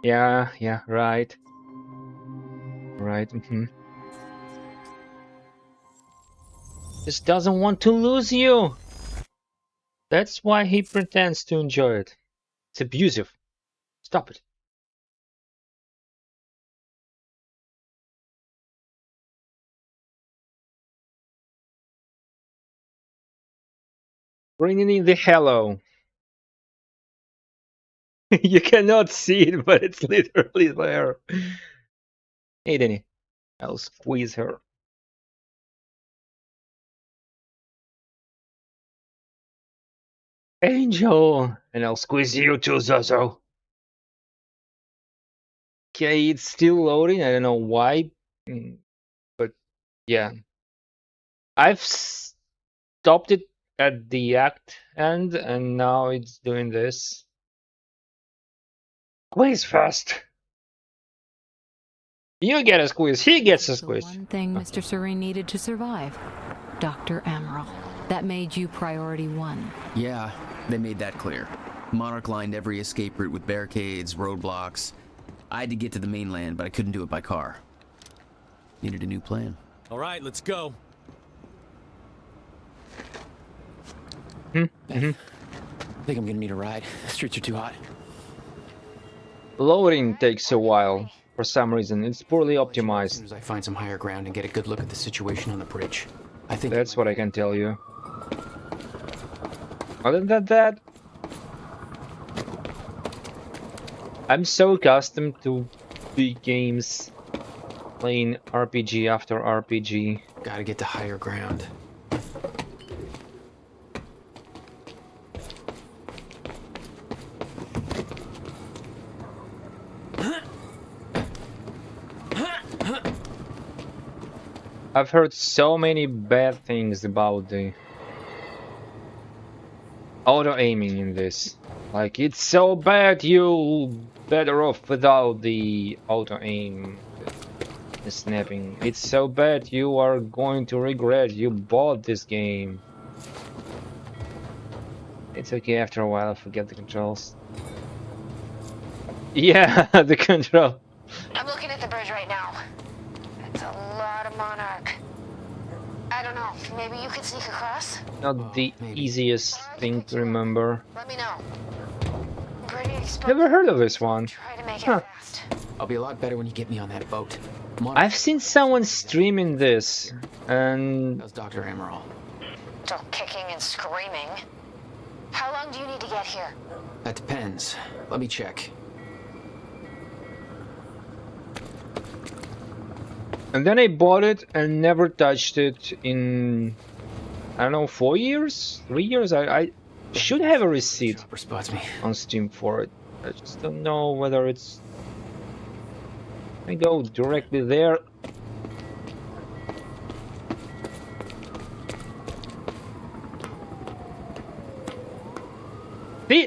Yeah, right. Right, Just doesn't want to lose you. That's why he pretends to enjoy it. It's abusive. Stop it. Bringing in the hello. You cannot see it, but it's literally there. Hey, Danny. I'll squeeze her. Angel! And I'll squeeze you too, Zozo. Okay, it's still loading. I don't know why. But yeah. I've stopped it at the act end, and now it's doing this. Squeeze first. You get a squeeze. He gets a squeeze. The one thing Mr. Serene needed to survive. Dr. Amaral. That made you priority one. Yeah, they made that clear. Monarch lined every escape route with barricades, roadblocks. I had to get to the mainland, but I couldn't do it by car. Needed a new plan. All right, let's go. I think I'm gonna need a ride. The streets are too hot. Loading takes a while. For some reason, it's poorly optimized. As soon as I find some higher ground and get a good look at the situation on the bridge, I think that's what I can tell you. Other than that, I'm so accustomed to big games, playing RPG after RPG. Gotta get to higher ground. I've heard so many bad things about the auto-aiming in this. Like, it's so bad, you better off without the auto-aim, the snapping. It's so bad, you are going to regret you bought this game. It's okay, after a while I forget the controls. Yeah, the control. I'm looking at the bridge right now. It's a lot of Monarch. I don't know, maybe you could sneak across? Not the easiest thing to remember. Let me know. Pretty expensive. Never heard of this one. Try to make it fast. I'll be a lot better when you get me on that boat. I've seen someone streaming this, and How's Dr. Amaral? Still kicking and screaming. How long do you need to get here? That depends. Let me check. and then I bought it and never touched it in, I don't know, 4 years, 3 years. I should have a receipt Chopper spots me. on Steam for it. I just don't know whether it's. I go directly there.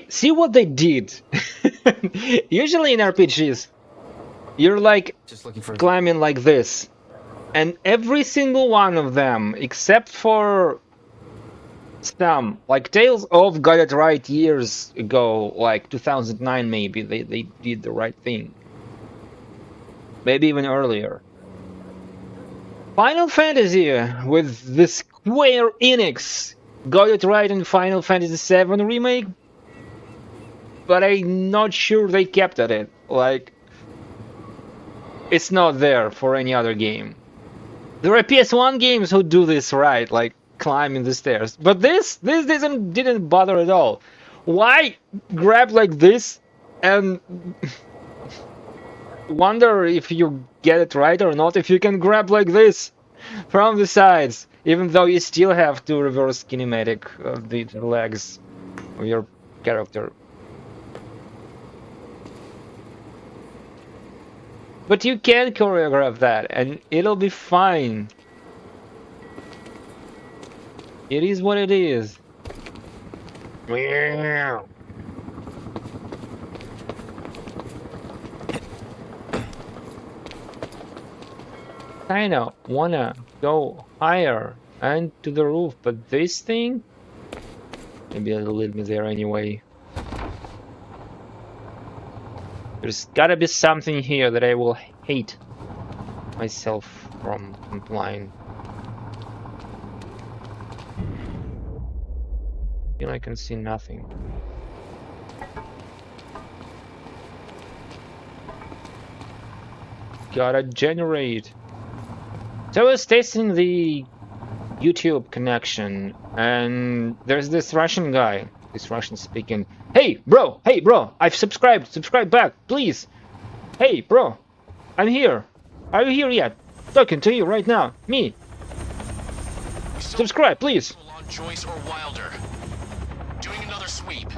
See what they did. Usually in RPGs, you're like Just looking for climbing like this, and every single one of them, except for some, like Tales of got it right years ago, like 2009 maybe, they did the right thing. Maybe even earlier. Final Fantasy with the Square Enix got it right in Final Fantasy VII Remake, but I'm not sure they kept at it. Like, it's not there for any other game. There are PS1 games who do this right, like climbing the stairs, but this didn't bother at all. Why grab like this and wonder if you get it right or not if you can grab like this from the sides, even though you still have to reverse kinematic of the legs of your character. But you can choreograph that and it'll be fine. It is what it is. Kinda wanna go higher and to the roof, but this thing, maybe it'll lead me there anyway. There's gotta be something here that I will hate myself from complying. I feel I can see nothing. Gotta generate. So I was testing the YouTube connection, and there's this Russian guy, this Russian speaking. Hey bro, I've subscribed back, please. Hey bro, I'm here. Are you here yet? Talking to you right now, me. Subscribe, please. On Joyce or Wilder. Doing another sweep.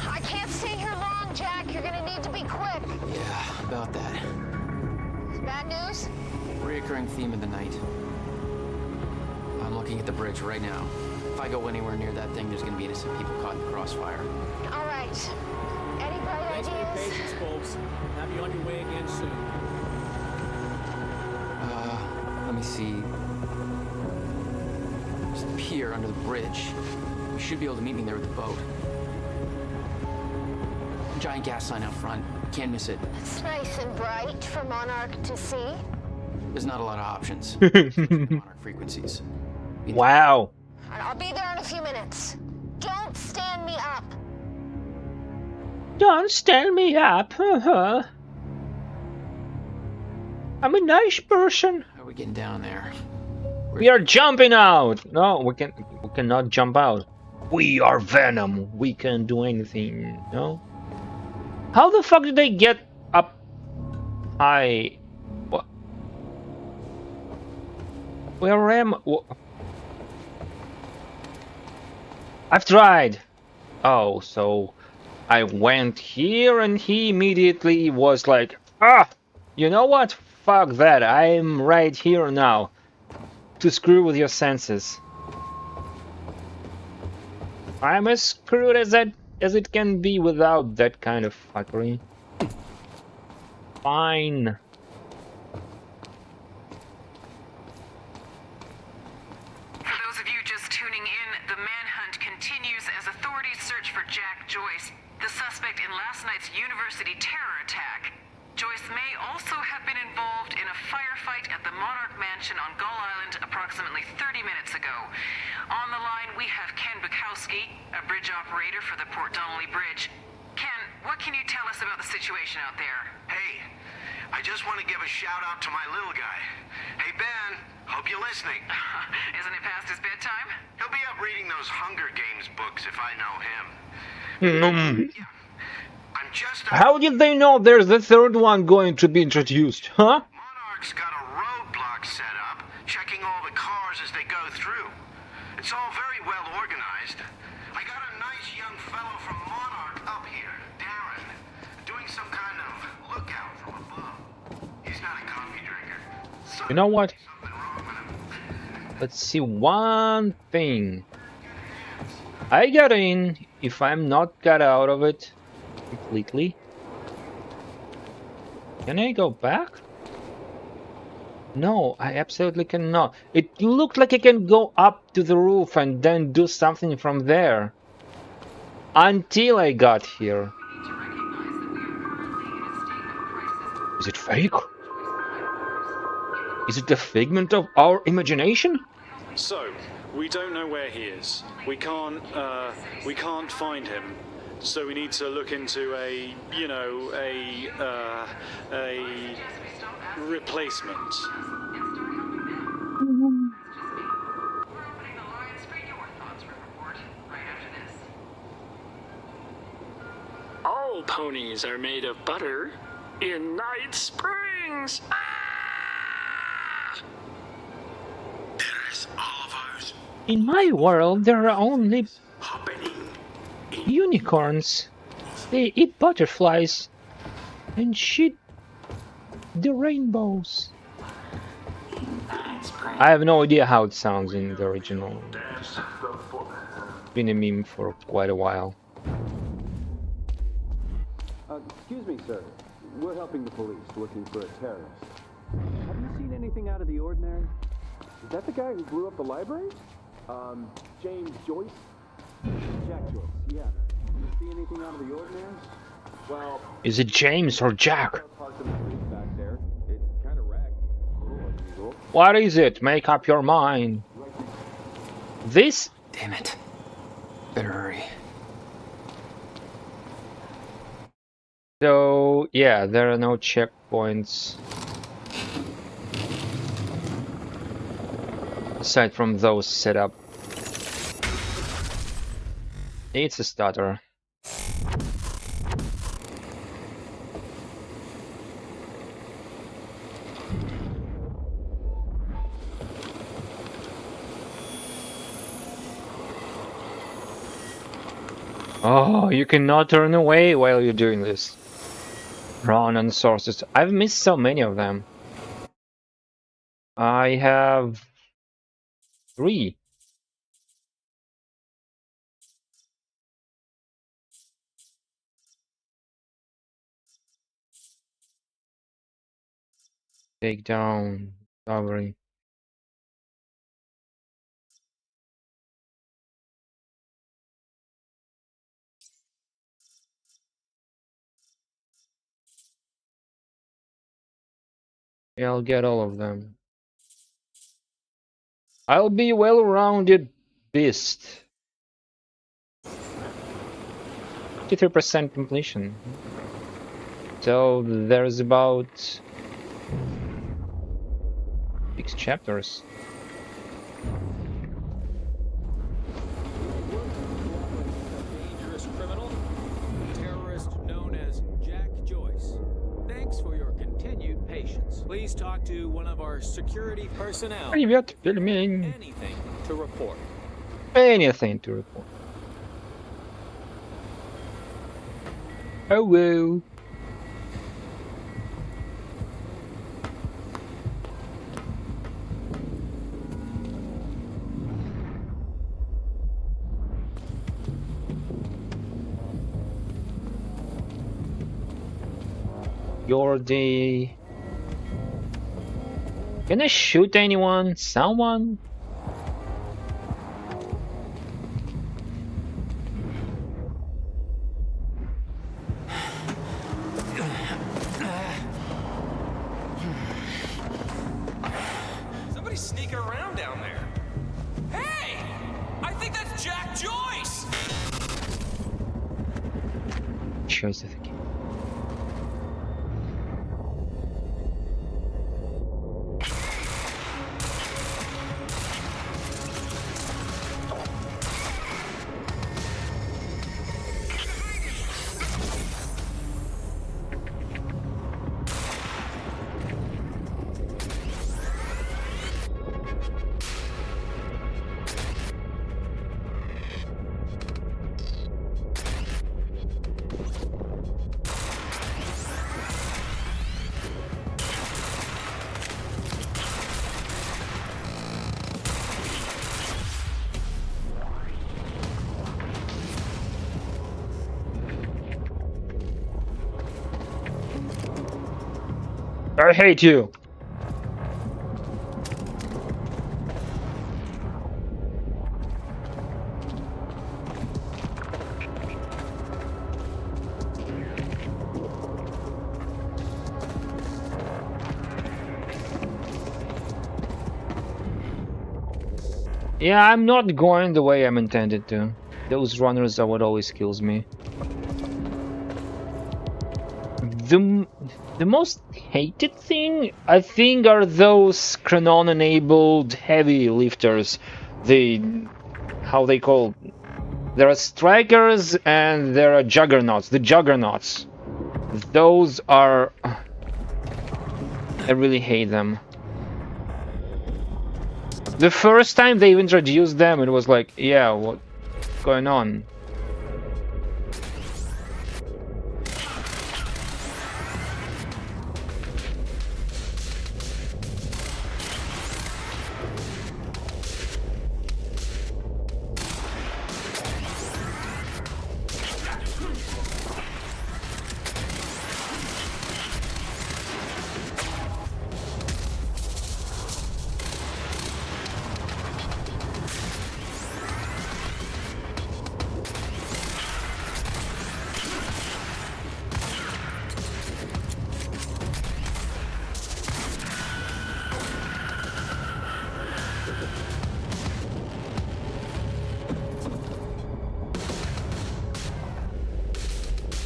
I can't stay here long, Jack. You're gonna need to be quick. Yeah, about that. Bad news? Reoccurring theme of the night. I'm looking at the bridge right now. If I go anywhere near that thing, there's gonna be innocent people caught in the crossfire. All right. Any bright Thanks for your ideas? patience, folks. Have you on your way again soon. Let me see. There's a pier under the bridge. You should be able to meet me there with the boat. Giant gas sign out front. Can't miss it. It's nice and bright for Monarch to see. There's not a lot of options. Monarch frequencies. Wow. I'll be there in a few minutes. Don't stand me up. Don't stand me up. I'm a nice person. How are we getting down there? We are jumping out. No, we cannot jump out. We are Venom. We can do anything. No. How the fuck did they get up high? What? Where am I? I've tried. Oh, so I went here and he immediately was like, ah, you know what? Fuck that. I'm right here now to screw with your senses. I'm as screwed as it can be without that kind of fuckery. Fine. For those of you just tuning in, the manhunt continues as authorities search for Jack Joyce, the suspect in last night's university terror attack. Joyce may also have been involved in a firefight at the Monarch Mansion on Gull Island approximately 30 minutes ago. On the line, we have Ken Bukowski, a bridge operator for the Port Donnelly Bridge. Ken, what can you tell us about the situation out there? Hey, I just want to give a shout out to my little guy. Hey Ben, hope you're listening. Isn't it past his bedtime? He'll be up reading those Hunger Games books if I know him. Yeah. I'm just How did they know there's the third one going to be introduced, huh? Monarch's got a roadblock set up, checking all the cars as they go through. It's all very well organized. I got a nice young fellow from Monarch up here, Darren, doing some kind of lookout from above. He's not a coffee drinker. You know what? Something wrong with him. Let's see one thing. I got in. If I'm not got out of it completely, can I go back? No, I absolutely cannot. It looked like I can go up to the roof and then do something from there. Until I got here. Is it fake? Is it a figment of our imagination? So, we don't know where he is. We can't find him. So we need to look into a replacement. All ponies are made of butter in Night Springs. There's Oliver's In my world, there are only happening. unicorns. They eat butterflies and shit the rainbows. I have no idea how it sounds in the original. It's been a meme for quite a while. Excuse me, sir. We're helping the police looking for a terrorist. Have you seen anything out of the ordinary? Is that the guy who blew up the library? James Joyce? Jack Joyce, yeah. You see anything out of the ordinary? Well... Is it James or Jack? Parked in the street back there. It's kind of wrecked. A little unusual. What is it? Make up your mind. This? Damn it. Better hurry. So, yeah, there are no checkpoints. Aside from those set up. It's a stutter. Oh, you cannot turn away while you're doing this. Run on sources. I've missed so many of them. I have 3. Take down, recovery. Yeah, I'll get all of them. I'll be a well-rounded beast. 53% completion. So there's about 6 chapters. Dangerous criminal, terrorist known as Jack Joyce. Thanks for your continued patience. Please talk to one of our security personnel. Привет, пельмень. Anything to report. Anything to report. Hello. You're the... Can I shoot anyone? Someone? Somebody's sneaking around down there. Hey! I think that's Jack Joyce! Choice of the game. I hate you. Yeah, I'm not going the way I'm intended to. Those runners are what always kills me. The most hated thing, I think, are those Chronon-enabled heavy lifters. How they call? There are strikers and there are juggernauts. The juggernauts. Those are... I really hate them. The first time they introduced them, it was like, yeah, what's going on?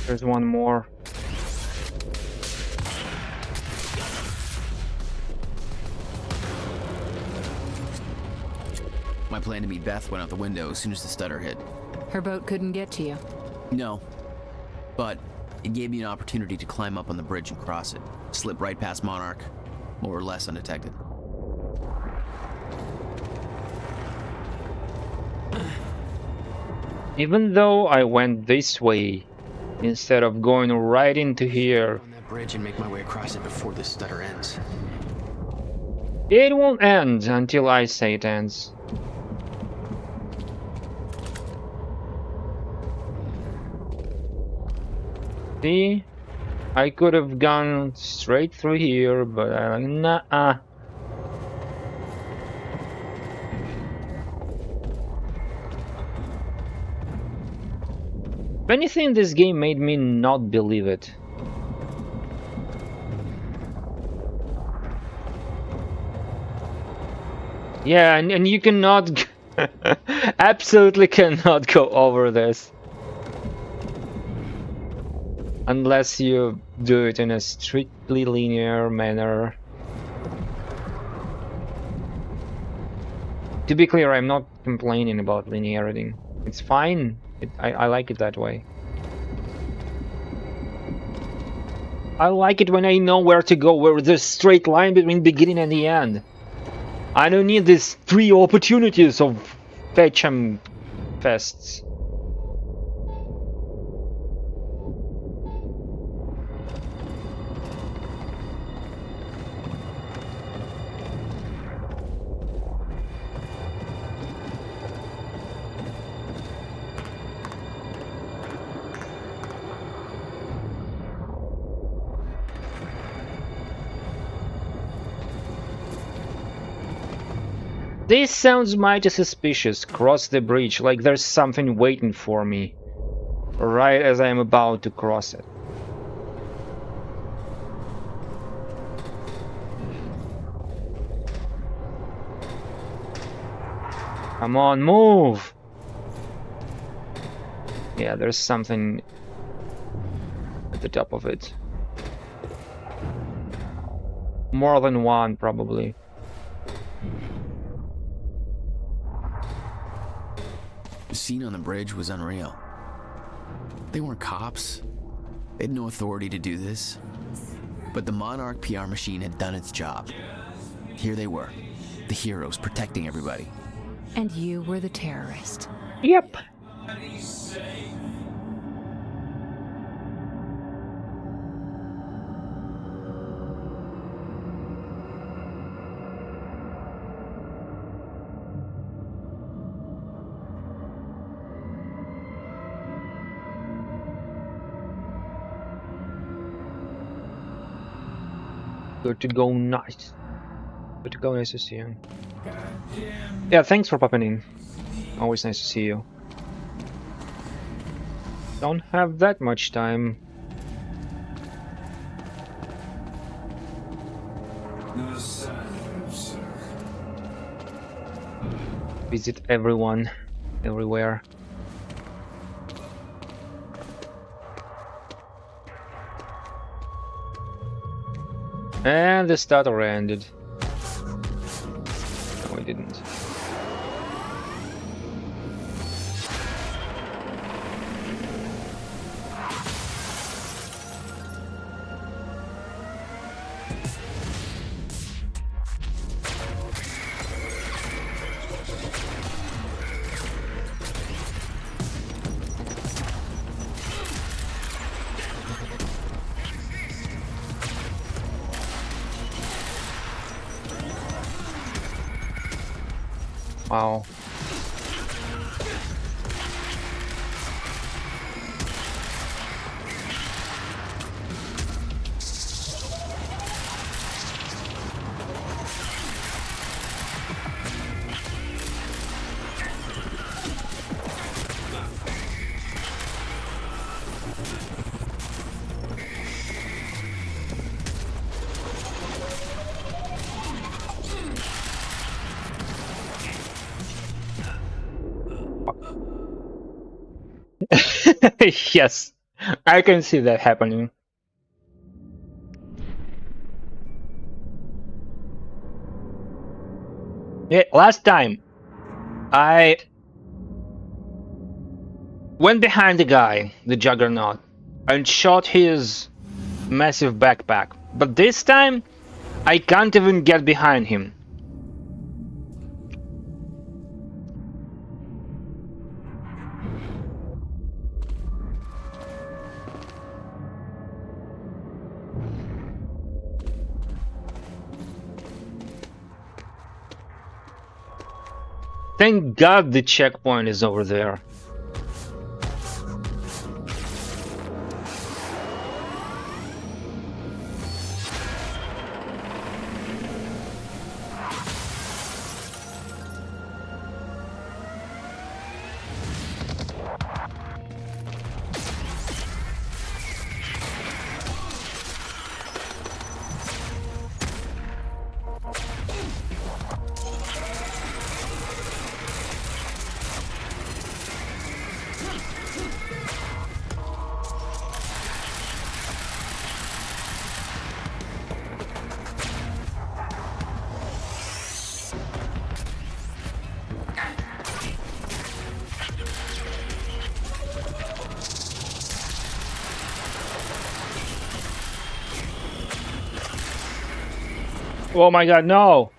There's one more. My plan to meet Beth went out the window as soon as the stutter hit. Her boat couldn't get to you. No, but it gave me an opportunity to climb up on the bridge and cross it. Slip right past Monarch, more or less undetected. Even though I went this way, instead of going right into here, On that bridge and make my way across it before this stutter ends. it won't end until I say it ends. See? I could have gone straight through here, but I'm like, nah. If anything, this game made me not believe it. Yeah, and you cannot, absolutely cannot go over this. Unless you do it in a strictly linear manner. To be clear, I'm not complaining about linearity. It's fine. I like it that way. I like it when I know where to go, where there's a straight line between beginning and the end. I don't need these 3 opportunities of fetch 'em fests. This sounds mighty suspicious. Cross the bridge, like there's something waiting for me, right as I am about to cross it. Come on, move! Yeah, there's something at the top of it. More than one, probably. The scene on the bridge was unreal. They weren't cops. They had no authority to do this. But the Monarch PR machine had done its job. Here they were, the heroes protecting everybody. And you were the terrorist. Yep. Good to go, nice. Good to go, nice to see you. Yeah, thanks for popping in. Always nice to see you. Don't have that much time. Visit everyone, everywhere. And the starter ended. No, it didn't. Wow. Yes, I can see that happening. Yeah, last time I went behind the guy, the Juggernaut, and shot his massive backpack. But this time, I can't even get behind him. Thank God the checkpoint is over there. Oh my God, no!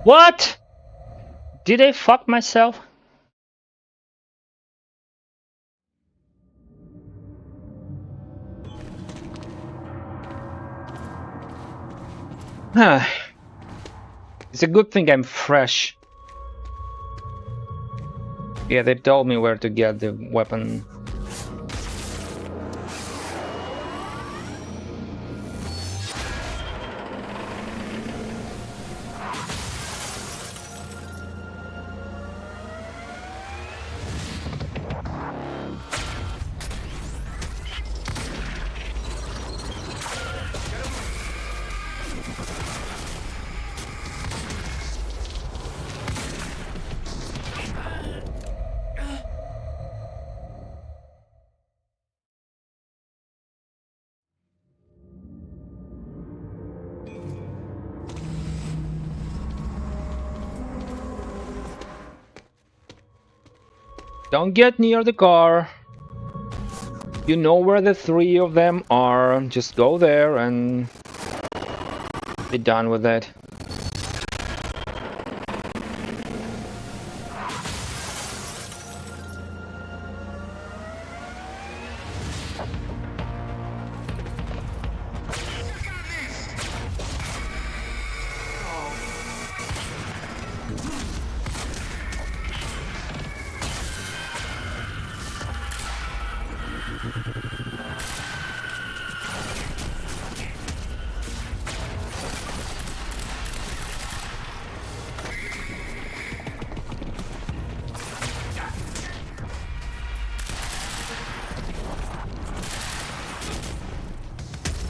What? Did I fuck myself? It's a good thing I'm fresh. Yeah, they told me where to get the weapon. Don't get near the car. You know where the three of them are. Just go there and be done with it.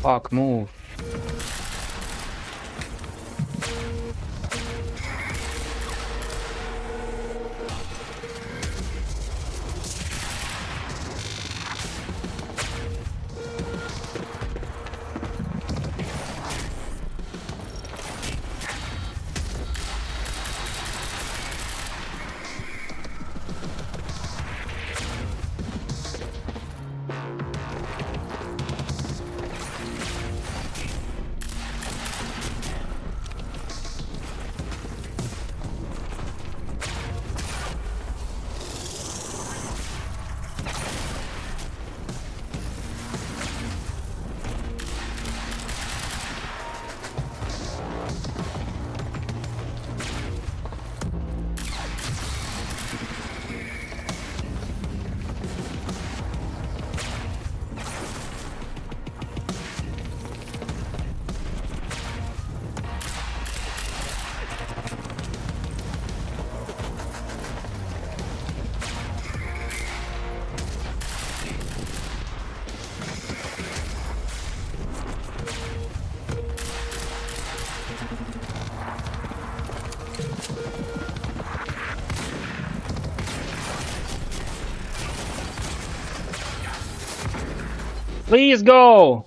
Fuck, move. Please go!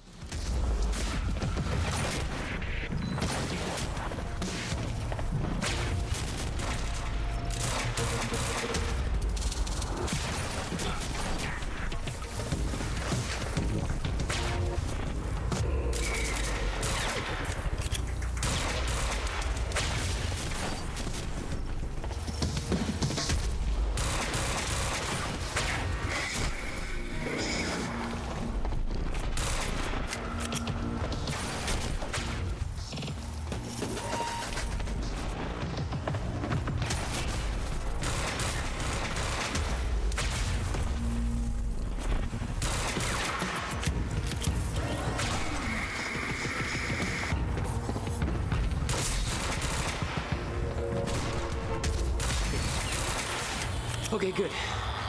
Okay, good.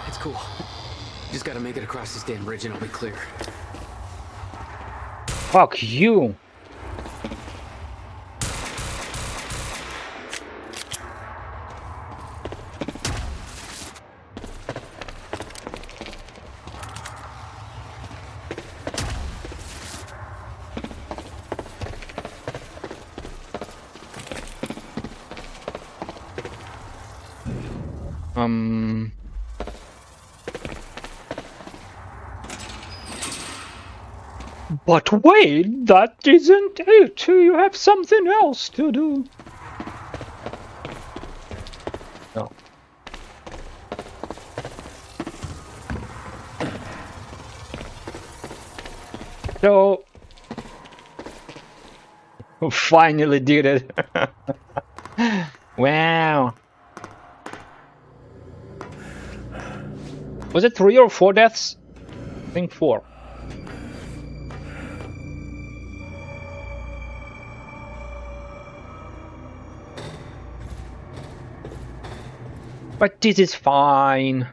It's cool. Just gotta make it across this damn bridge and I'll be clear. Fuck you! But wait, that isn't it. You have something else to do. No. So, finally did it. Wow. Was it 3 or 4 deaths? I think 4. But this is fine.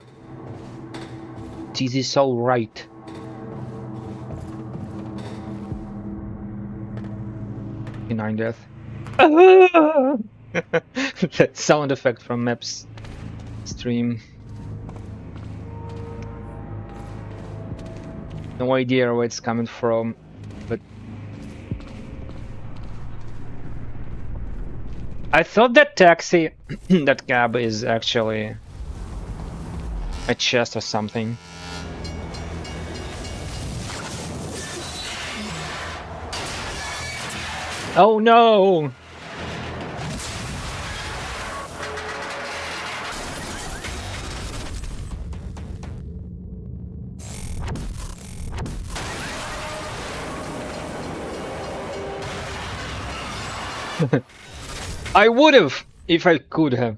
This is alright. Nine death. That sound effect from Maps stream. No idea where it's coming from, but I thought that taxi, that cab is actually a chest or something. Oh no! I would have, if I could have.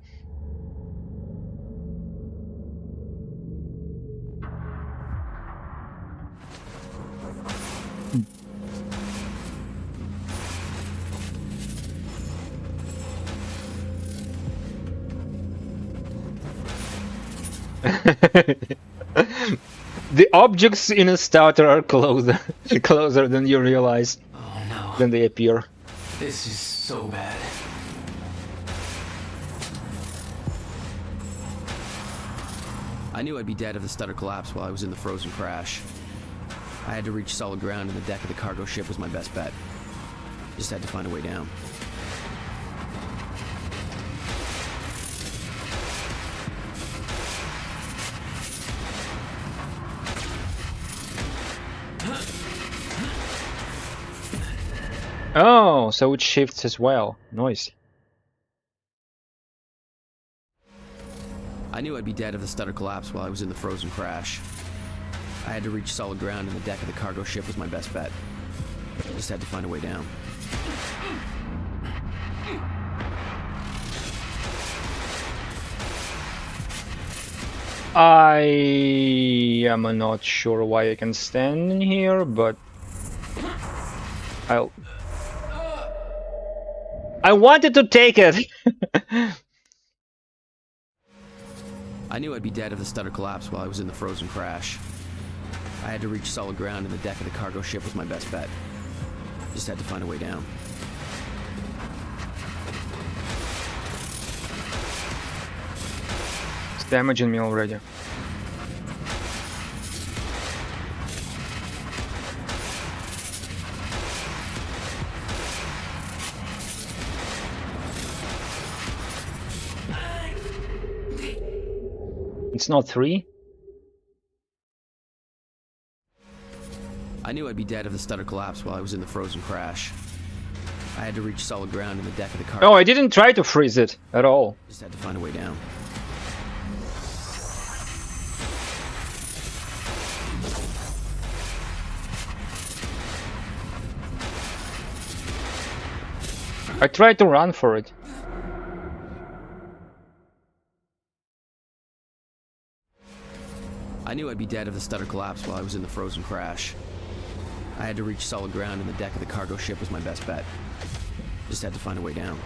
The objects in a starter are closer than you realize. Oh no. Than they appear. This is so bad. I knew I'd be dead if the stutter collapsed while I was in the frozen crash. I had to reach solid ground and the deck of the cargo ship was my best bet. Just had to find a way down. Oh, so it shifts as well. Nice. I knew I'd be dead if the stutter collapsed while I was in the frozen crash. I had to reach solid ground and the deck of the cargo ship was my best bet. Just had to find a way down. I am not sure why I can stand in here, but I wanted to take it. I knew I'd be dead if the stutter collapsed while I was in the frozen crash. I had to reach solid ground and the deck of the cargo ship was my best bet. Just had to find a way down. It's damaging me already. It's not 3? I knew I'd be dead if the stutter collapsed while I was in the frozen crash. I had to reach solid ground in the deck of the car. Oh, I didn't try to freeze it at all. Just had to find a way down. I tried to run for it. I knew I'd be dead if the stutter collapsed while I was in the frozen crash. I had to reach solid ground and the deck of the cargo ship was my best bet. Just had to find a way down.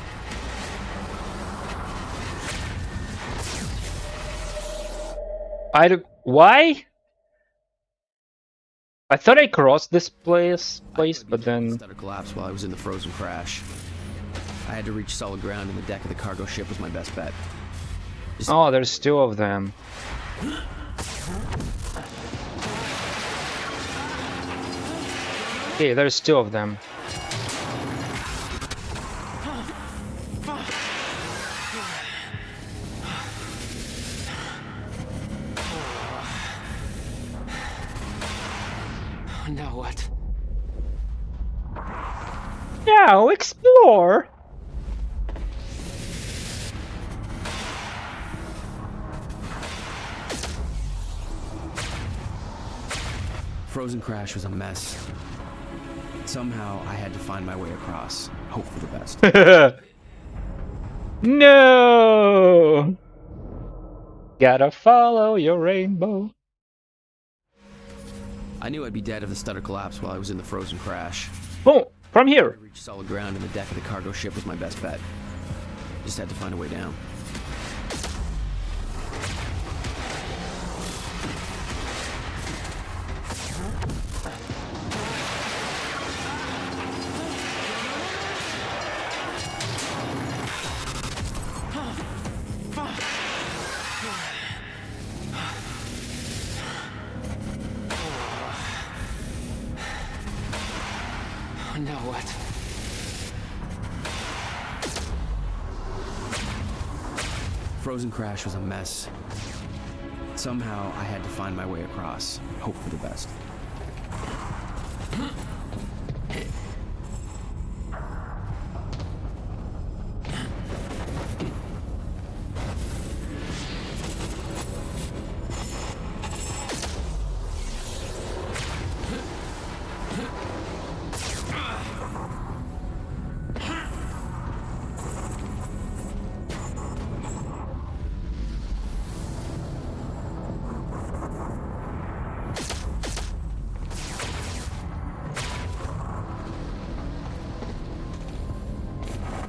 Why? I thought I crossed this place, but then... The stutter collapsed while I was in the frozen crash. I had to reach solid ground and the deck of the cargo ship was my best bet. Oh, there's 2 of them. Okay, there's 2 of them. Now what? Now explore! Frozen crash was a mess. Somehow I had to find my way across. Hope for the best. No! Gotta follow your rainbow. I knew I'd be dead if the stutter collapsed while I was in the frozen crash. Oh, from here. To reach solid ground and the deck of the cargo ship was my best bet. Just had to find a way down. Now what? Frozen crash was a mess. Somehow I had to find my way across. Hope for the best.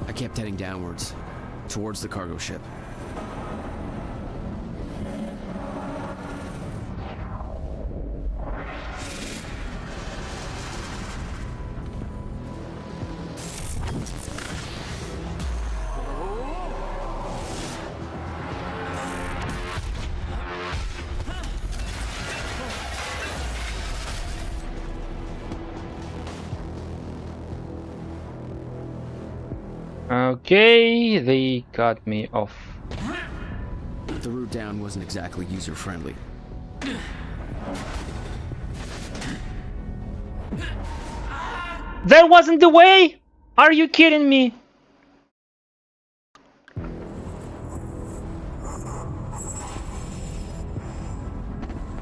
I kept heading downwards, towards the cargo ship. Okay, they cut me off. The route down wasn't exactly user-friendly. That wasn't the way? Are you kidding me?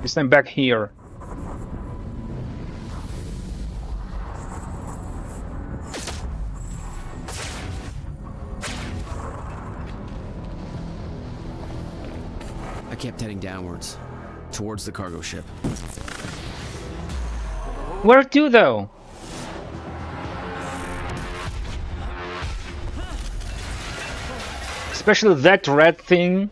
This time back here. I kept heading downwards, towards the cargo ship. Where to, though? Especially that red thing,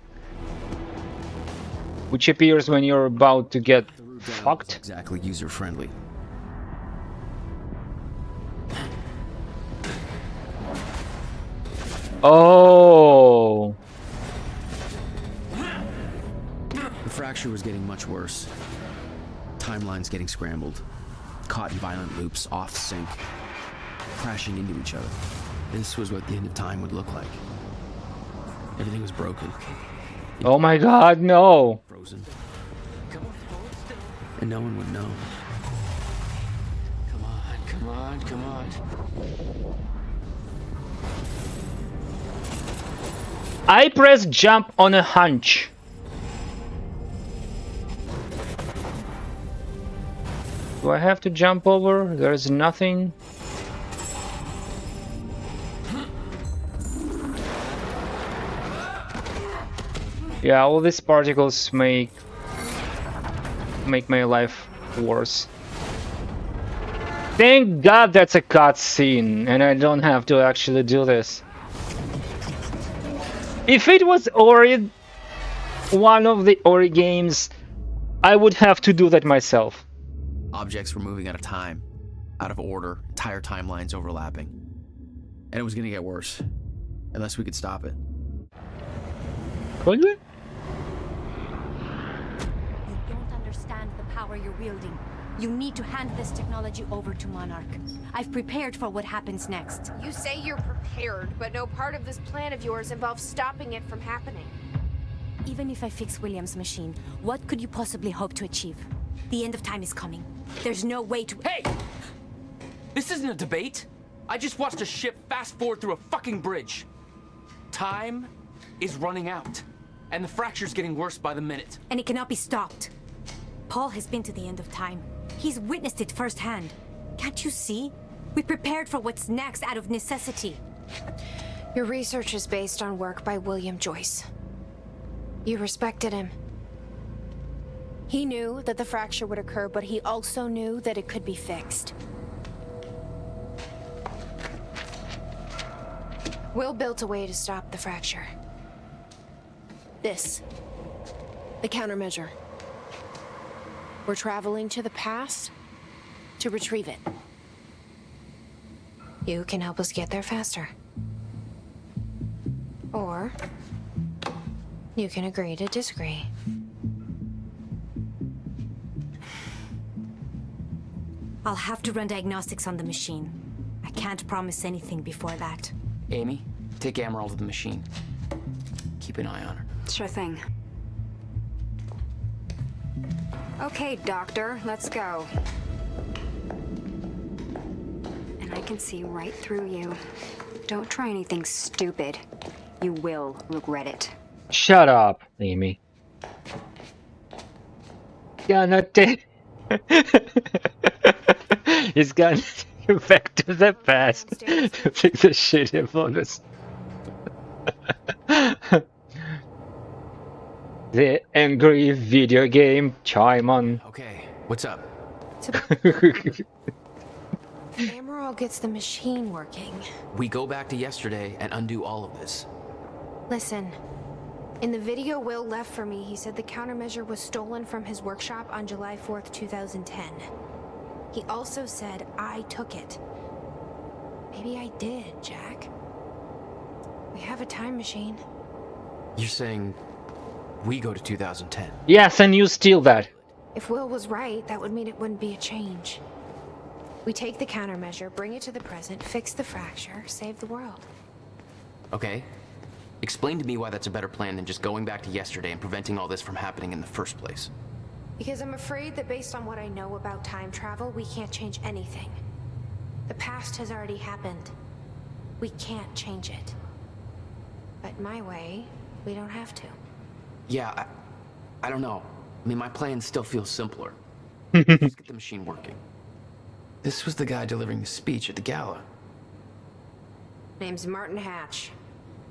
which appears when you're about to get fucked. Exactly user-friendly. Oh. The fracture was getting much worse. Timelines getting scrambled. Caught in violent loops, off sync. Crashing into each other. This was what the end of time would look like. Everything was broken. Oh my god, no! Frozen. And no one would know. Come on, come on, come on. I press jump on a hunch. Do I have to jump over? There's nothing. Yeah, all these particles make my life worse. Thank God that's a cutscene, and I don't have to actually do this. If it was Ori, one of the Ori games, I would have to do that myself. Objects were moving out of time, out of order, entire timelines overlapping. And it was gonna get worse, unless we could stop it. Could we? You don't understand the power you're wielding. You need to hand this technology over to Monarch. I've prepared for what happens next. You say you're prepared, but no part of this plan of yours involves stopping it from happening. Even if I fix William's machine, what could you possibly hope to achieve? The end of time is coming. There's no way to— Hey! This isn't a debate. I just watched a ship fast forward through a fucking bridge. Time is running out, and the fracture's getting worse by the minute. And it cannot be stopped. Paul has been to the end of time. He's witnessed it firsthand. Can't you see? We prepared for what's next out of necessity. Your research is based on work by William Joyce. You respected him. He knew that the fracture would occur, but he also knew that it could be fixed. Will built a way to stop the fracture. This. The countermeasure. We're traveling to the past to retrieve it. You can help us get there faster. Or you can agree to disagree. I'll have to run diagnostics on the machine. I can't promise anything before that. Amy, take Emerald to the machine. Keep an eye on her. Sure thing. Okay, Doctor, let's go. And I can see right through you. Don't try anything stupid. You will regret it. Shut up, Amy. Gonna take. He's gonna take you back to the past to fix the shitty bonus. The angry video game chime on. Okay, what's up? Emerald gets the machine working. We go back to yesterday and undo all of this. Listen, in the video Will left for me, he said the countermeasure was stolen from his workshop on July 4th, 2010. He also said I took it. Maybe I did, Jack. We have a time machine. You're saying we go to 2010? Yes, and you steal that. If Will was right, that would mean it wouldn't be a change. We take the countermeasure, bring it to the present, fix the fracture, save the world. Okay. Explain to me why that's a better plan than just going back to yesterday and preventing all this from happening in the first place. Because I'm afraid that based on what I know about time travel, we can't change anything. The past has already happened. We can't change it. But my way, we don't have to. Yeah, I don't know. I mean, my plan still feels simpler. Just get the machine working. This was the guy delivering the speech at the gala. Name's Martin Hatch.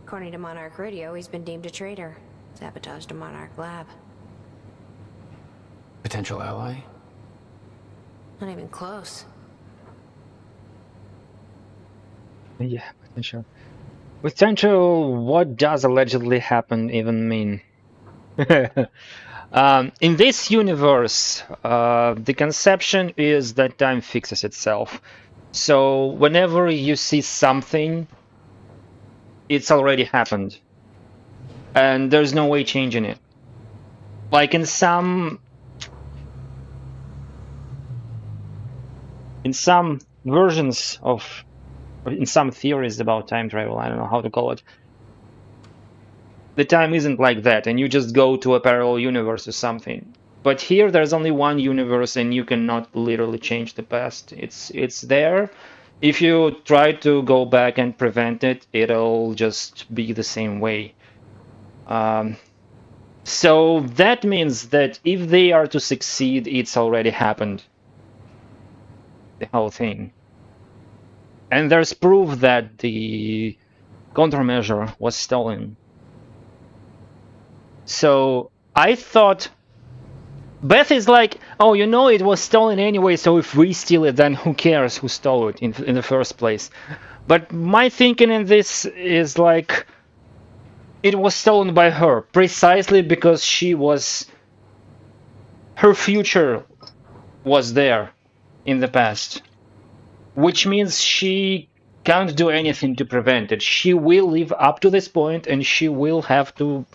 According to Monarch Radio, he's been deemed a traitor. Sabotaged a Monarch lab. Potential ally? Not even close. Yeah, potential. Potential, what does allegedly happen even mean? In this universe, the conception is that time fixes itself. So whenever you see something, it's already happened. And there's no way changing it. Like in some versions of, in some theories about time travel, I don't know how to call it, the time isn't like that, and you just go to a parallel universe or something. But here, there's only one universe, and you cannot literally change the past. It's there. If you try to go back and prevent it, it'll just be the same way. So that means that if they are to succeed, it's already happened. The whole thing. And there's proof that the countermeasure was stolen. So I thought Beth is like, oh, you know, it was stolen anyway, so if we steal it, then who cares who stole it in the first place? But my thinking in this is like, it was stolen by her, precisely because her future was there in the past. Which means she can't do anything to prevent it. She will live up to this point, and she will have to...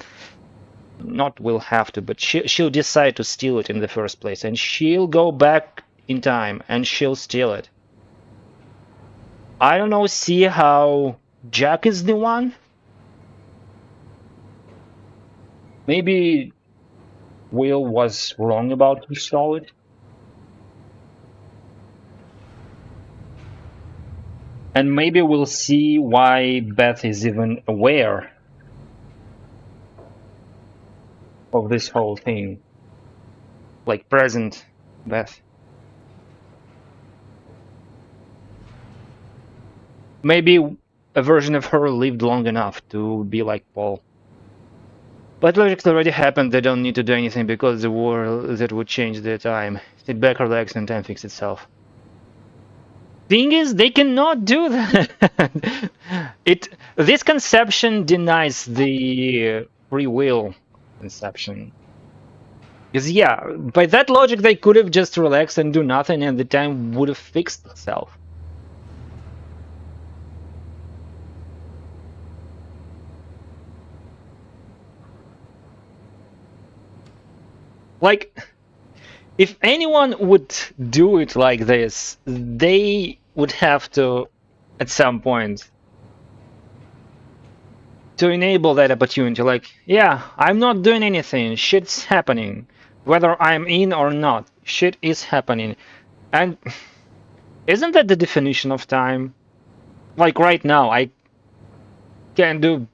Not will have to, but she'll decide to steal it in the first place, and she'll go back in time and she'll steal it. I don't know, see how Jack is the one? Maybe Will was wrong about who stole it. And maybe we'll see why Beth is even aware of this whole thing. Like present Beth. Maybe a version of her lived long enough to be like Paul. But logic already happened, they don't need to do anything because the war that would change the time. Sit back, relax, and time fix itself. Thing is, they cannot do that. This conception denies the free will conception. Because yeah, by that logic they could have just relaxed and do nothing and the time would have fixed itself. Like, if anyone would do it like this, they would have to, at some point, to enable that opportunity. Like, yeah, I'm not doing anything, shit's happening. Whether I'm in or not, shit is happening. And isn't that the definition of time? Like right now, I can do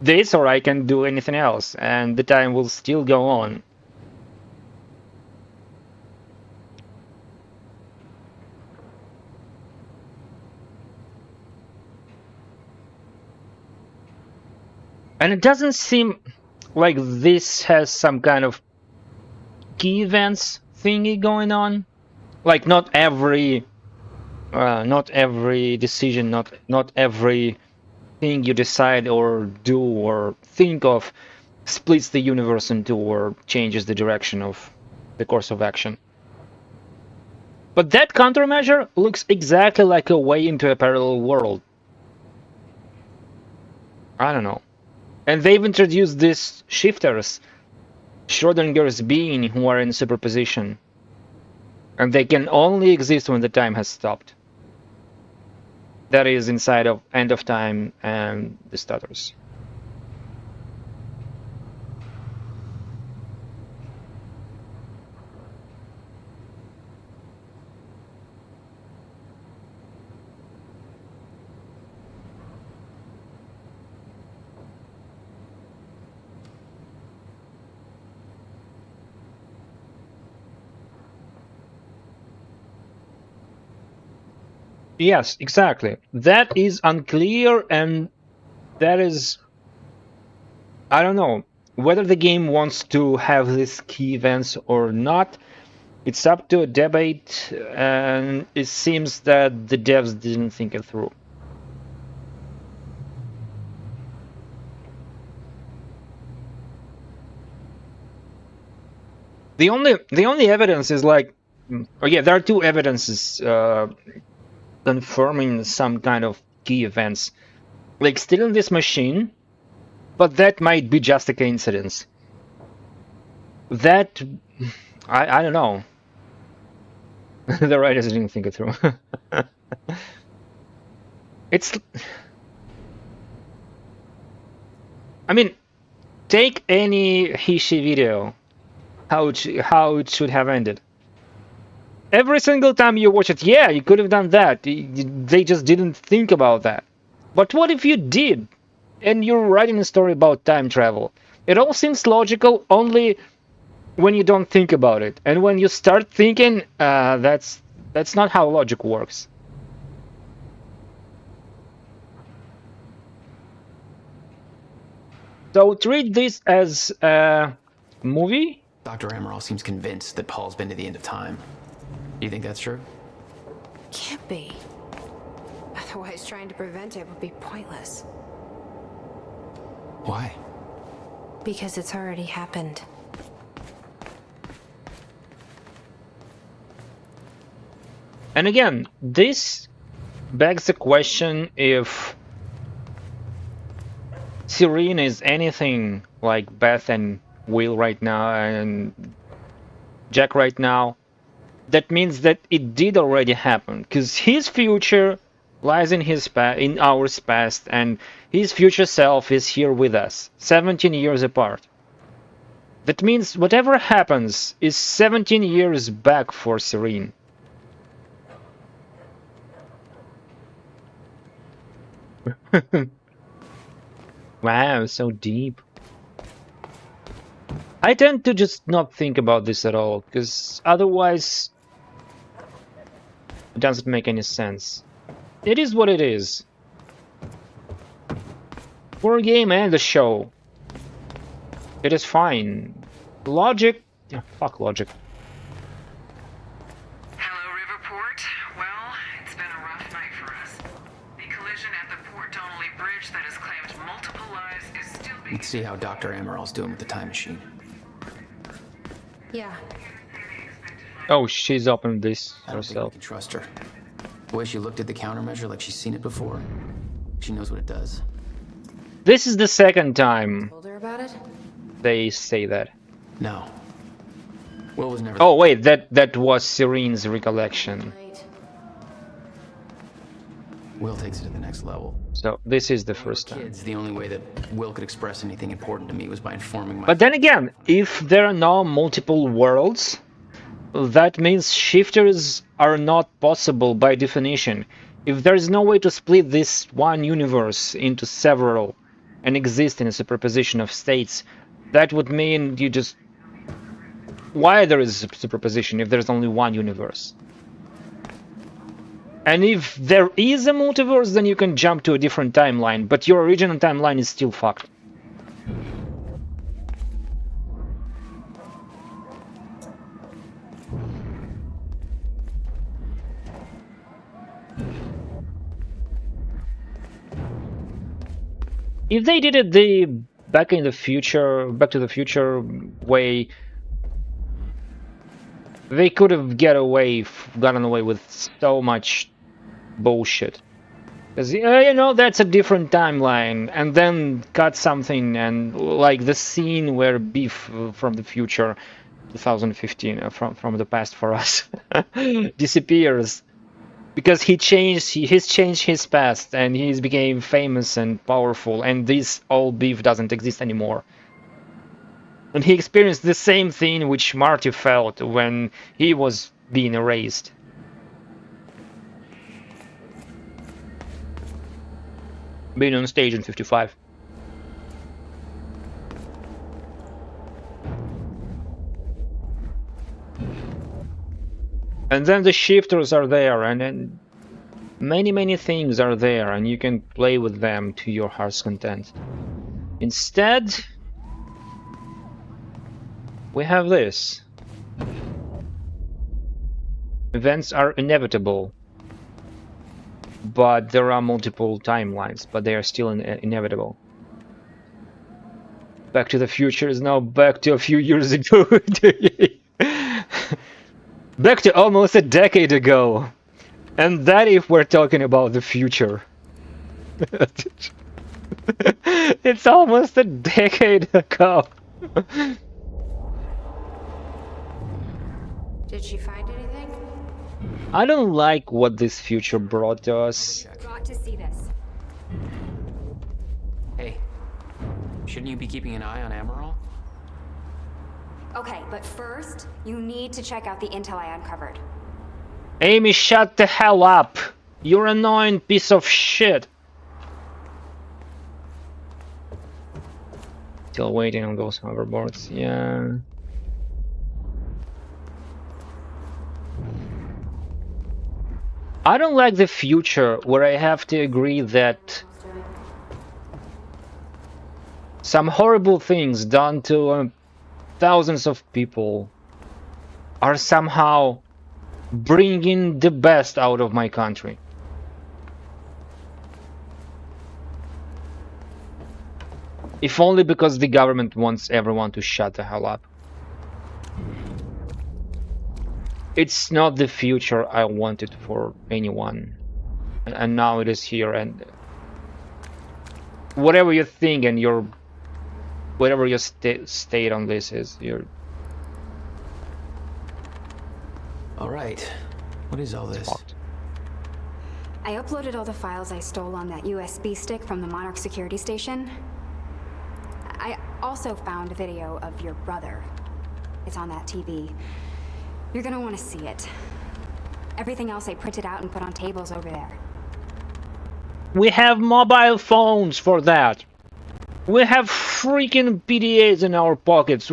this or I can do anything else, and the time will still go on. And it doesn't seem like this has some kind of key events thingy going on. Like not every decision, not every thing you decide or do or think of splits the universe into or changes the direction of the course of action. But that countermeasure looks exactly like a way into a parallel world. I don't know. And they've introduced these shifters, Schrodinger's being, who are in superposition. And they can only exist when the time has stopped. That is inside of End of Time and the Stutters. Yes, exactly. That is unclear, and that is... I don't know whether the game wants to have these key events or not. It's up to a debate, and it seems that the devs didn't think it through. The only evidence is like... Oh yeah, there are two evidences confirming some kind of key events. Like still in this machine, but that might be just a coincidence. That... I don't know. The writers didn't think it through. It's... I mean, take any Hishi video, how it should have ended. Every single time you watch it, yeah, you could have done that. They just didn't think about that. But what if you did, and you're writing a story about time travel? It all seems logical only when you don't think about it, and when you start thinking, that's not how logic works. So treat this as a movie. Dr. Amaral seems convinced that Paul's been to the end of time. Do you think that's true? Can't be. Otherwise, trying to prevent it would be pointless. Why? Because it's already happened. And again, this begs the question if Serene is anything like Beth and Will right now and Jack right now. That means that it did already happen, because his future lies in in our past, and his future self is here with us, 17 years apart. That means whatever happens is 17 years back for Serene. Wow, so deep. I tend to just not think about this at all, because otherwise it doesn't make any sense. It is what it is. For a game and a show, it is fine. Logic? Yeah, fuck logic. Hello, Riverport. Well, it's been a rough night for us. The collision at the Port Donnelly Bridge that has claimed multiple lives is still being... Let's see how Dr. Amaral's doing with the time machine. Yeah. Oh, she's opened this I don't think we can trust her. The way she looked at the countermeasure like she's seen it before. She knows what it does. This is the second time Told her about it? they say that. No. Will was never... Oh wait, that was Serene's recollection. Will takes it to the next level. So this is the first time. Kids, the only way that Will could express anything important to me was by informing my... But then again, if there are no multiple worlds, that means shifters are not possible by definition. If there is no way to split this one universe into several and exist in a superposition of states, that would mean you just... Why there is a superposition if there's only one universe? And if there is a multiverse, then you can jump to a different timeline, but your original timeline is still fucked. If they did it the Back to the Future way, they could have gotten away with so much bullshit. Because, you know, that's a different timeline, and then cut something, and like the scene where Beef from the future, 2015, from the past for us, disappears. Because he's changed his past, and he's became famous and powerful, and this old Beef doesn't exist anymore. And he experienced the same thing which Marty felt when he was being erased. Being on stage in 55. And then the shifters are there, and then many things are there, and you can play with them to your heart's content. Instead, we have this. Events are inevitable, but there are multiple timelines, but they are still inevitable. Back to the Future is now back to a few years ago. Back to almost a decade ago. And that if we're talking about the future. It's almost a decade ago. Did she find anything? I don't like what this future brought to us. Got to see this. Hey, Shouldn't you be keeping an eye on Amaral? Okay, but first, you need to check out the intel I uncovered. Amy, shut the hell up! You're an annoying piece of shit! Still waiting on those hoverboards, yeah. I don't like the future where I have to agree that some horrible things done to thousands of people are somehow bringing the best out of my country. If only because the government wants everyone to shut the hell up. It's not the future I wanted for anyone. And now it is here, and whatever you think and your whatever your state on this is, you're... Alright, what is all this? I uploaded all the files I stole on that USB stick from the Monarch security station. I also found a video of your brother. It's on that TV. You're gonna want to see it. Everything else I printed out and put on tables over there. We have mobile phones for that. We have freaking PDAs in our pockets.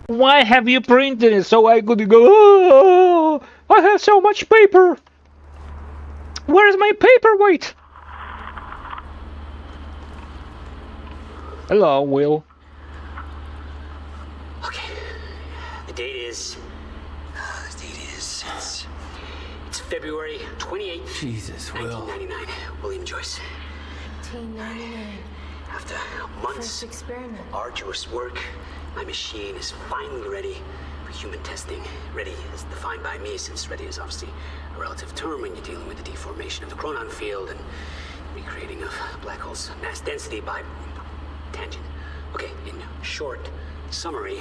Why have you printed it so I could go, oh, I have so much paper. Where's my paperweight? Hello, Will. Okay. The date is... It's February 28th, Jesus, Will. 1999. William Joyce. 1999. After months of arduous work, my machine is finally ready for human testing. Ready as defined by me, since ready is obviously a relative term when you're dealing with the deformation of the chronon field and recreating of black hole's mass density by tangent. Okay, in short summary,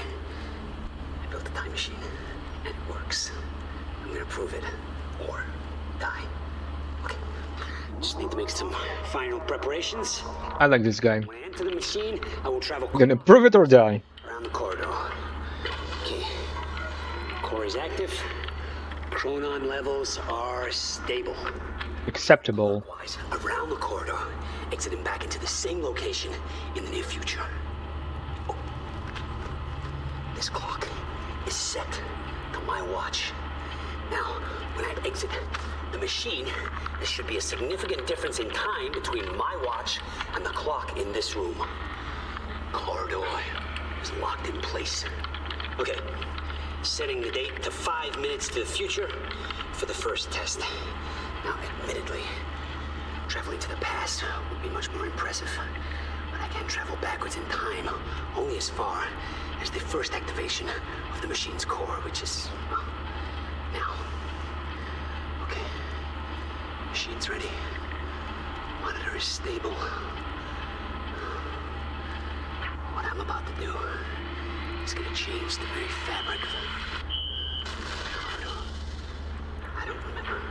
I built a time machine, and it works. I'm gonna prove it, or die. Okay, just need to make some final preparations. I like this guy. When I enter the machine, I will travel Gonna prove it or die. around the corridor. Okay, core is active. Chronon levels are stable. Acceptable. Likewise, around the corridor, exiting back into the same location in the near future. Oh. This clock is set to my watch. Now, when I exit the machine, there should be a significant difference in time between my watch and the clock in this room. Corridor is locked in place. Okay, setting the date to 5 minutes to the future for the first test. Now, admittedly, traveling to the past would be much more impressive, but I can travel backwards in time only as far as the first activation of the machine's core, which is, well, now. Okay, machine's ready. Monitor is stable. What I'm about to do is going to change the very fabric of the corridor. I don't remember.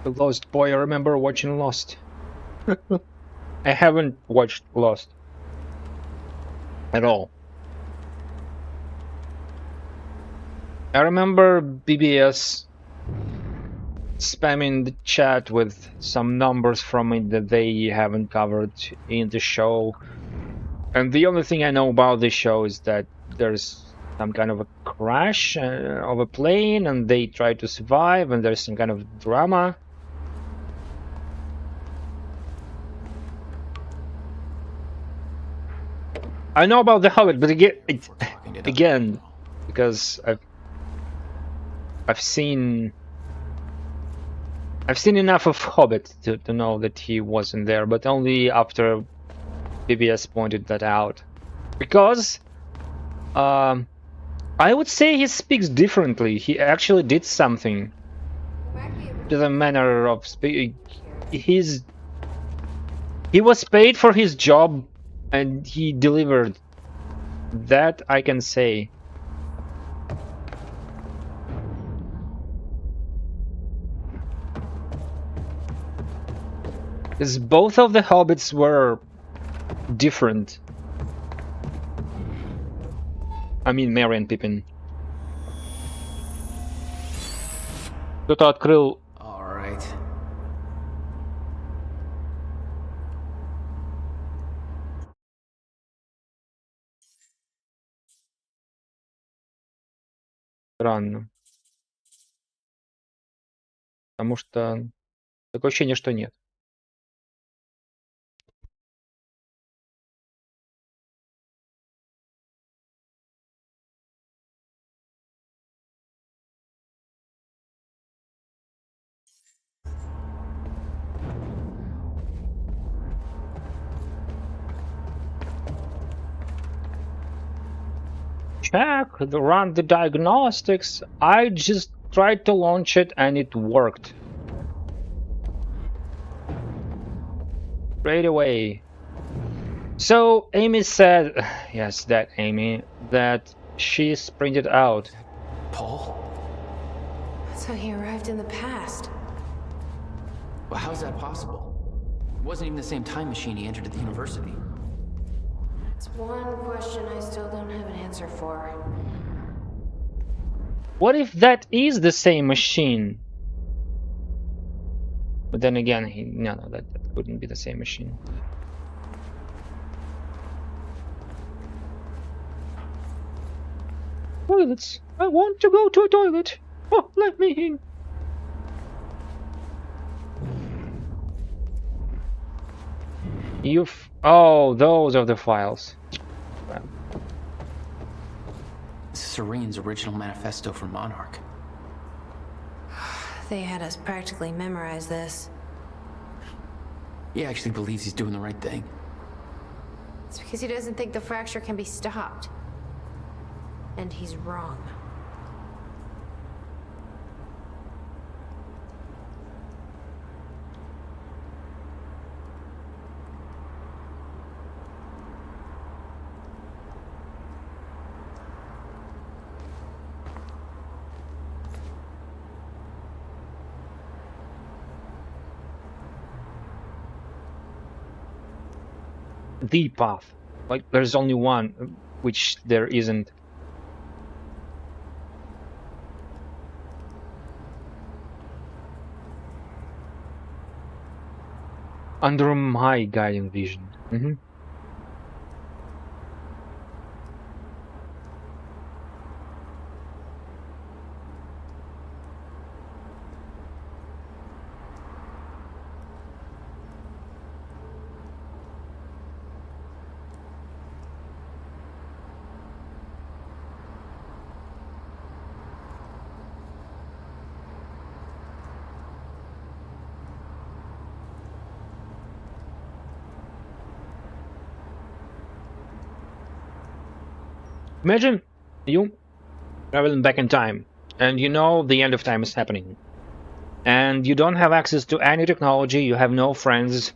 The Lost Boy, I remember watching Lost. I haven't watched Lost at all. I remember BBS spamming the chat with some numbers from it that they haven't covered in the show. And the only thing I know about this show is that there's some kind of a crash of a plane and they try to survive and there's some kind of drama. I know about the Hobbit, but again, because I've seen enough of Hobbit to know that he wasn't there, but only after BBS pointed that out. Because I would say he speaks differently. He actually did something to the manner of speaking. He was paid for his job and he delivered That I can say. Because both of the hobbits were different. I mean, Merry and Pippin. Кто-то открыл. All right. Странно. Потому что такое ощущение, что нет. Check, run the diagnostics. I just tried to launch it and it worked. Straight away. So Amy said, yes, that Amy, that she's printed out. Paul? So he arrived in the past. Well, how is that possible? It wasn't even the same time machine he entered at the university. It's one question I still don't have an answer for. What if that is the same machine? But then again, no, that wouldn't be the same machine. Toilets. I want to go to a toilet. Oh, let me in. Oh, those are the files. This is Serene's original manifesto for Monarch. They had us practically memorize this. He actually believes he's doing the right thing. It's because he doesn't think the fracture can be stopped. And he's wrong. The path. Like, there's only one, which there isn't. Under my guiding vision. Imagine you traveling back in time, and you know the end of time is happening, and you don't have access to any technology, you have no friends,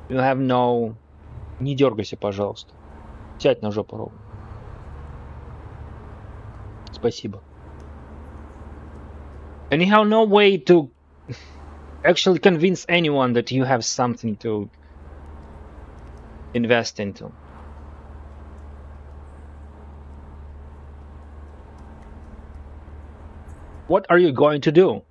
you have no... Не дергайся, пожалуйста. Сядь на жопу ровно. Спасибо. And you have no way to actually convince anyone that you have something to invest into. What are you going to do?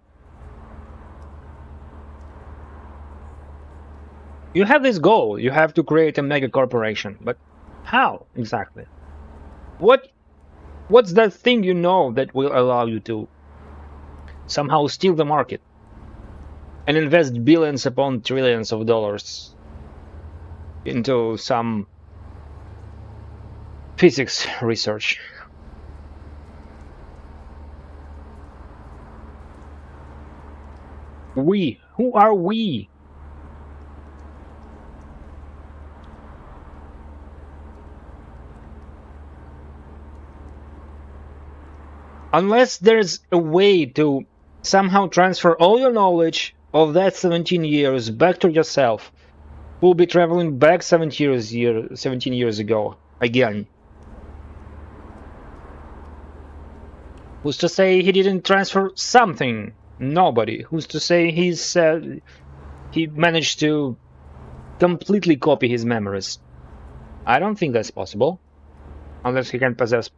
You have this goal, you have to create a mega corporation, but how exactly? What's that thing you know that will allow you to somehow steal the market and invest billions upon trillions of dollars into some physics research? We? Who are we? Unless there's a way to somehow transfer all your knowledge of that 17 years back to yourself, who'll be traveling back 17 years ago again. Who's to say he didn't transfer something? Nobody. Who's to say he managed to completely copy his memories? I don't think that's possible. Unless he can possess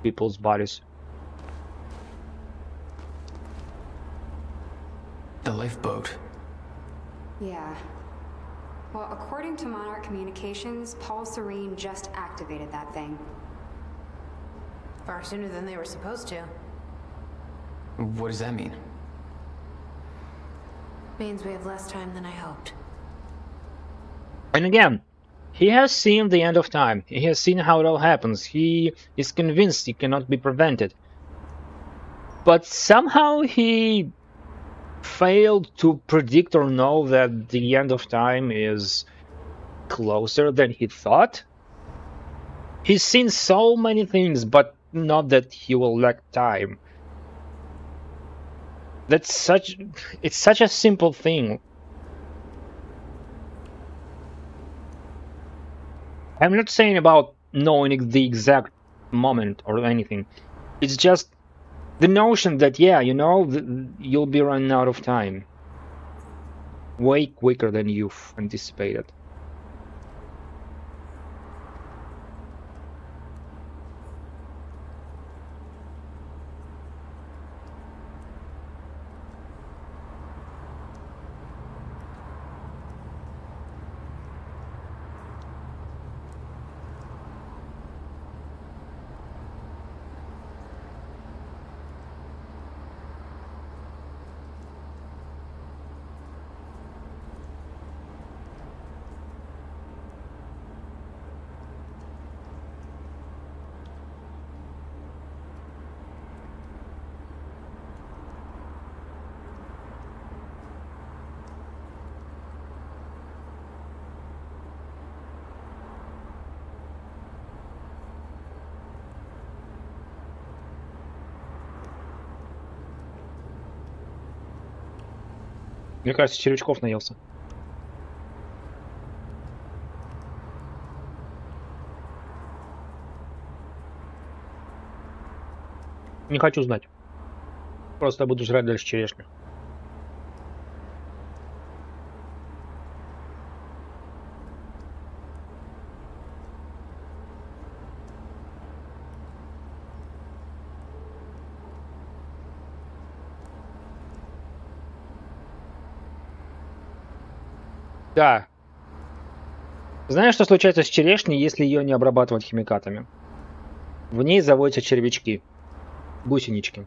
people's bodies. The lifeboat. Yeah. Well, according to Monarch Communications, Paul Serene just activated that thing. Far sooner than they were supposed to. What does that mean? Means we have less time than I hoped. And again, he has seen the end of time. He has seen how it all happens. He is convinced it cannot be prevented. But somehow he failed to predict or know that the end of time is closer than he thought. He's seen so many things, but not that he will lack time. It's such a simple thing. I'm not saying about knowing the exact moment or anything. It's just the notion that, yeah, you know, you'll be running out of time way quicker than you've anticipated. Мне кажется, червячков наелся. Не хочу знать. Просто буду жрать дальше черешню. Да. Знаешь, что случается с черешней, если ее не обрабатывать химикатами? В ней заводятся червячки, гусенички.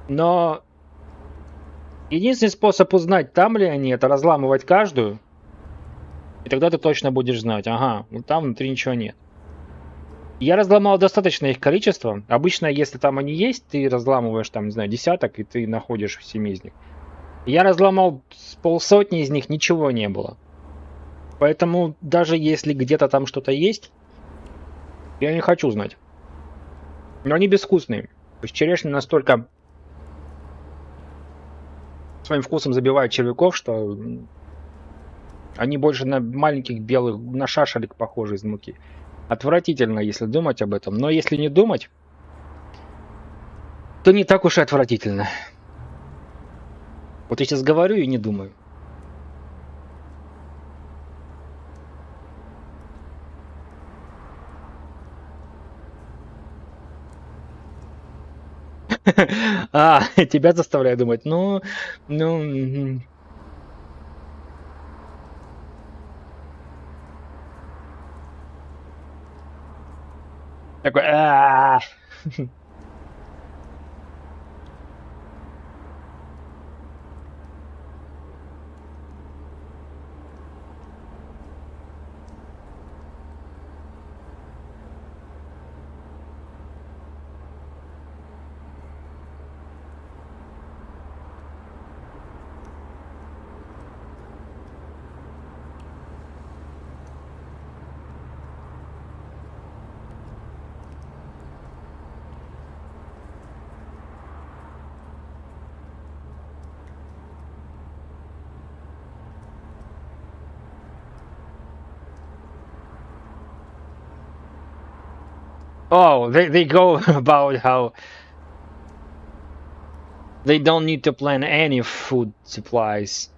Но единственный способ узнать, там ли они, это разламывать каждую. И тогда ты точно будешь знать, ага, вот там внутри ничего нет. Я разломал достаточное их количество. Обычно, если там они есть, ты разламываешь там, не знаю, десяток, и ты находишь 7 из них. Я разломал с полсотни из них, ничего не было. Поэтому даже если где-то там что-то есть, я не хочу знать. Но они безвкусные. То есть черешня настолько своим вкусом забивают червяков, что они больше на маленьких белых, на шашелек похожи из муки. Отвратительно, если думать об этом. Но если не думать, то не так уж и отвратительно. Вот я сейчас говорю и не думаю. А, тебя заставляю думать. Ну. Такой. Oh, they go about how They don't need to plan any food supplies.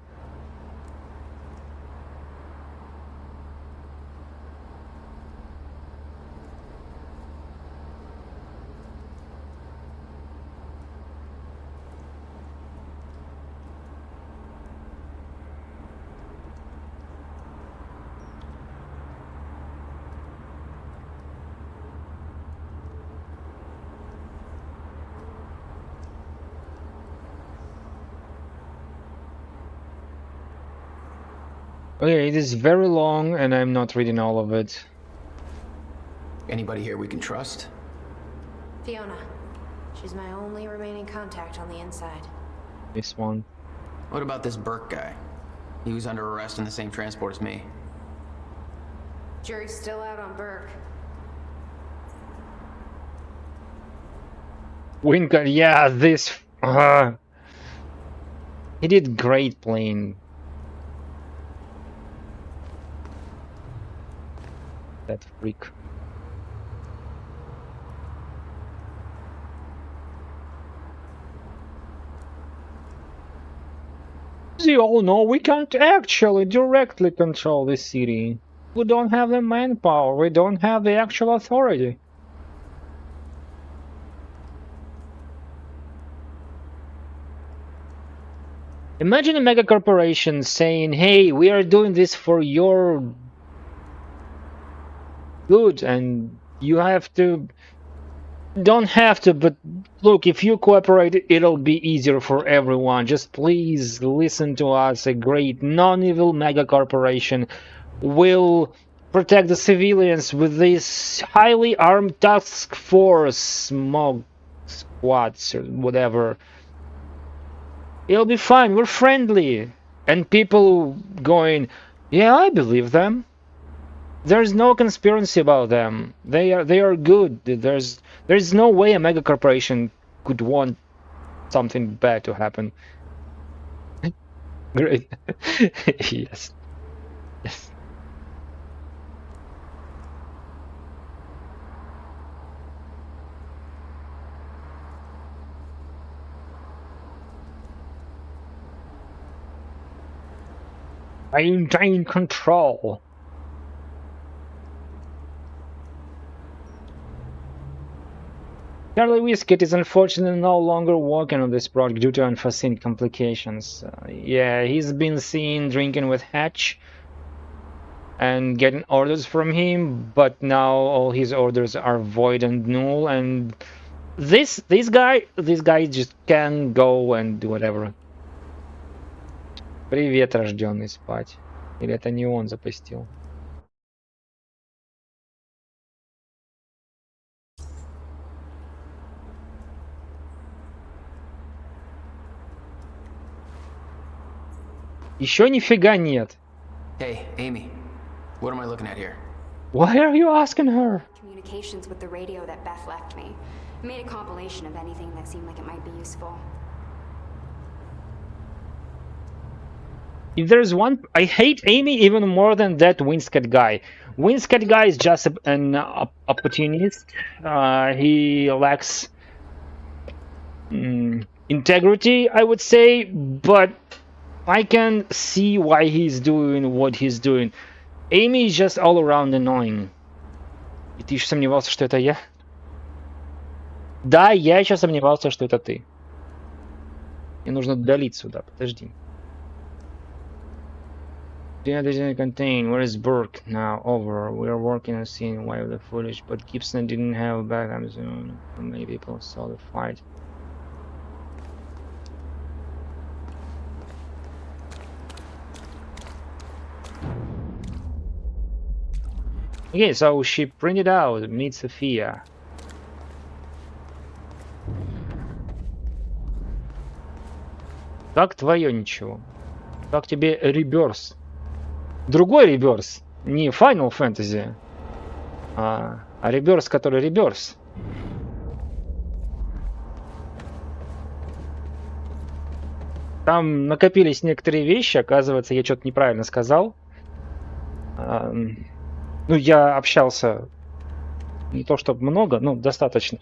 Okay, it is very long and I'm not reading all of it. Anybody here we can trust? Fiona. She's my only remaining contact on the inside. This one. What about this Burke guy? He was under arrest in the same transport as me. Jury's still out on Burke. Winker, yeah, this... he did great playing. That freak. As you all know, we can't actually directly control the city. We don't have the manpower, we don't have the actual authority. Imagine a mega corporation saying, hey, we are doing this for your good and you have to... Don't have to, but look, if you cooperate, it'll be easier for everyone. Just please listen to us. A great non-evil mega corporation will protect the civilians with this highly armed task force, smog squads or whatever. It'll be fine, we're friendly. And people going, yeah, I believe them. There's no conspiracy about them. They are good. There's no way a mega corporation could want something bad to happen. Great. Yes. Yes. Maintain control. Charlie Wiskett is unfortunately no longer working on this project due to unforeseen complications. Yeah, he's been seen drinking with Hatch and getting orders from him, but now all his orders are void and null, and this guy just can go and do whatever. Привет, рожденный спать. Или это не он запустил? Еще нифига нет. Hey, Amy. What am I looking at here? Why are you asking her? Communications with the radio that Beth left me. I made a compilation of anything that seemed like it might be useful. If there's one, I hate Amy even more than that Winscott guy. Winscott guy is just an opportunist. He lacks integrity, I would say, but I can see why he's doing what he's doing. Amy is just all around annoying. И ты еще сомневался, что это я? Да, я еще сомневался, что это ты. Мне нужно удалить сюда, подожди. Data didn't contain. Where is Burke now? Over. We are working on seeing why the footage, but Gibson didn't have backup, so many people saw the fight. Okay, so she printed out, meet Sophia. Как твое ничего? Как тебе реверс? Другой реверс, не Final Fantasy, а реверс, который реверс. Там накопились некоторые вещи, оказывается, я что-то неправильно сказал. Ну, я общался не то чтобы много, но достаточно.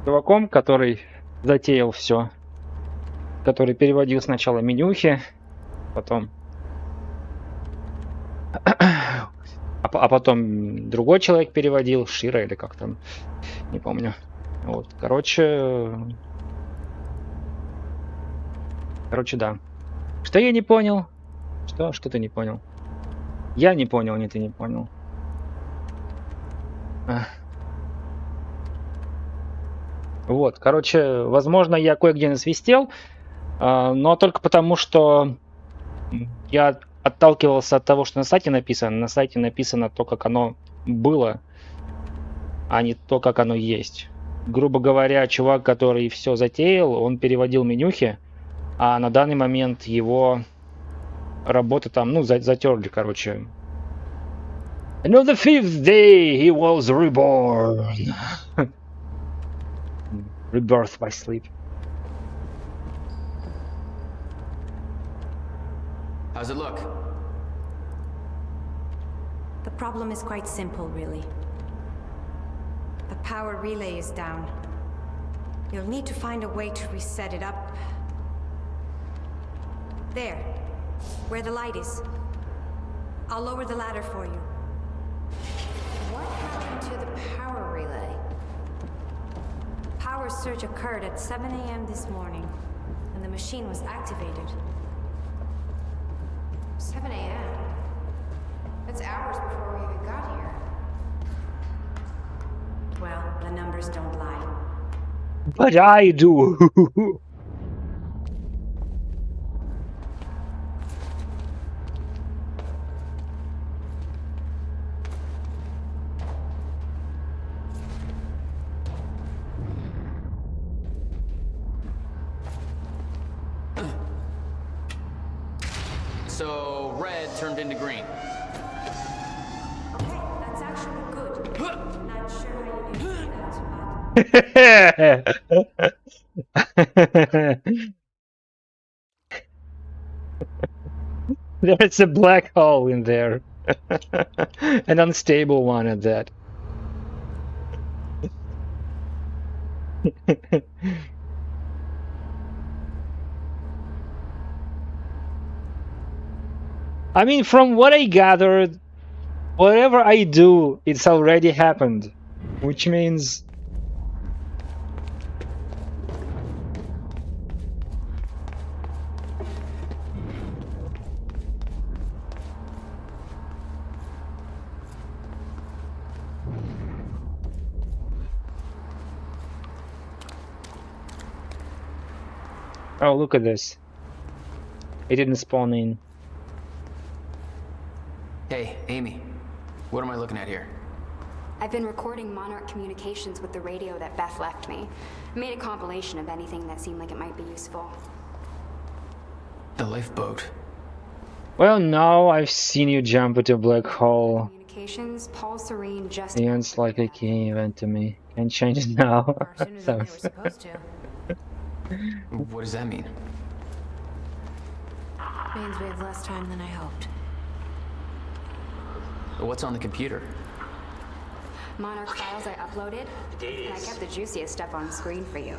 чуваком, который затеял все, который переводил сначала менюхи, потом а потом другой человек переводил, Шира или как там, не помню. Вот, короче, да. Что я не понял? Что ты не понял? Я не понял, не ты не понял. Вот, короче, возможно, я кое-где насвистел, но только потому, что я отталкивался от того, что на сайте написано. На сайте написано то, как оно было, а не то, как оно есть. Грубо говоря, чувак, который все затеял, он переводил менюхи, а на данный момент его работа там, ну, затерли, короче. And on the 5th day he was reborn. Rebirth by sleep. How's it look? The problem is quite simple, really. The power relay is down. You'll need to find a way to reset it up. There, where the light is. I'll lower the ladder for you. What happened to the power relay? Power surge occurred at 7 a.m. this morning, and the machine was activated. 7 a.m.? That's hours before we even got here. Well, the numbers don't lie. But I do. So red turned into green. Okay, that's actually good. Not sure how you do that, but... There's a black hole in there. An unstable one at that. I mean, from what I gathered, whatever I do, it's already happened. Which means... Oh, look at this. It didn't spawn in. Hey, Amy. What am I looking at here? I've been recording Monarch communications with the radio that Beth left me. I made a compilation of anything that seemed like it might be useful. The lifeboat. Well, now I've seen you jump into a black hole. Communications, Paul Serene just... The unlikely key event to me. Can't change it now. As soon as they were supposed to. What does that mean? Means we have less time than I hoped. What's on the computer? Monarch files I uploaded, and I kept the juiciest stuff on screen for you.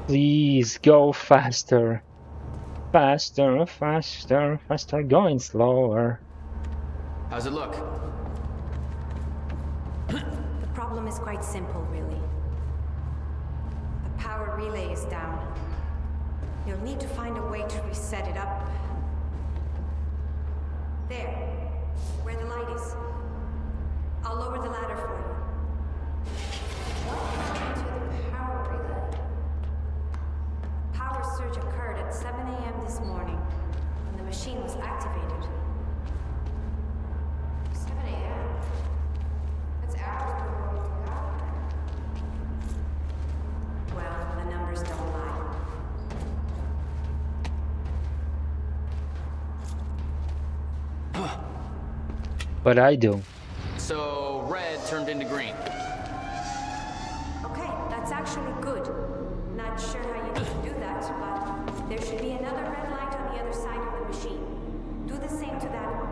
Please go faster. Faster, faster, faster, going slower. How's it look? The problem is quite simple, really. The power relay is down. You'll need to find a way to reset it up. There, where the light is. I'll lower the ladder for you. What happened to the power relay? Power surge occurred at 7 a.m. this morning, and the machine was activated. 7 a.m.? That's hours before we even got here. Well, the numbers don't lie. But I do. So red turned into green. Okay, that's actually good. Not sure how you need to do that, but there should be another red light on the other side of the machine. Do the same to that one.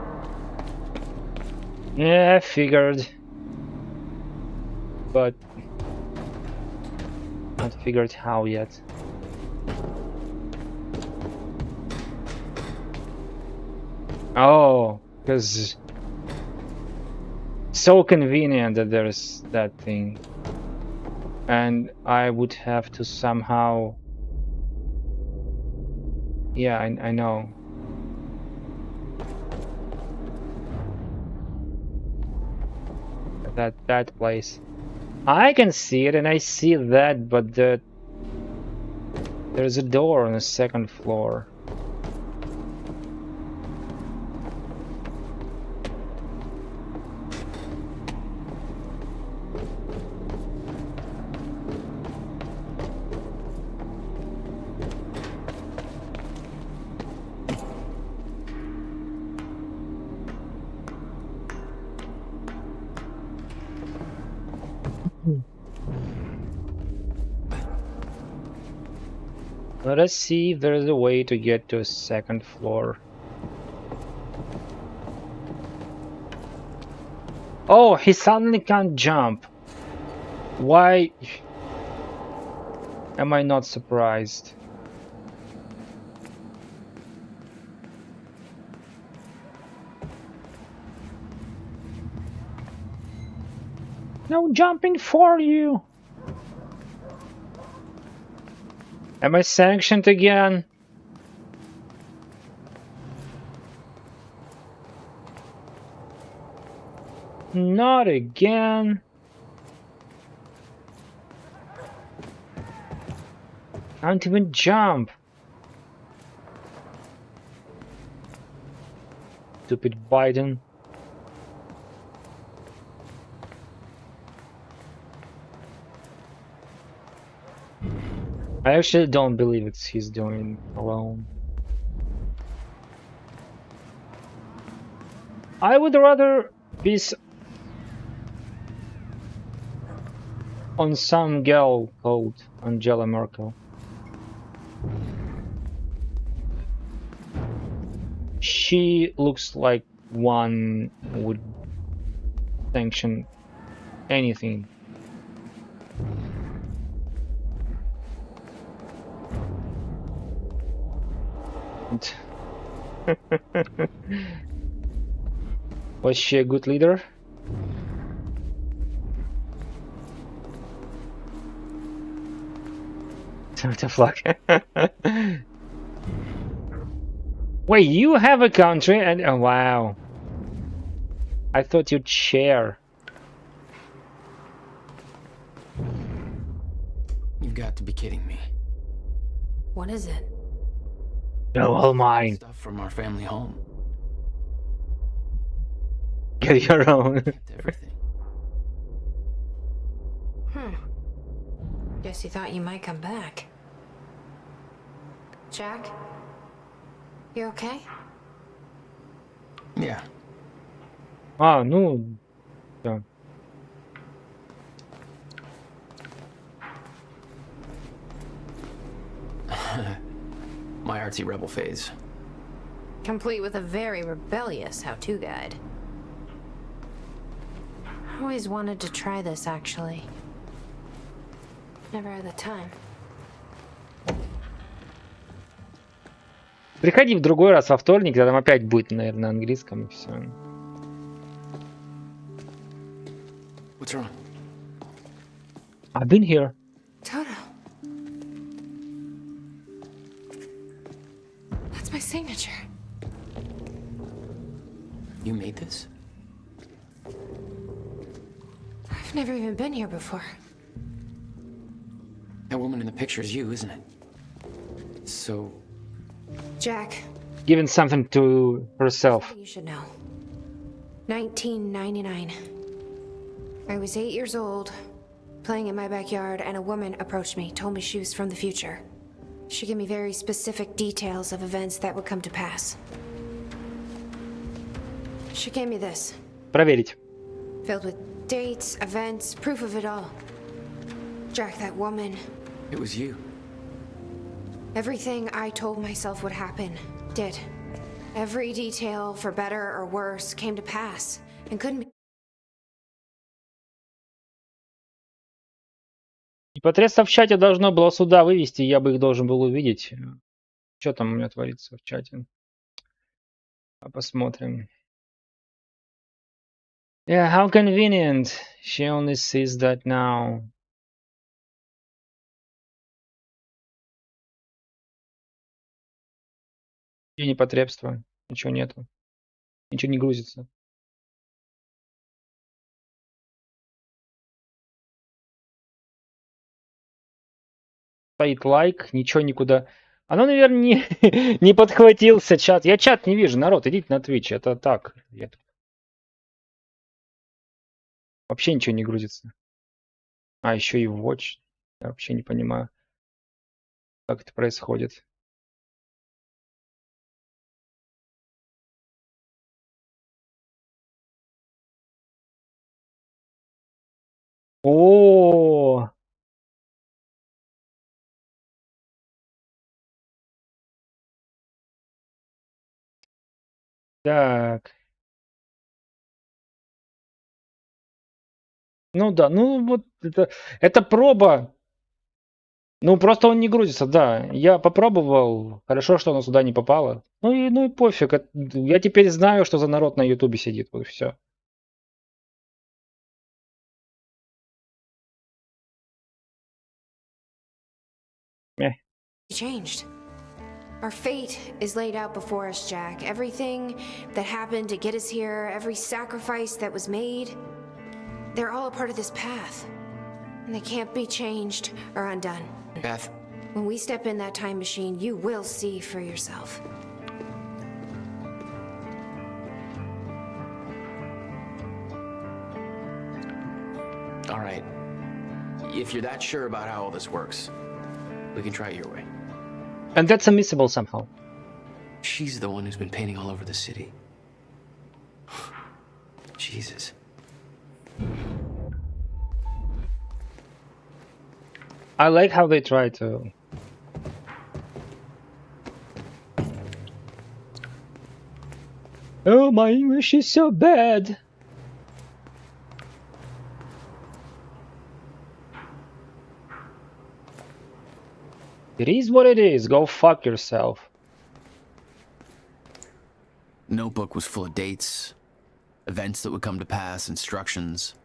Yeah, I figured. But not figured how yet. Oh, because so convenient that there's that thing. And I would have to somehow... Yeah, I know. That place. I can see it and I see that, but there's a door on the second floor. Let us see if there's a way to get to a second floor. Oh, he suddenly can't jump. Why am I not surprised? No jumping for you. Am I sanctioned again? Not again. Can't even jump. Stupid Biden. I actually don't believe it's he's doing alone. I would rather be on some girl called Angela Merkel. She looks like one would sanction anything. Was she a good leader? What the fuck? Wait, you have a country and oh, wow. I thought you'd share. You've got to be kidding me. What is it? No, all mine. Stuff from our family home. Get your own. Everything. Guess you thought you might come back. Jack? You okay? Yeah. Ah, no. Yeah. My artsy rebel phase. Complete with a very rebellious how-to guide. I always wanted to try this, actually. Never had the time. Приходи в другой раз во вторник, когда там опять будет, наверное, на английском и все. What's wrong? I've been here. Toto. That's my signature. You made this? I've never even been here before. That woman in the picture is you, isn't it? So... Jack. Giving something to herself. You should know. 1999. I was 8 years old, playing in my backyard, and a woman approached me, told me she was from the future. She gave me very specific details of events that would come to pass. She gave me this. Проверить. Filled with dates, events, proof of it all. Jack, that woman. It was you. Everything I told myself would happen, did. Every detail, for better or worse, came to pass. and couldn't be. Непосредственно в чате должно было сюда вывести, я бы их должен был увидеть. Что там у меня творится в чате? Посмотрим. Yeah, how convenient. She only sees that now. И непотребство. Ничего нету. Ничего не грузится. Стоит лайк, ничего никуда. Оно, наверное, не подхватился чат. Я чат не вижу. Народ, идите на Twitch. Это так. Вообще ничего не грузится. А, еще и Watch. Я вообще не понимаю, как это происходит. О! Так. Ну да, ну вот это проба. Ну просто он не грузится, да. Я попробовал. Хорошо, что оно сюда не попало. Ну и пофиг. Я теперь знаю, что за народ на Ютубе сидит. Вот и все. Changed. Our fate is laid out before us, Jack. Everything that happened to get us here, every sacrifice that was made, they're all a part of this path. And they can't be changed or undone. Beth. When we step in that time machine, you will see for yourself. All right. If you're that sure about how all this works, we can try it your way. And that's admissible somehow. She's the one who's been painting all over the city. Jesus. I like how they try to. Oh, my English is so bad. It is what it is. Go fuck yourself. Notebook was full of dates, events that would come to pass, instructions.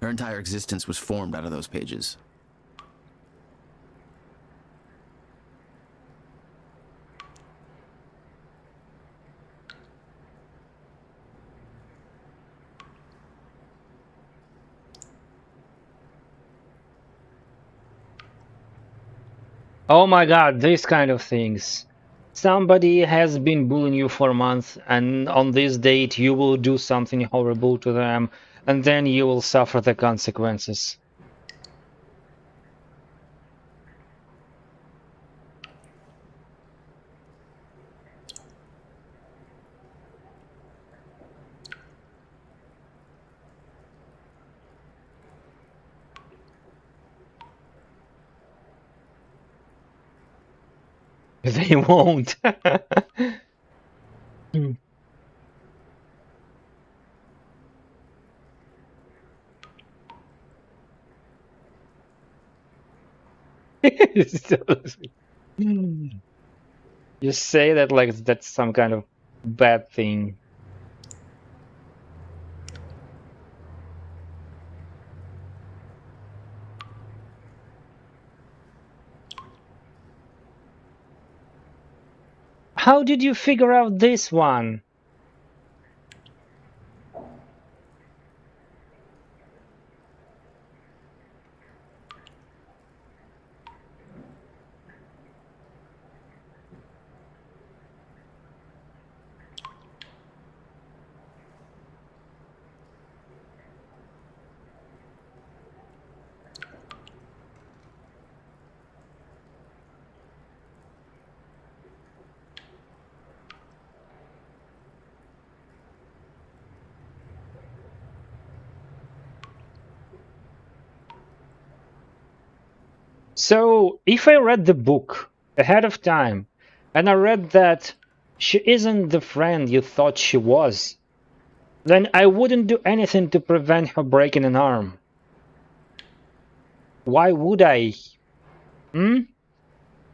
Her entire existence was formed out of those pages. Oh my god, these kind of things. Somebody has been bullying you for months, and on this date you will do something horrible to them, and then you will suffer the consequences. They won't. You say that like that's some kind of bad thing. How did you figure out this one? So, if I read the book ahead of time, and I read that she isn't the friend you thought she was, then I wouldn't do anything to prevent her breaking an arm. Why would I?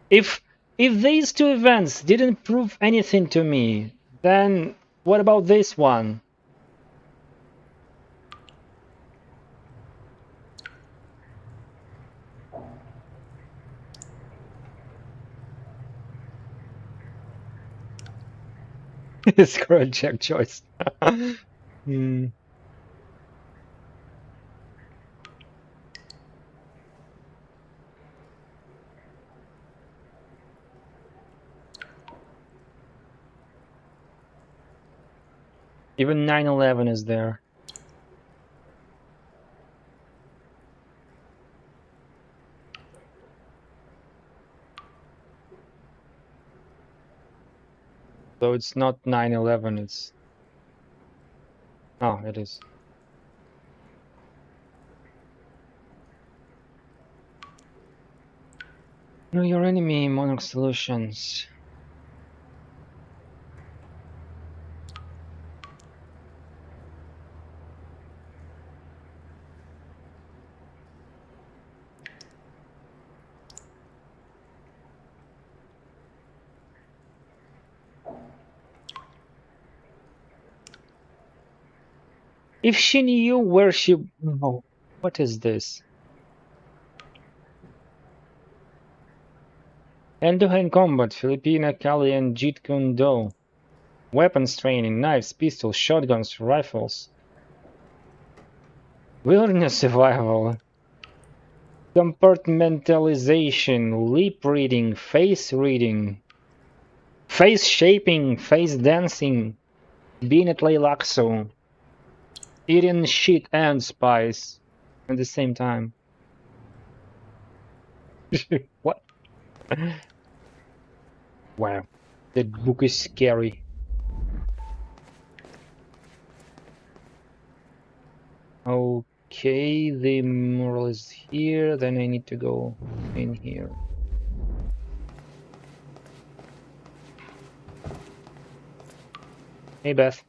If these two events didn't prove anything to me, then what about this one? Screw Jack Joyce. Even 9/11 is there. So it's not 9/11, it's... Oh, it is. Know your enemy, Monarch Solutions. If she knew where she... Oh, what is this? Hand-to-hand combat, Filipina, Kali and Jeet Kune Do. Weapons training, knives, pistols, shotguns, rifles. Wilderness survival. Compartmentalization, lip reading, face shaping, face dancing. Being at Laylaxo. Eating shit and spice at the same time. What? Wow, that book is scary. Okay, the mural is here, then I need to go in here. Hey Beth.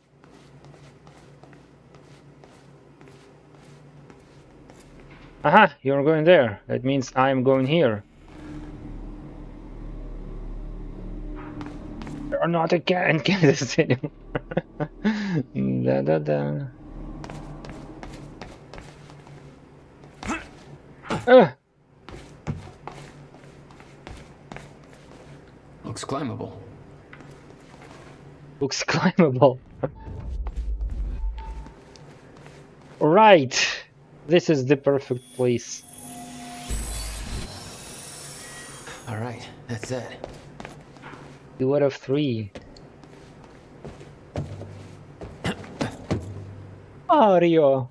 Aha, you're going there. That means I'm going here. You're not a cat in Kansas City. Da da da. Looks climbable. Looks climbable. Right. This is the perfect place. All right, that's it. 2 out of 3. Mario,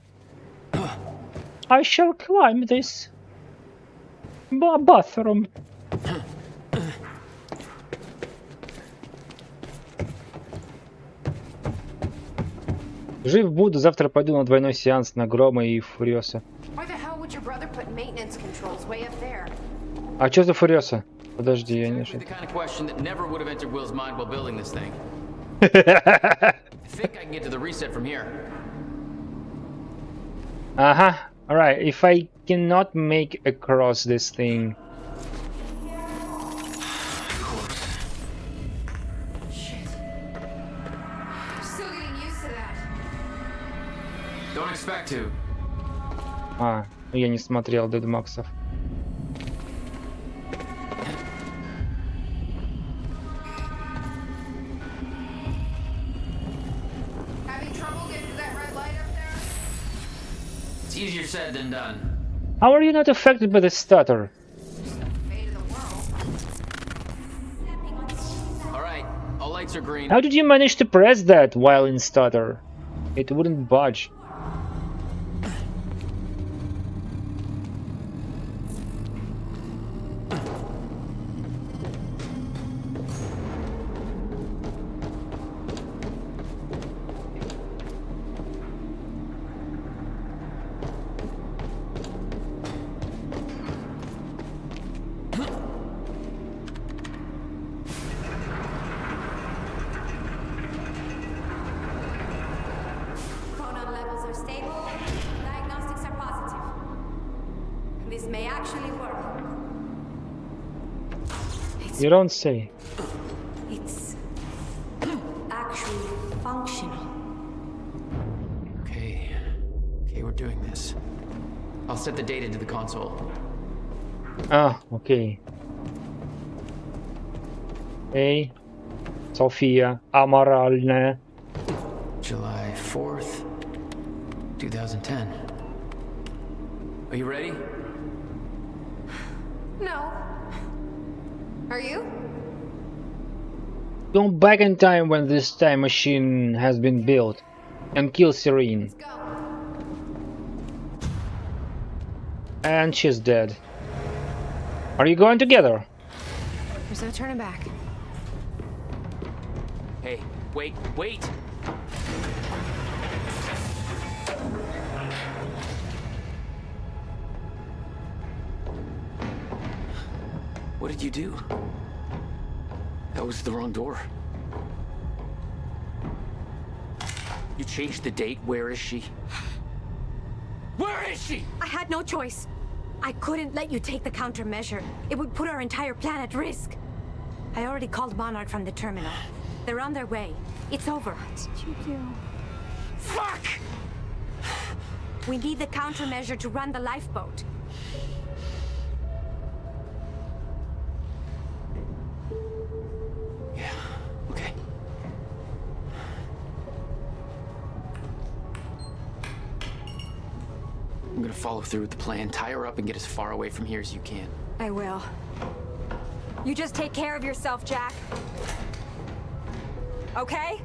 I shall climb this bathroom. Жив буду, завтра пойду на двойной сеанс на Грома и Фуриоса. А что за Фуриоса? Подожди, я не шучу. Ага, alright, if I cannot make across this thing. Don't expect to. А, я не смотрел Dead Max'ов. It's easier said than done. How are you not affected by the stutter? All right, all lights are green. How did you manage to press that while in stutter? It wouldn't budge. are stable. Diagnostics are positive. This may actually work. You don't say. It's actually functional. Okay, we're doing this. I'll set the data to the console. Ah, okay. Hey, Sofia, amoralne. July 4th, 2010. Are you ready? No. Are you? Go back in time when this time machine has been built and kill Serene. And she's dead. Are you going together? There's no turning back. Hey, wait! What did you do? That was the wrong door. You changed the date. Where is she? Where is she? I had no choice. I couldn't let you take the countermeasure. It would put our entire plan at risk. I already called Monarch from the terminal. They're on their way. It's over. What did you do? Fuck! We need the countermeasure to run the lifeboat. Yeah, okay. I'm gonna follow through with the plan. Tie her up and get as far away from here as you can. I will. You just take care of yourself, Jack. Okay?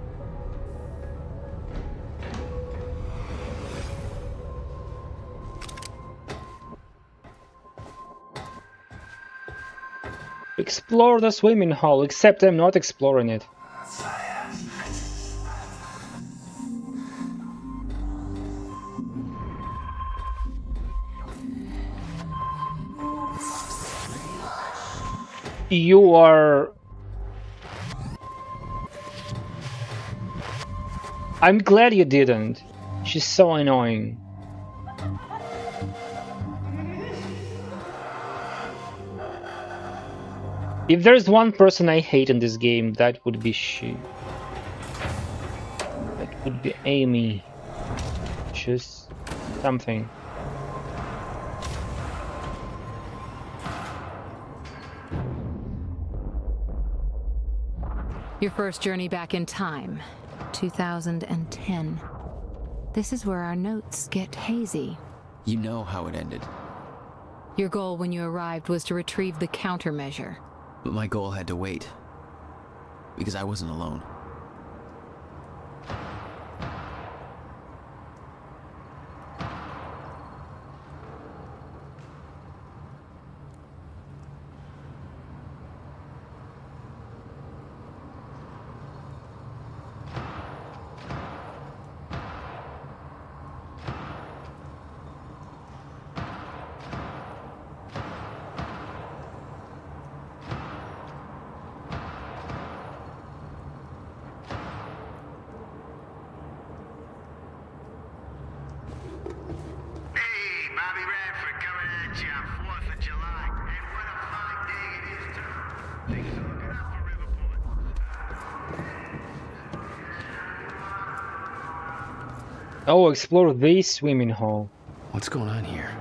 Explore the swimming hole, except I'm not exploring it. You are... I'm glad you didn't. She's so annoying. If there's one person I hate in this game, that would be she. That would be Amy. Just something. Your first journey back in time, 2010. This is where our notes get hazy. You know how it ended. Your goal when you arrived was to retrieve the countermeasure. But my goal had to wait. Because I wasn't alone. Oh, explore this swimming hole. What's going on here?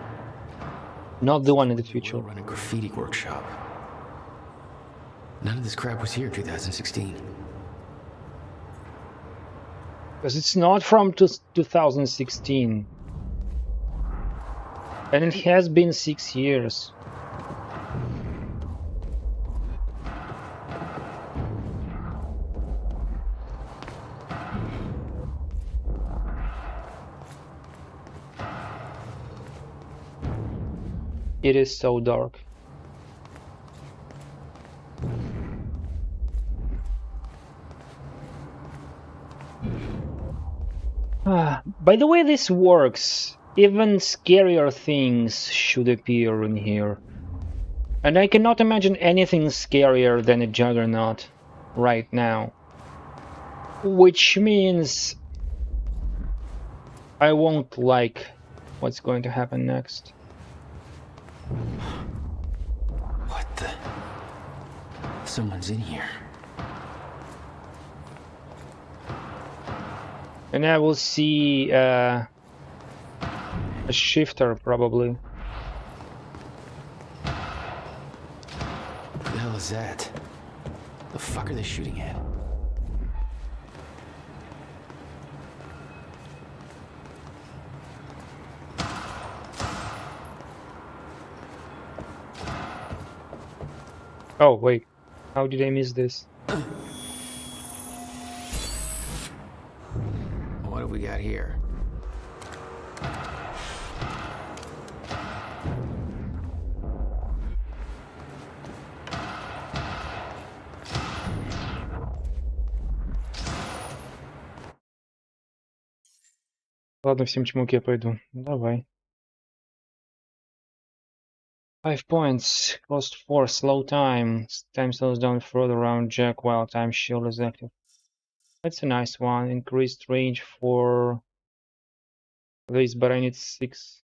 Not the one in the future. We'll run a graffiti workshop. None of this crap was here in 2016. Because it's not from 2016. And it has been 6 years. It is so dark. By the way this works, even scarier things should appear in here. And I cannot imagine anything scarier than a juggernaut right now. Which means I won't like what's going to happen next. What the? Someone's in here. And I will see a shifter probably. What the hell is that? The fuck are they shooting at? Oh wait, how did I miss this? What have we got here? Ладно, всем чмоки, я пойду. Давай. 5 points, cost 4, slow time. Time slows down further around Jack while time shield is active. That's a nice one. Increased range for this, but I need 6.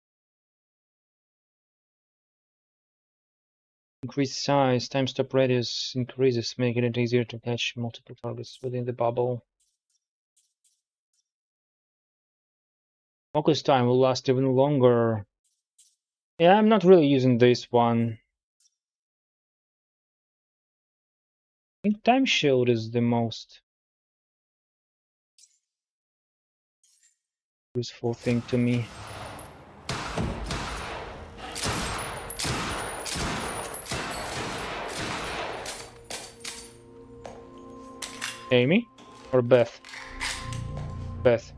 Increased size, time stop radius increases, making it easier to catch multiple targets within the bubble. Focus time will last even longer. Yeah, I'm not really using this one. I think time shield is the most useful thing to me. Amy or Beth? Beth.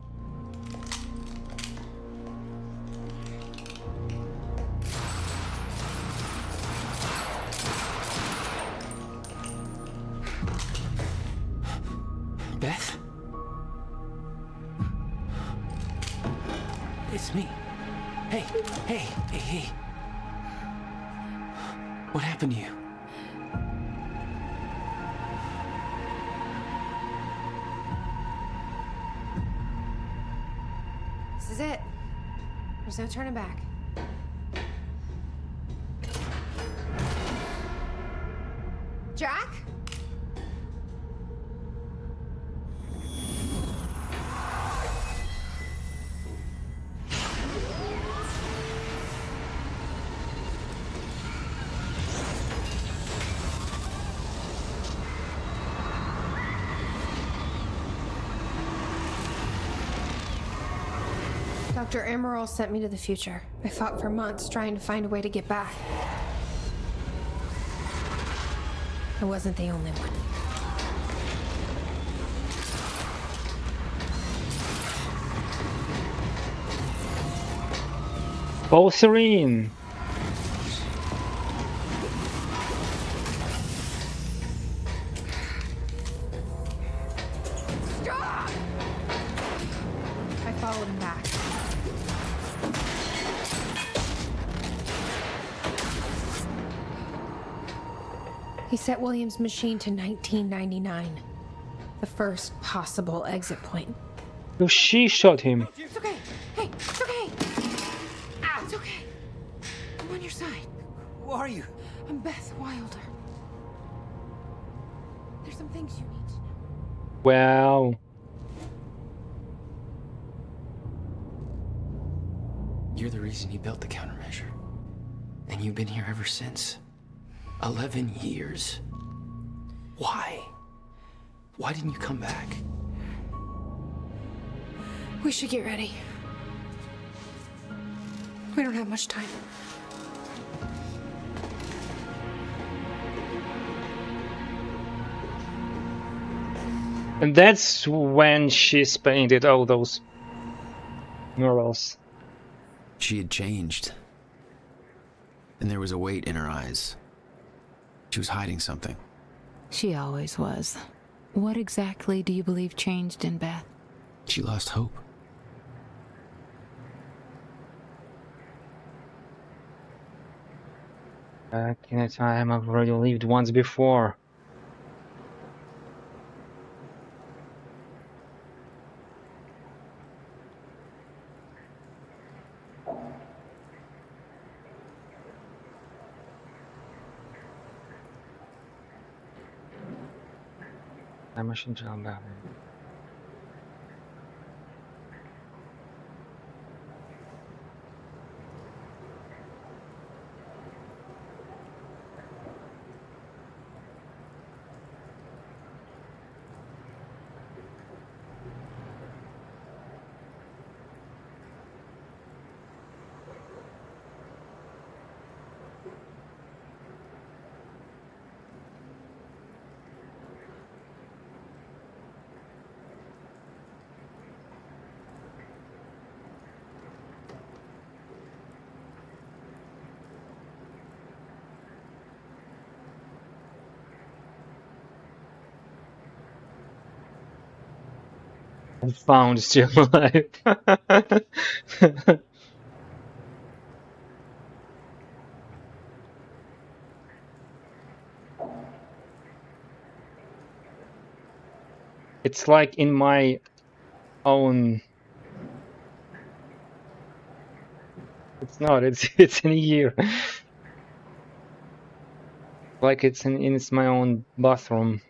Beth? It's me. Hey, hey, hey, hey. What happened to you? This is it. There's no turning back. Jack? Dr. Emerald sent me to the future. I fought for months trying to find a way to get back. I wasn't the only one. Serene. Stop! I followed him back. He set William's machine to 1999. The first possible exit point. So she shot him. It's okay. Hey, it's okay. Ah, it's okay. I'm on your side. Who are you? I'm Beth Wilder. There's some things you need to know. Wow. You're the reason he built the countermeasure. And you've been here ever since. 11 years. Why? Why didn't you come back? We should get ready. We don't have much time. And that's when she's painted all those murals. She had changed. And there was a weight in her eyes. She was hiding something. She always was. What exactly do you believe changed in Beth? She lost hope. Back in a time I've already lived once before. Time machine jump back. Found still alive. It's like in my own. It's not. It's in here. Like it's it's my own bathroom.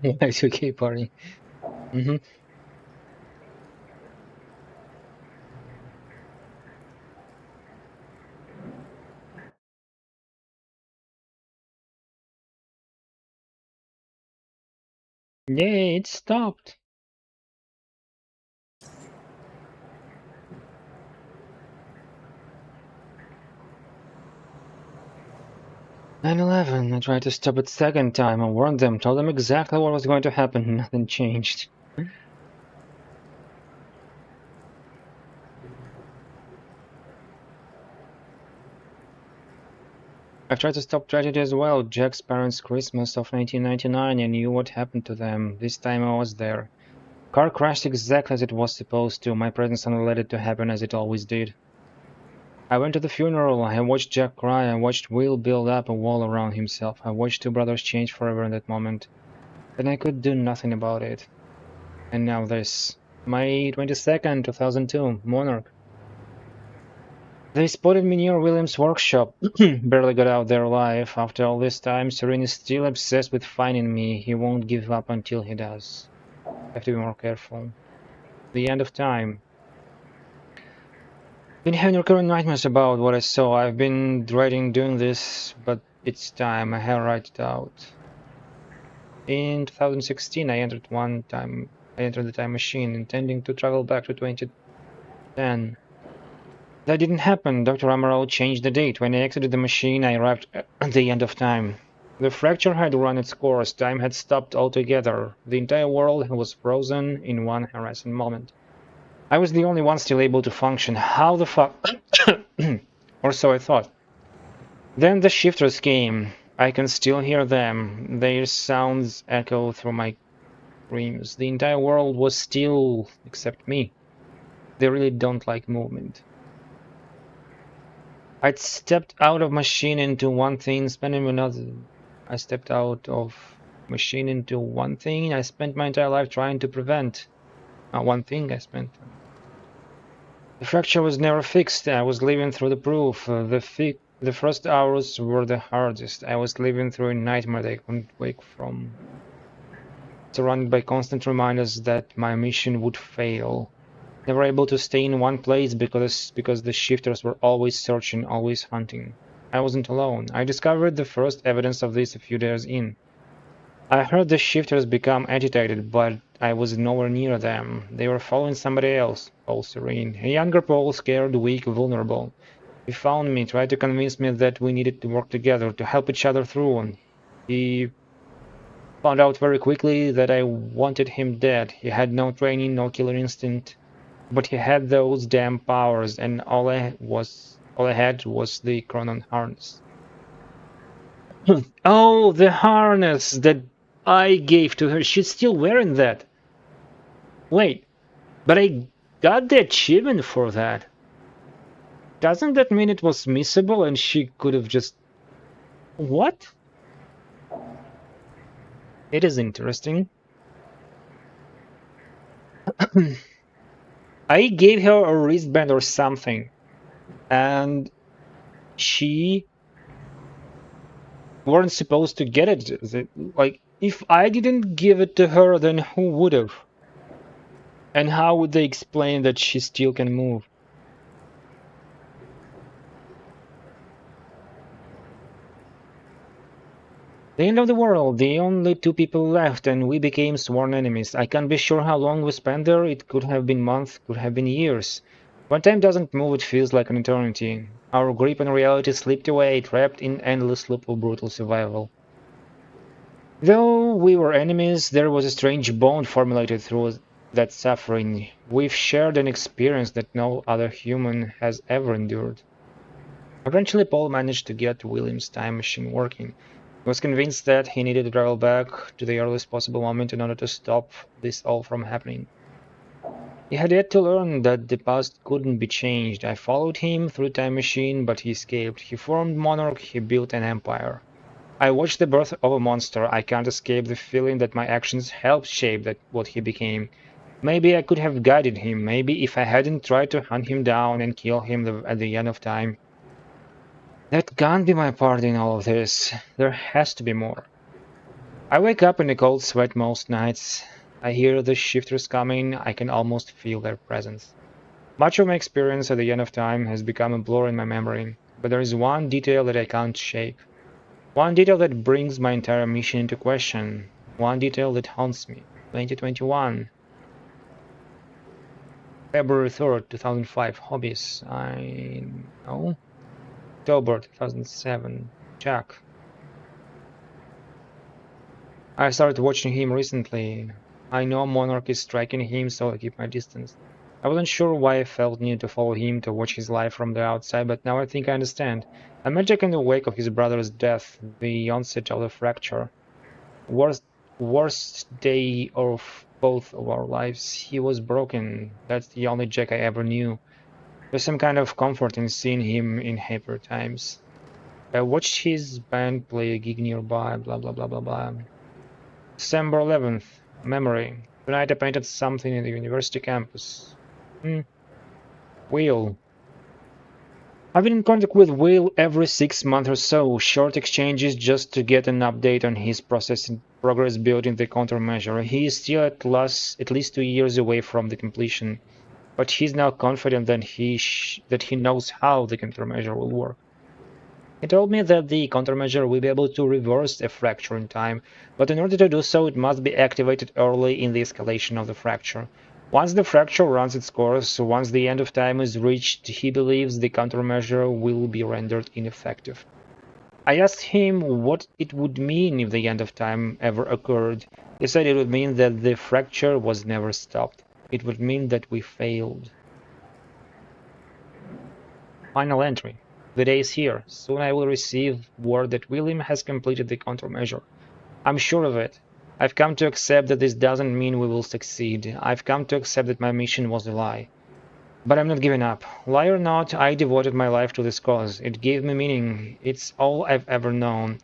It's okay, party. Yay, it stopped. "9/11, I tried to stop it second time. I warned them, told them exactly what was going to happen. Nothing changed. I've tried to stop tragedy as well. Jack's parents' Christmas of 1999. I knew what happened to them. This time I was there. Car crashed exactly as it was supposed to. My presence only led it to happen as it always did. I went to the funeral. I watched Jack cry. I watched Will build up a wall around himself. I watched two brothers change forever in that moment. Then I could do nothing about it. And now this. May 22nd, 2002, Monarch. They spotted me near William's workshop. Barely got out there alive. After all this time, Serene is still obsessed with finding me. He won't give up until he does. I have to be more careful. The end of time. Been having recurring nightmares about what I saw. I've been dreading doing this, but it's time. I have to write it out. In 2016, I entered the time machine, intending to travel back to 2010. That didn't happen. Dr. Amaral changed the date. When I exited the machine, I arrived at the end of time. The fracture had run its course. Time had stopped altogether. The entire world was frozen in one harassing moment. I was the only one still able to function. How the fuck? Or so I thought. Then the shifters came. I can still hear them. Their sounds echo through my dreams. The entire world was still, except me. They really don't like movement. I'd stepped out of machine into one thing, spending another. I stepped out of machine into one thing. I spent my entire life trying to prevent. One thing I spent. The fracture was never fixed. I was living through the proof. The first hours were the hardest. I was living through a nightmare that I couldn't wake from. Surrounded by constant reminders that my mission would fail. Never able to stay in one place because the shifters were always searching, always hunting. I wasn't alone. I discovered the first evidence of this a few days in. I heard the shifters become agitated, but I was nowhere near them. They were following somebody else, Paul Serene. A younger Paul, scared, weak, vulnerable. He found me, tried to convince me that we needed to work together, to help each other through, and he Found out very quickly that I wanted him dead. He had no training, no killer instinct, but he had those damn powers, and all I had was the Chronon harness. Oh, the harness that I gave to her. She's still wearing that. Wait, but I got the achievement for that. Doesn't that mean it was missable and she could have just... What? It is interesting. I gave her a wristband or something, and she weren't supposed to get it. Like, if I didn't give it to her, then who would have? And how would they explain that she still can move? The end of the world, the only two people left, and we became sworn enemies. I can't be sure how long we spent there. It could have been months, could have been years. When time doesn't move, it feels like an eternity. Our grip on reality slipped away, trapped in endless loop of brutal survival. Though we were enemies, there was a strange bond formulated through that suffering. We've shared an experience that no other human has ever endured. Eventually, Paul managed to get William's time machine working. He was convinced that he needed to travel back to the earliest possible moment in order to stop this all from happening. He had yet to learn that the past couldn't be changed. I followed him through time machine, but he escaped. He formed Monarch, he built an empire. I watched the birth of a monster. I can't escape the feeling that my actions helped shape what he became. Maybe I could have guided him. Maybe if I hadn't tried to hunt him down and kill him at the end of time. That can't be my part in all of this. There has to be more. I wake up in a cold sweat most nights. I hear the shifters coming. I can almost feel their presence. Much of my experience at the end of time has become a blur in my memory, but there is one detail that I can't shake. One detail that brings my entire mission into question. One detail that haunts me. 2021. February 3rd, 2005. Hobbies. I know. October 2007. Jack. I started watching him recently. I know Monarch is striking him, so I keep my distance. I wasn't sure why I felt need to follow him to watch his life from the outside, but now I think I understand. I met Jack in the wake of his brother's death, the onset of the fracture. Worst day of both of our lives. He was broken. That's the only Jack I ever knew. There's some kind of comfort in seeing him in happier times. I watched his band play a gig nearby, blah blah blah blah blah. December 11th. Memory. Tonight I painted something in the university campus. Will. I've been in contact with Will every 6 months or so, short exchanges just to get an update on his progress building the countermeasure. He is still at least 2 years away from the completion, but he's now confident that he knows how the countermeasure will work. He told me that the countermeasure will be able to reverse a fracture in time, but in order to do so it must be activated early in the escalation of the fracture. Once the fracture runs its course, once the end of time is reached, he believes the countermeasure will be rendered ineffective. I asked him what it would mean if the end of time ever occurred. He said it would mean that the fracture was never stopped. It would mean that we failed. Final entry. The day is here. Soon I will receive word that William has completed the countermeasure. I'm sure of it. I've come to accept that this doesn't mean we will succeed. I've come to accept that my mission was a lie. But I'm not giving up. Lie or not, I devoted my life to this cause. It gave me meaning. It's all I've ever known.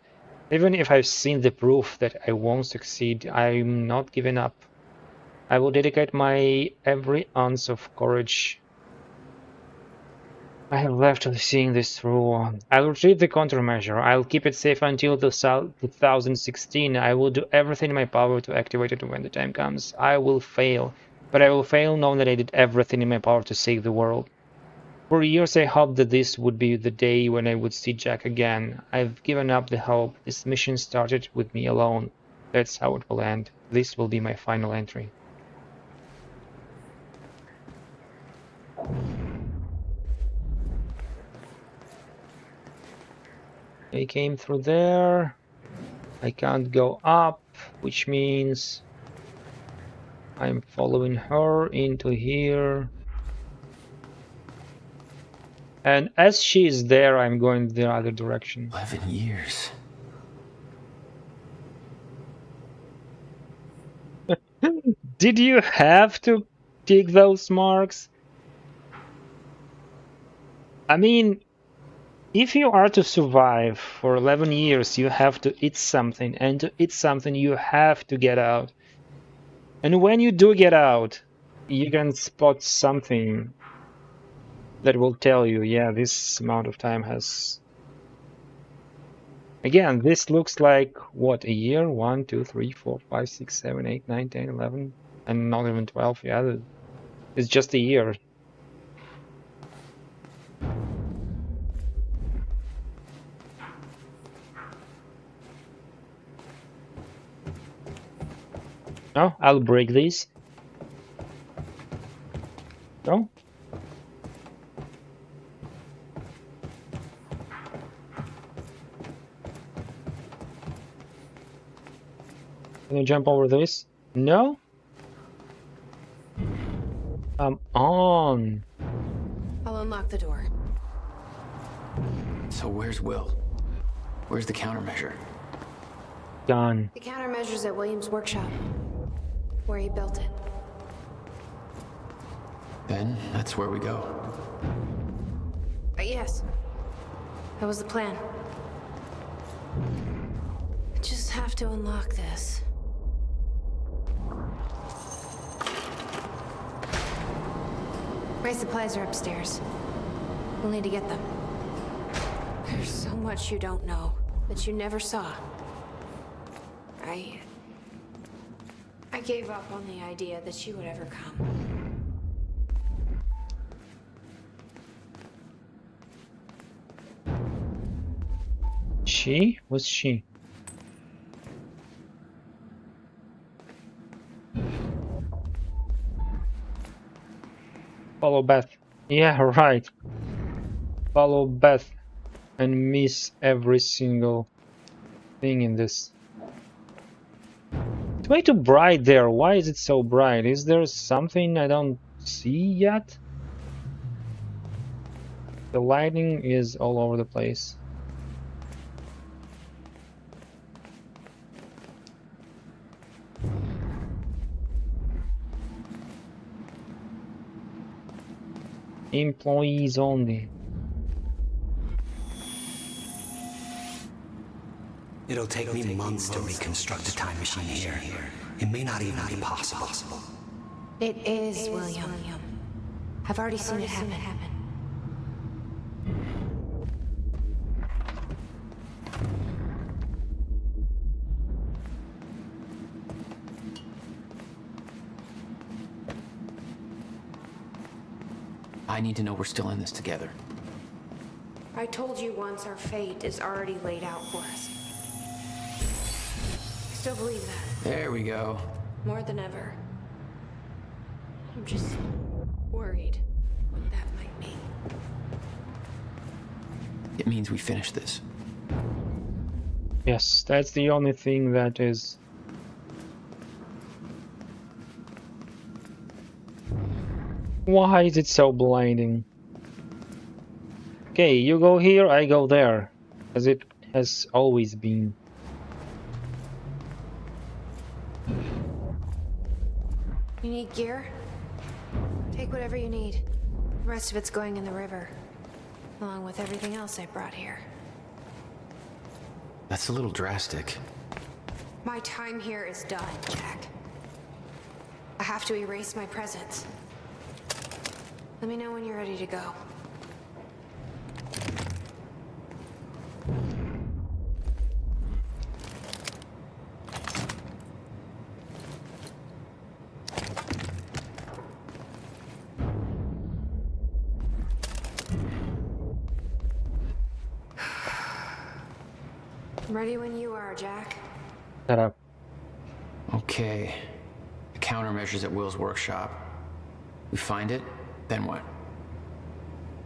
Even if I've seen the proof that I won't succeed, I'm not giving up. I will dedicate my every ounce of courage I have left to seeing this through. I'll retrieve the countermeasure. I'll keep it safe until 2016. I will do everything in my power to activate it when the time comes. I will fail, but I will fail knowing that I did everything in my power to save the world. For years I hoped that this would be the day when I would see Jack again. I've given up the hope. This mission started with me alone. That's how it will end. This will be my final entry. I came through there. I can't go up. which means I'm following her into here. And as she is there, I'm going the other direction. 11 years. Did you have to take those marks? I mean, if you are to survive for 11 years, you have to eat something, and to eat something, you have to get out. And when you do get out, you can spot something that will tell you, yeah, this amount of time has... Again, this looks like, what, a year? 1, 2, 3, 4, 5, 6, 7, 8, 9, 10, 11, and not even 12, yeah, it's just a year. No, I'll break this. No? Can you jump over this? No? Come on. I'll unlock the door. So where's Will? Where's the countermeasure? Gone. The countermeasure's at William's workshop, where he built it. Then that's where we go. Yes. That was the plan. I just have to unlock this. My supplies are upstairs. We'll need to get them. There's so much you don't know that you never saw. I gave up on the idea that she would ever come. She? Was she? Follow Beth. Yeah, right. Follow Beth and miss every single thing in this. It's way too bright there. Why is it so bright? Is there something I don't see yet? The lighting is all over the place. Employees only. It'll take me months to reconstruct a time machine here. It may not even be possible. It is, William. I've already seen it happen. I need to know we're still in this together. I told you once our fate is already laid out for us. I still believe that. There we go. More than ever. I'm just worried what that might mean. It means we finish this. Yes, that's the only thing that is... Why is it so blinding? Okay, you go here, I go there, as it has always been. You need gear? Take whatever you need. The rest of it's going in the river, along with everything else I brought here. That's a little drastic. My time here is done, Jack. I have to erase my presence. Let me know when you're ready to go. I'm ready when you are, Jack. Shut up. Okay. The countermeasure's at Will's workshop. We find it, then what?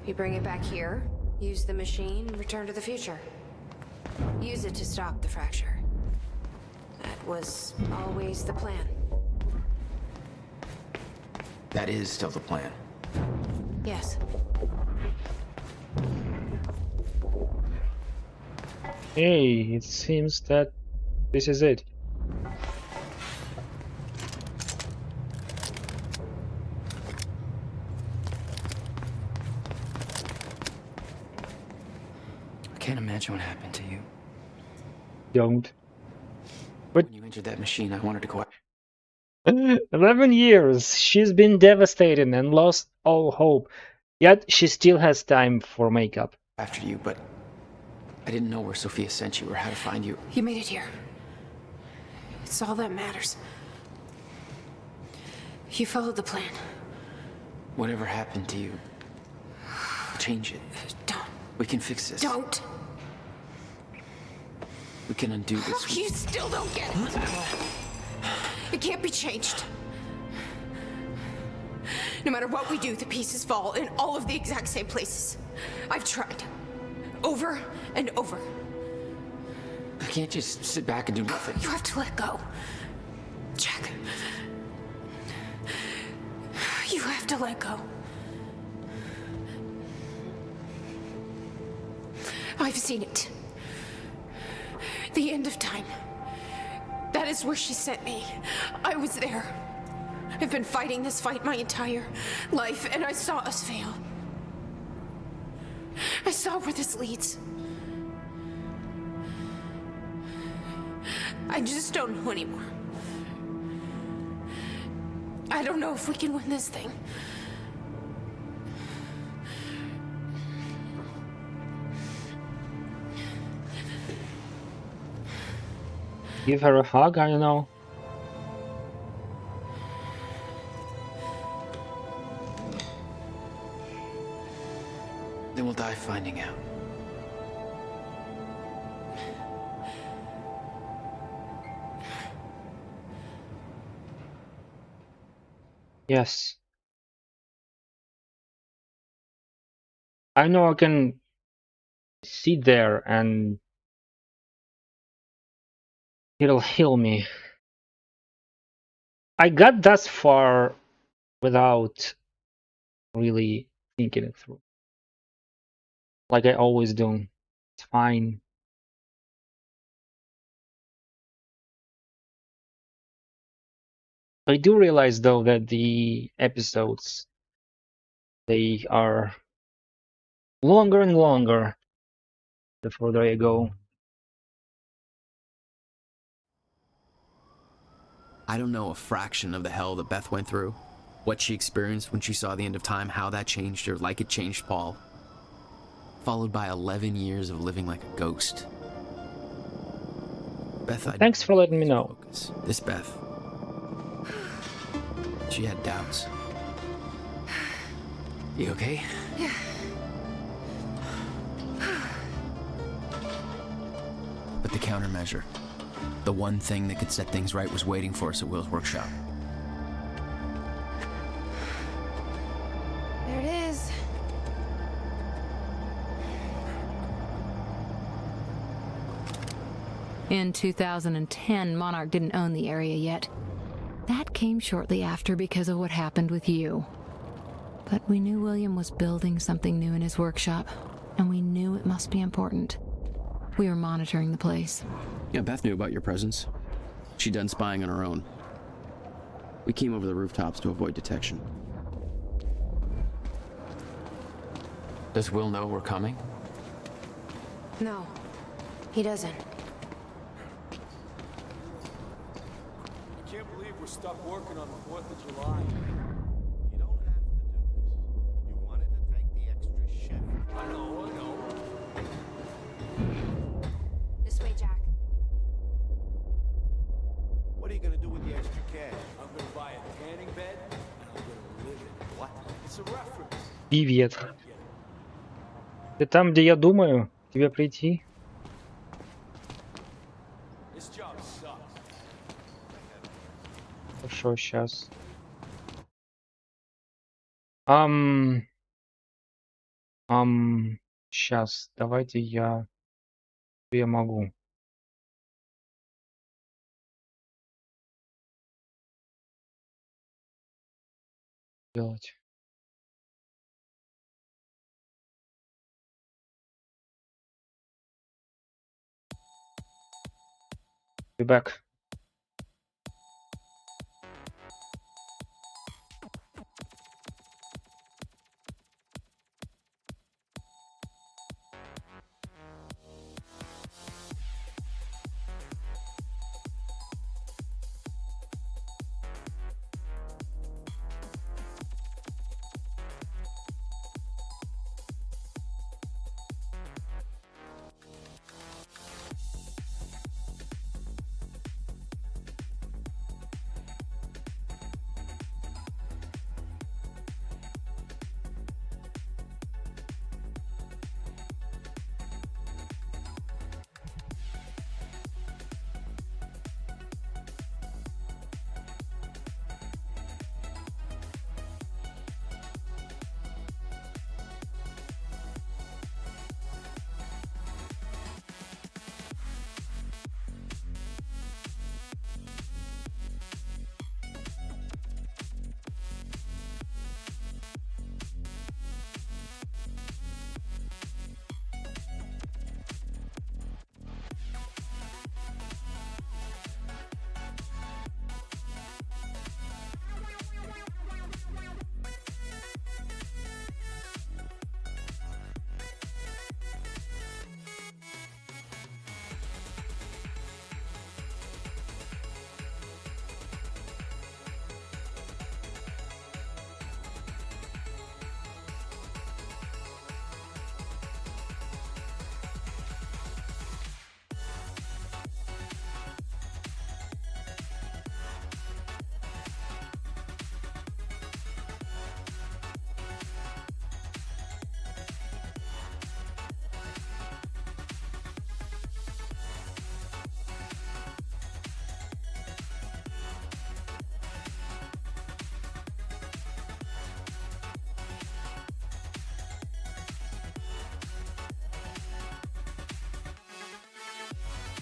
You bring it back here, use the machine, return to the future. Use it to stop the fracture. That was always the plan. That is still the plan. Yes. Hey, it seems that this is it. I can't imagine what happened to you. Don't. But When you entered that machine, I wanted to go. 11 years. She's been devastated and lost all hope. Yet she still has time for makeup. After you, but I didn't know where Sophia sent you or how to find you. You made it here. It's all that matters. You followed the plan. Whatever happened to you, change it. Don't. We can fix this. Don't. We can undo this. Oh, you still don't get it. It can't be changed. No matter what we do, the pieces fall in all of the exact same places. I've tried. Over and over. I can't just sit back and do nothing. You have to let go. Jack. You have to let go. I've seen it. The end of time. That is where she sent me. I was there. I've been fighting this fight my entire life, and I saw us fail. I saw where this leads. I just don't know anymore. I don't know if we can win this thing. Give her a hug, I don't know. Then we'll die finding out. Yes. I know I can sit there and it'll heal me. I got thus far without really thinking it through. Like I always do. It's fine. I do realize though that the episodes, they are longer and longer the further I go. I don't know a fraction of the hell that Beth went through. What she experienced when she saw the end of time, how that changed her, like it changed Paul. Followed by 11 years of living like a ghost. Beth, Thanks for letting me know. Focus. This Beth. She had doubts. You okay? Yeah. But the countermeasure, the one thing that could set things right, was waiting for us at Will's workshop. There it is. In 2010, Monarch didn't own the area yet. That came shortly after because of what happened with you. But we knew William was building something new in his workshop, and we knew it must be important. We were monitoring the place. Yeah, Beth knew about your presence. She'd done spying on her own. We came over the rooftops to avoid detection. Does Will know we're coming? No, he doesn't. I can't believe we're stuck working on the 4th of July. You don't have to do this. You wanted to take the extra shift. I know. This way, Jack. What are you gonna do with the extra cash? I'm gonna buy a tanning bed, and I'm gonna live in it. What? It's a reference. Привет. Ты там, где я думаю тебе прийти? This job sucks. Хорошо, сейчас. Сейчас, давайте я могу. делать. Be back.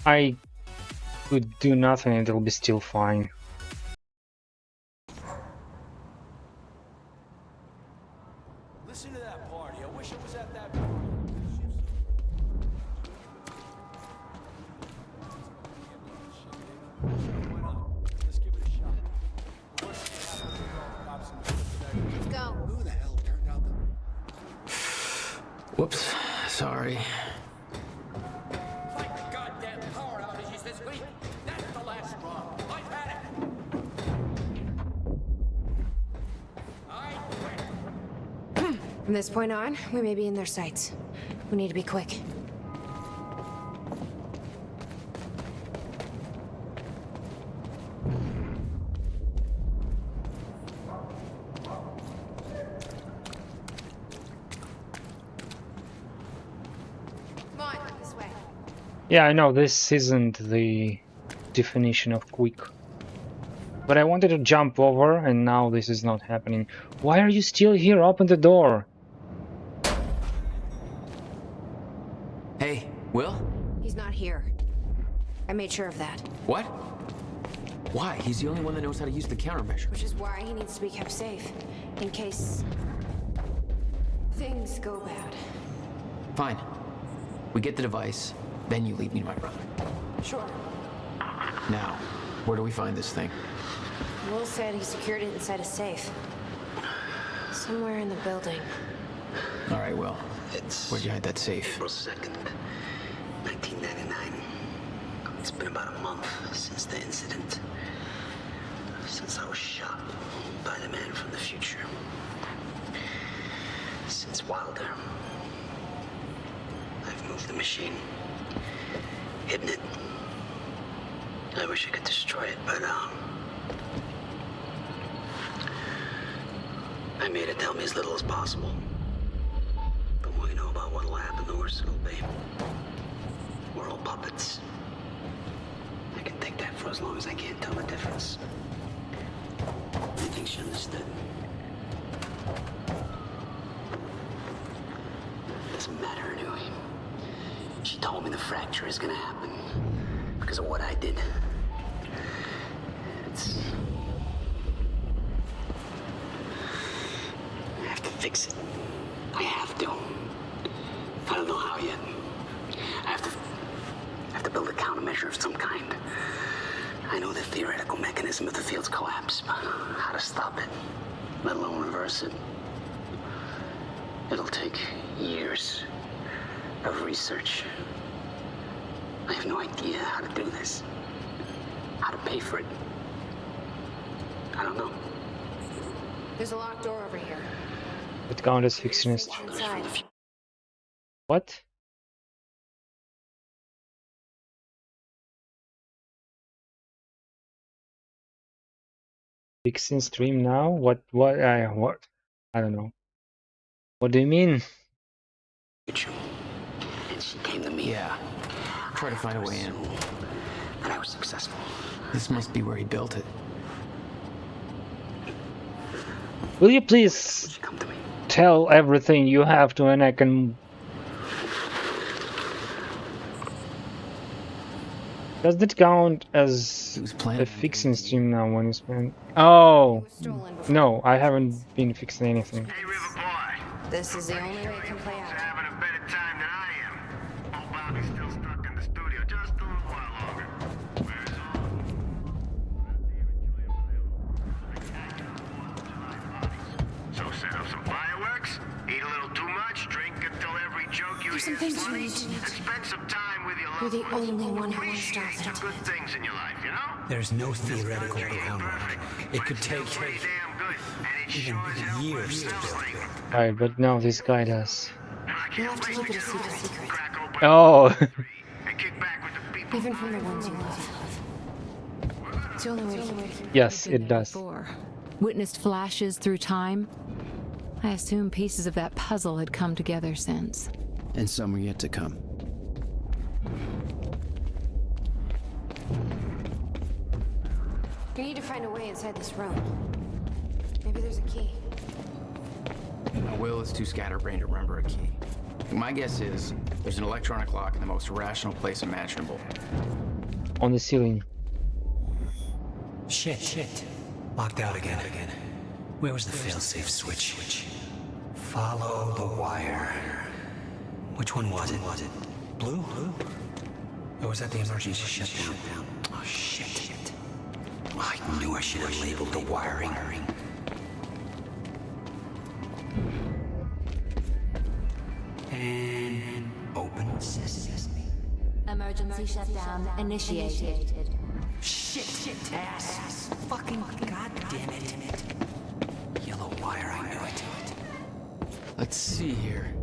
I could do nothing and it'll be still fine. Listen to that party. I wish I was at that party. Why not? Let's give it a shot. Go. Who the hell turned out the... Whoops. Sorry. Like the goddamn power outages this week. That's the last straw. I've had it. I quit. From this point on, we may be in their sights. We need to be quick. Yeah, I know this isn't the definition of quick. But I wanted to jump over and now this is not happening. Why are you still here? Open the door. Hey, Will? He's not here. I made sure of that. What? Why? He's the only one that knows how to use the countermeasure. Which is why he needs to be kept safe. In case... things go bad. Fine. We get the device, then you lead me to my brother. Sure. Now, where do we find this thing? Will said he secured it inside a safe. Somewhere in the building. All right, Will. It's Where'd you hide that safe? April 2nd, 1999. It's been about a month since the incident. Since I was shot by the man from the future. Since Wilder. I've moved the machine. Hidden it. I wish I could destroy it, but I made it tell me as little as possible. The more you know about what'll happen, the worse it'll be. We're all puppets. I can take that for as long as I can't tell the difference. I think she understood. Doesn't matter anyway. She told me the fracture is gonna happen because of what I did. theoretical mechanism of the field's collapse, but how to stop it, let alone reverse it. It'll take years of research. I have no idea how to do this. How to pay for it. I don't know. There's a locked door over here. It counts as fictionist. Inside. What? Fixing stream now? What? What? I don't know. What do you mean? And she came to me. Yeah. Try to find a way in. And I was successful. This must be where he built it. Will you please tell everything you have to, and I can... Does that count as a fixing stream now when you spend... Oh! No, I haven't been fixing anything. This is the only way it can play out. Having a better time than I am. Oh, Bobby's still stuck in the studio just a little while longer. Where's all? So set up some fireworks, eat a little too much, drink until every joke you hear is funny, and spend some time with your loved You're the only one who Appreciate understands some it. good things in your life, you know? There's no theoretical groundwork. It could take even years to build. Right, but now this guy does. You have to keep it a secret. Oh! Even from the ones you love. It's the only way to keep it. Yes, it does. Witnessed flashes through time. I assume pieces of that puzzle had come together since. And some are yet to come. We need to find a way inside this room. Maybe there's a key. My will is too scatterbrained to remember a key. My guess is there's an electronic lock in the most irrational place imaginable. On the ceiling. Shit. Locked out again. Where was the failsafe switch? Follow the wire. Which one was it? Blue? Or was that the emergency shutdown? Oh, shit. I knew I should have labeled the wiring. And open sesame. Emergency shutdown initiated. Shit, ass. Fucking goddamn it. Yellow wire, I knew it. Let's see here.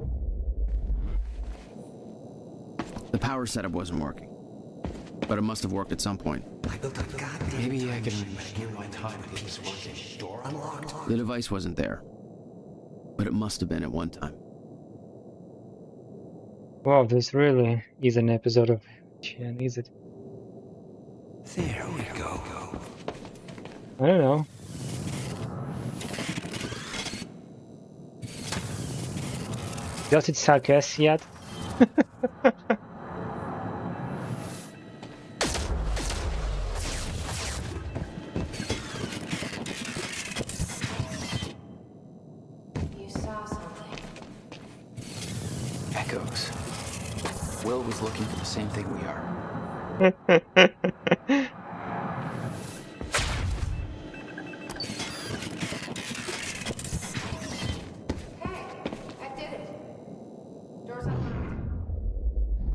The power setup wasn't working, but it must have worked at some point. I built a goddamn Maybe I can hear my time with this working. Door unlocked. The device wasn't there, but it must have been at one time. Wow, this really is an episode of Chen, is it? There we go. I don't know. Does it suck ass yet? You saw something. Echoes. Will was looking for the same thing we are.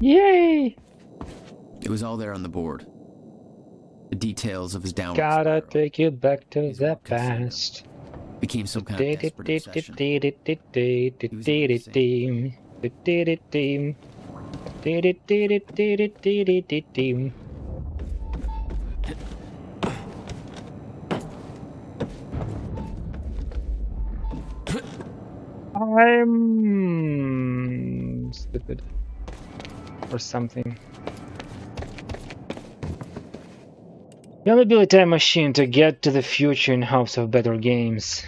Yay! It was all there on the board. The details of his downward Gotta take you back to the past. became some kind of desperate obsession. I'm stupid or something. Gonna build a time machine to get to the future in hopes of better games.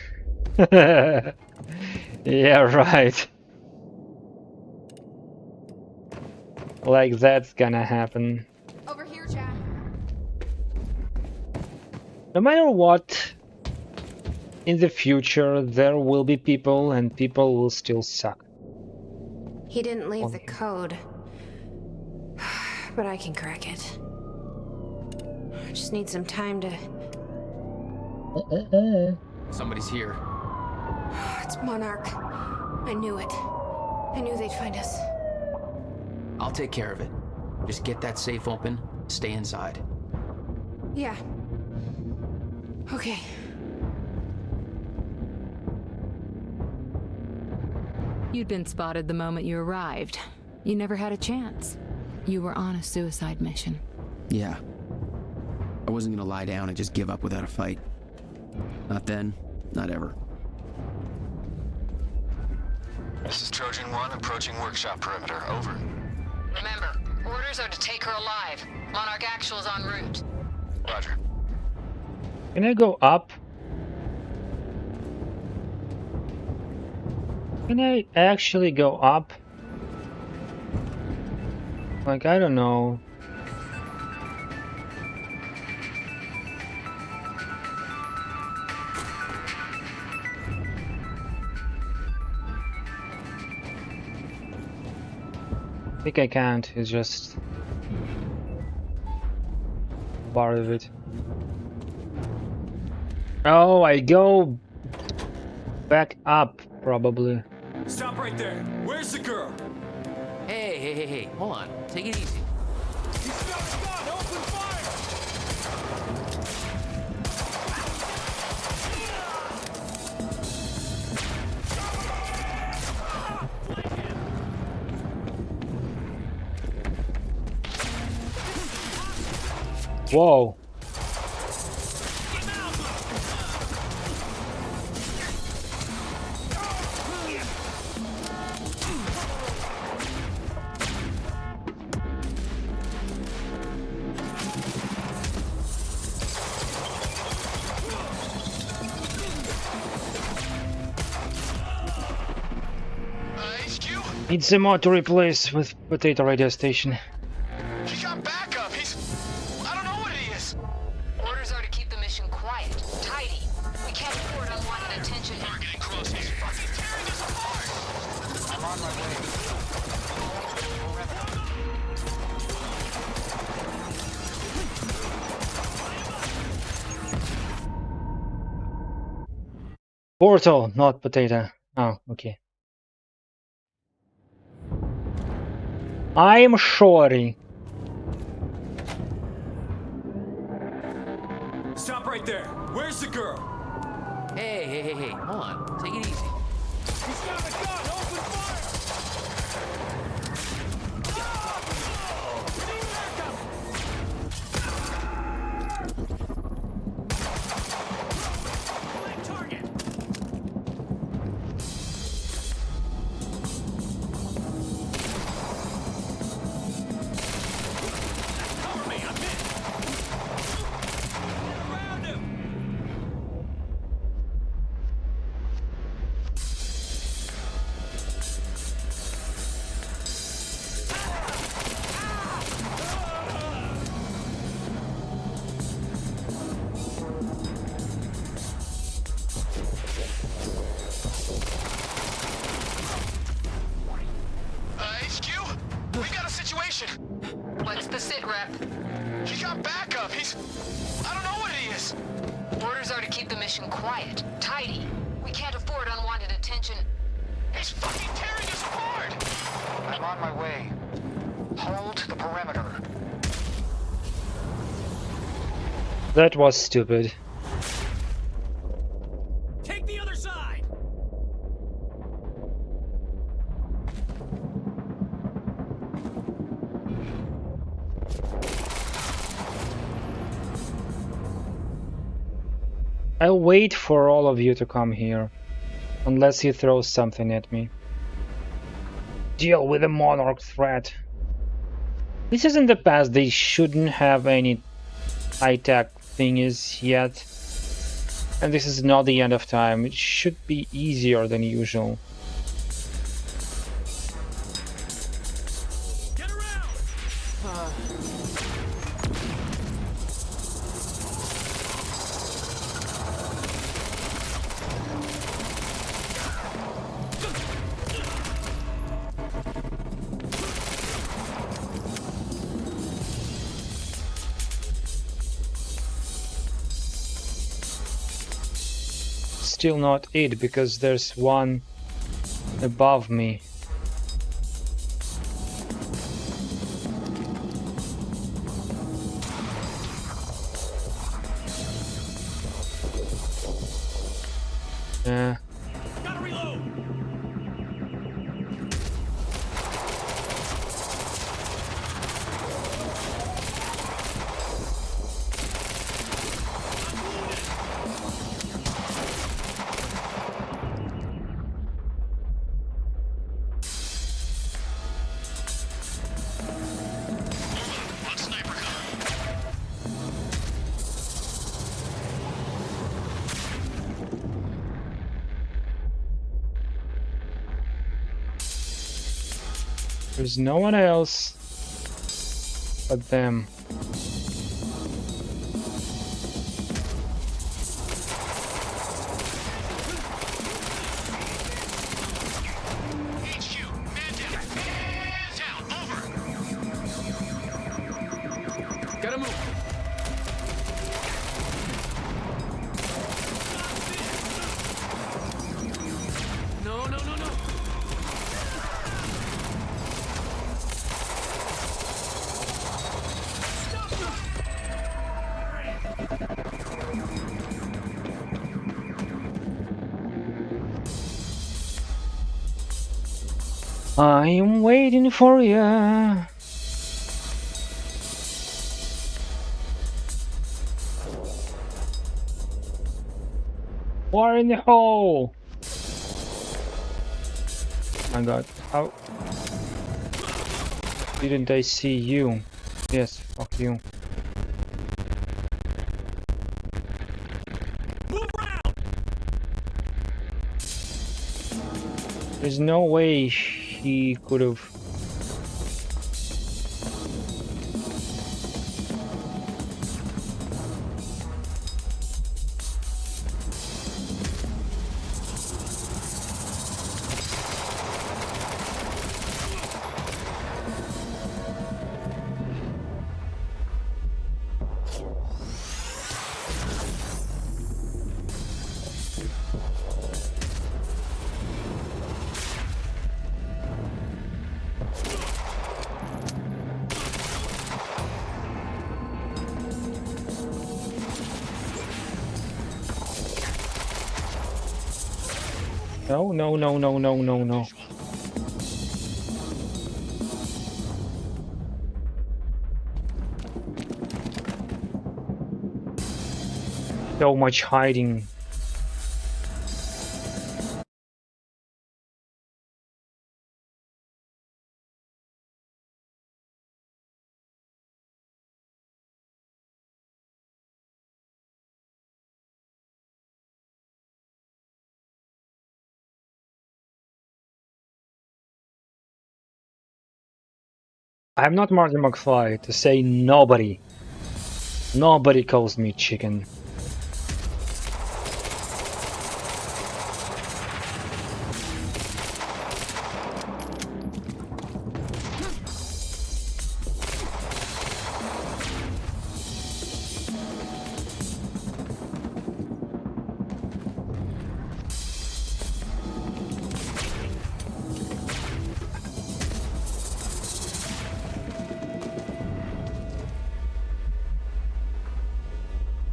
Yeah, right. Like that's gonna happen. Over here, Jack. No matter what, in the future there will be people and people will still suck. He didn't leave the code. But I can crack it. just need some time to... Somebody's here. It's Monarch. I knew it. I knew they'd find us. I'll take care of it. Just get that safe open, stay inside. Yeah. Okay. You'd been spotted the moment you arrived. You never had a chance. You were on a suicide mission. Yeah. I wasn't gonna lie down and just give up without a fight. Not then, not ever. This is Trojan 1 approaching workshop perimeter. Over. Remember, orders are to take her alive. Monarch Actual is en route. Roger. Can I go up? Can I actually go up? Like, I don't know. I think I can't, it's just part of it. Oh, I go back up, probably. Stop right there. Where's the girl? Hey, hold on. Take it easy. He's got a gun. Open fire! Whoa. Need some more to replace with potato radio station. He got backup. I don't know what he is. Orders are to keep the mission quiet, tidy. We can't afford unwanted attention. We're getting close. He's fucking tearing us apart. I'm on my way. Portal, not potato. Oh, okay. I'm sorry. Stop right there. Where's the girl? Hey, hold on. Take it easy. He's got a gun. Open fire! What's the sit rep? He got backup. I don't know what he is. Orders are to keep the mission quiet, tidy. We can't afford unwanted attention. He's fucking tearing us apart. I'm on my way. Hold the perimeter. That was stupid. Take the other side. I'll wait for all of you to come here, unless he throws something at me. Deal with the Monarch threat. This is in the past, they shouldn't have any high-tech thingies yet. And this is not the end of time, it should be easier than usual. still not it, because there's one above me. Yeah. There's no one else but them. Gotta move. No, no, no, no. I am waiting for ya. War in the hole. My God, how didn't I see you? Yes, fuck you. There's no way he could have. No, no, no, no, no, no, no. So much hiding. I'm not Marty McFly to say nobody. Nobody calls me chicken.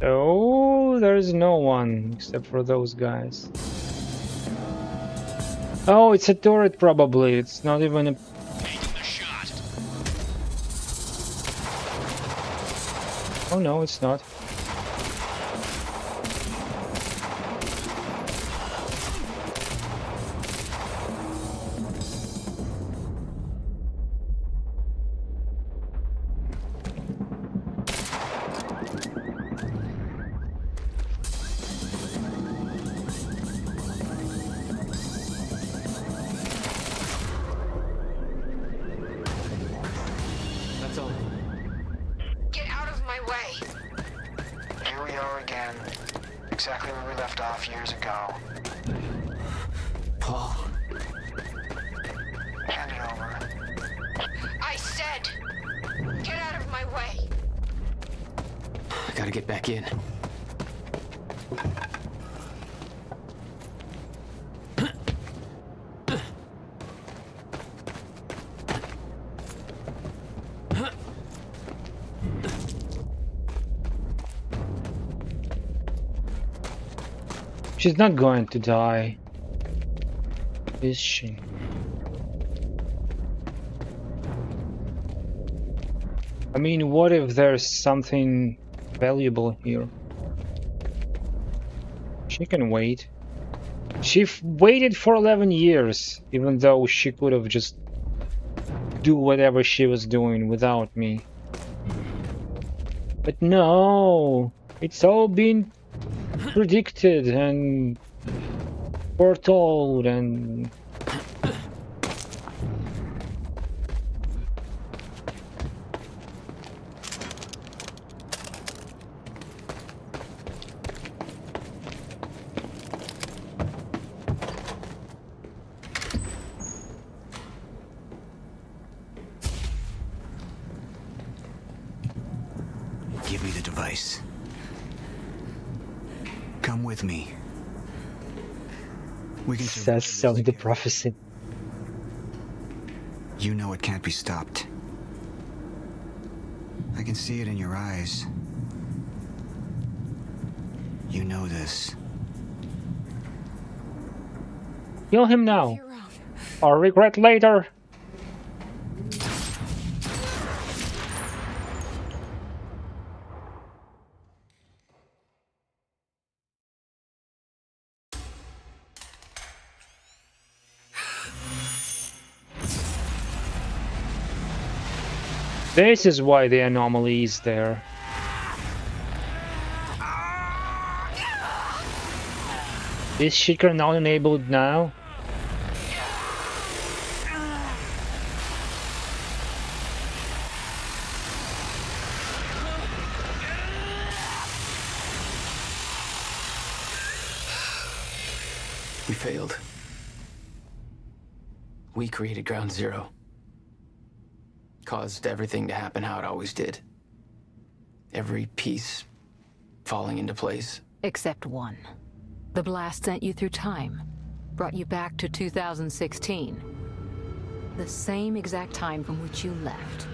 Oh, there's no one except for those guys. Oh, it's a turret probably. It's not even a... Oh no, it's not. Exactly where we left off years ago. Paul. Hand it over. I said, get out of my way. I gotta get back in. She's not going to die, is she? I mean, what if there's something valuable here? She can wait. She waited for 11 years, even though she could have just do whatever she was doing without me. But no, it's all been predicted and foretold and... Give me the device. Come with me. We can That's selling the prophecy. You know it can't be stopped. I can see it in your eyes. You know this. Kill him now, or regret later. This is why the anomaly is there. Is Shaker not enabled now? We failed. We created Ground Zero. Caused everything to happen how it always did. Every piece falling into place. Except one. The blast sent you through time. Brought you back to 2016. The same exact time from which you left.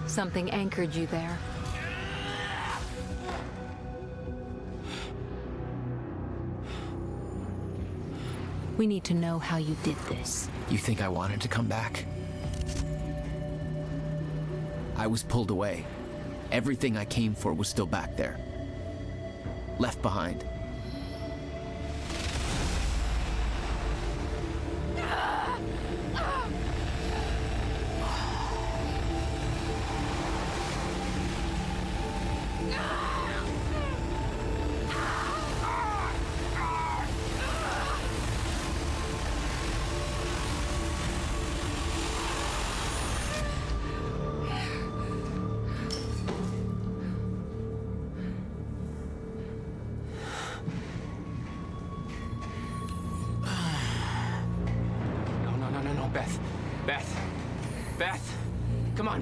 Something anchored you there. We need to know how you did this. You think I wanted to come back? I was pulled away. Everything I came for was still back there. Left behind.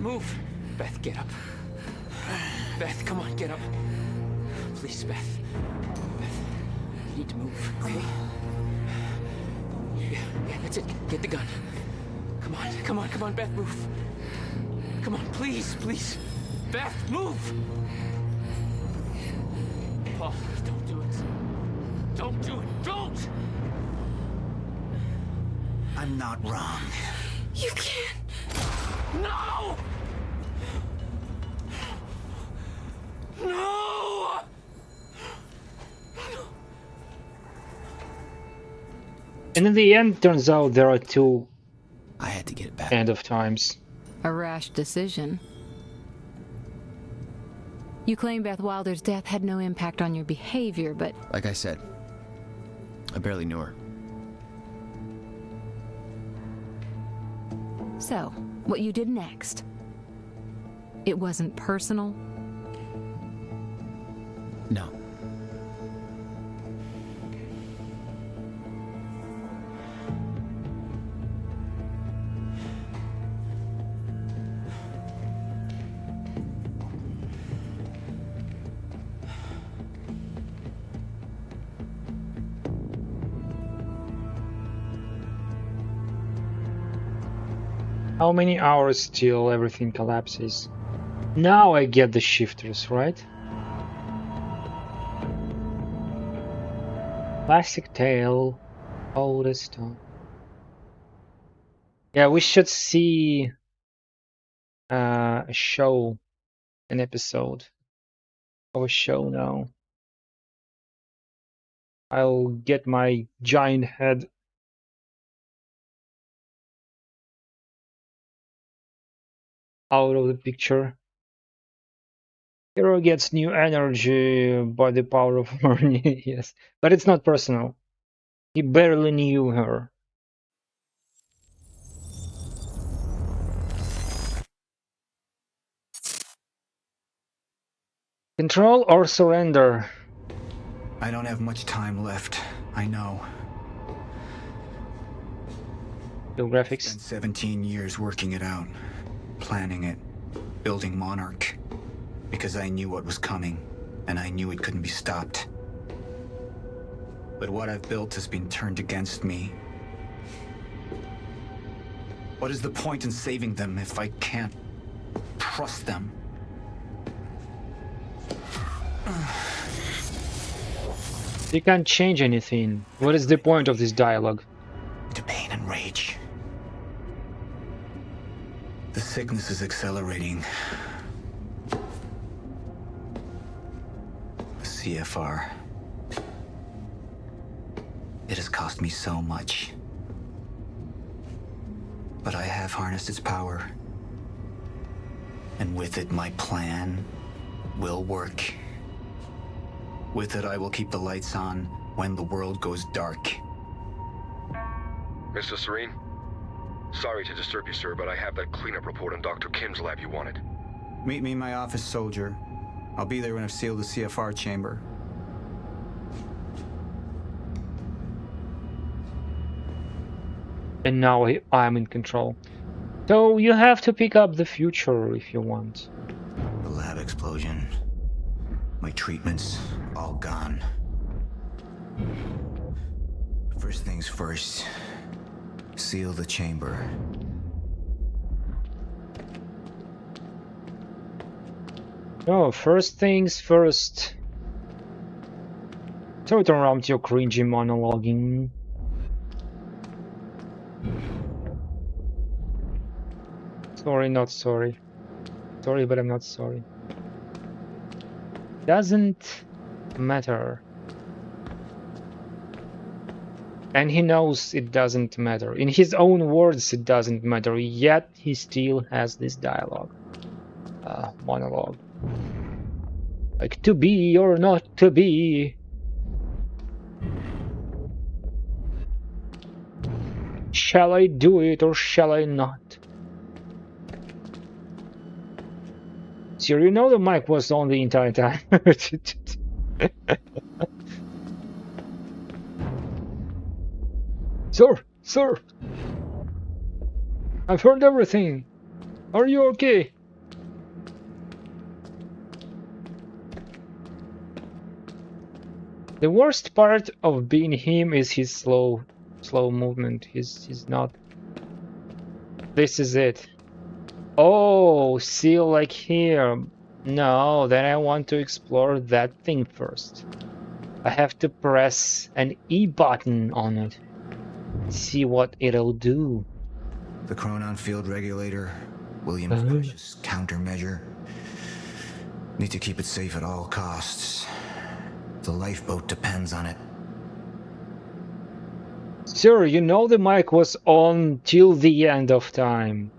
Move. Beth, get up. Beth, come on, get up. Please, Beth. Beth, you need to move, okay? Yeah, that's it. Get the gun. Come on, Beth, move. Come on, please. Beth, move! Paul, don't do it. Don't do it, don't! I'm not wrong. You can't. No! No! And in the end, turns out there are two I had to get it back. end of times. A rash decision. You claim Beth Wilder's death had no impact on your behavior, but... Like I said, I barely knew her. So, what you did next? It wasn't personal? No. How many hours till everything collapses? Now I get the shifters, right? Classic tale, oldest time. Yeah, we should see a show, an episode of a show now. I'll get my giant head out of the picture. Hero gets new energy by the power of Horny, yes. But it's not personal. He barely knew her. Control or surrender? I don't have much time left, I know. No graphics. Spent 17 years working it out, planning it, building Monarch. Because I knew what was coming, and I knew it couldn't be stopped. But what I've built has been turned against me. What is the point in saving them if I can't trust them? You can't change anything. What is the point of this dialogue? To pain and rage. The sickness is accelerating. CFR. It has cost me so much. But I have harnessed its power. And with it, my plan will work. With it, I will keep the lights on when the world goes dark. Mr. Serene? Sorry to disturb you, sir, but I have that cleanup report on Dr. Kim's lab you wanted. Meet me in my office, soldier. I'll be there when I've sealed the CFR chamber. And now I'm in control. So you have to pick up the future if you want. The lab explosion. My treatments, all gone. First things first. Seal the chamber. Oh, first things first. So turn around to your cringy monologuing. Sorry, not sorry. Sorry, but I'm not sorry. Doesn't matter. And he knows it doesn't matter. In his own words, it doesn't matter. Yet he still has this dialogue. Monologue. Like, to be or not to be. Shall I do it or shall I not? Sir, you know the mic was on the entire time. Sir, I've heard everything. Are you okay? The worst part of being him is his slow movement. He's not. This is it. Oh, seal like here. No, then I want to explore that thing first. I have to press an E button on it. See what it'll do. The Chronon field regulator, William's precious countermeasure. Need to keep it safe at all costs. The lifeboat depends on it. Sir, you know the mic was on till the end of time.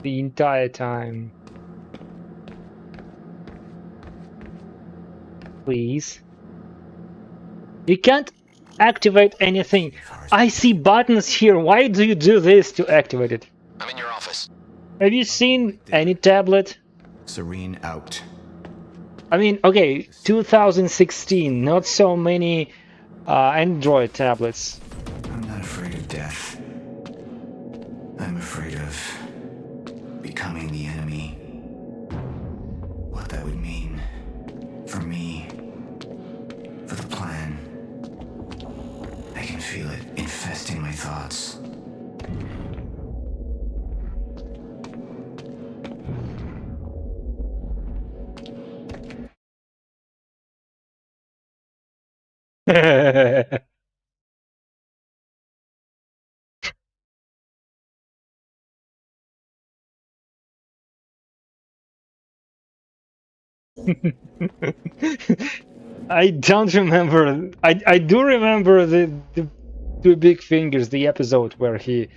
The entire time. Please. You can't activate anything. I see buttons here. Why do you do this to activate it? I'm in your office. Have you seen any tablet? Serene out. I mean, okay, 2016, not so many Android tablets. I'm not afraid of death. I'm afraid of becoming the enemy. What that would mean for me, for the plan. I can feel it infesting my thoughts. I don't remember. I do remember the two big fingers, the episode where he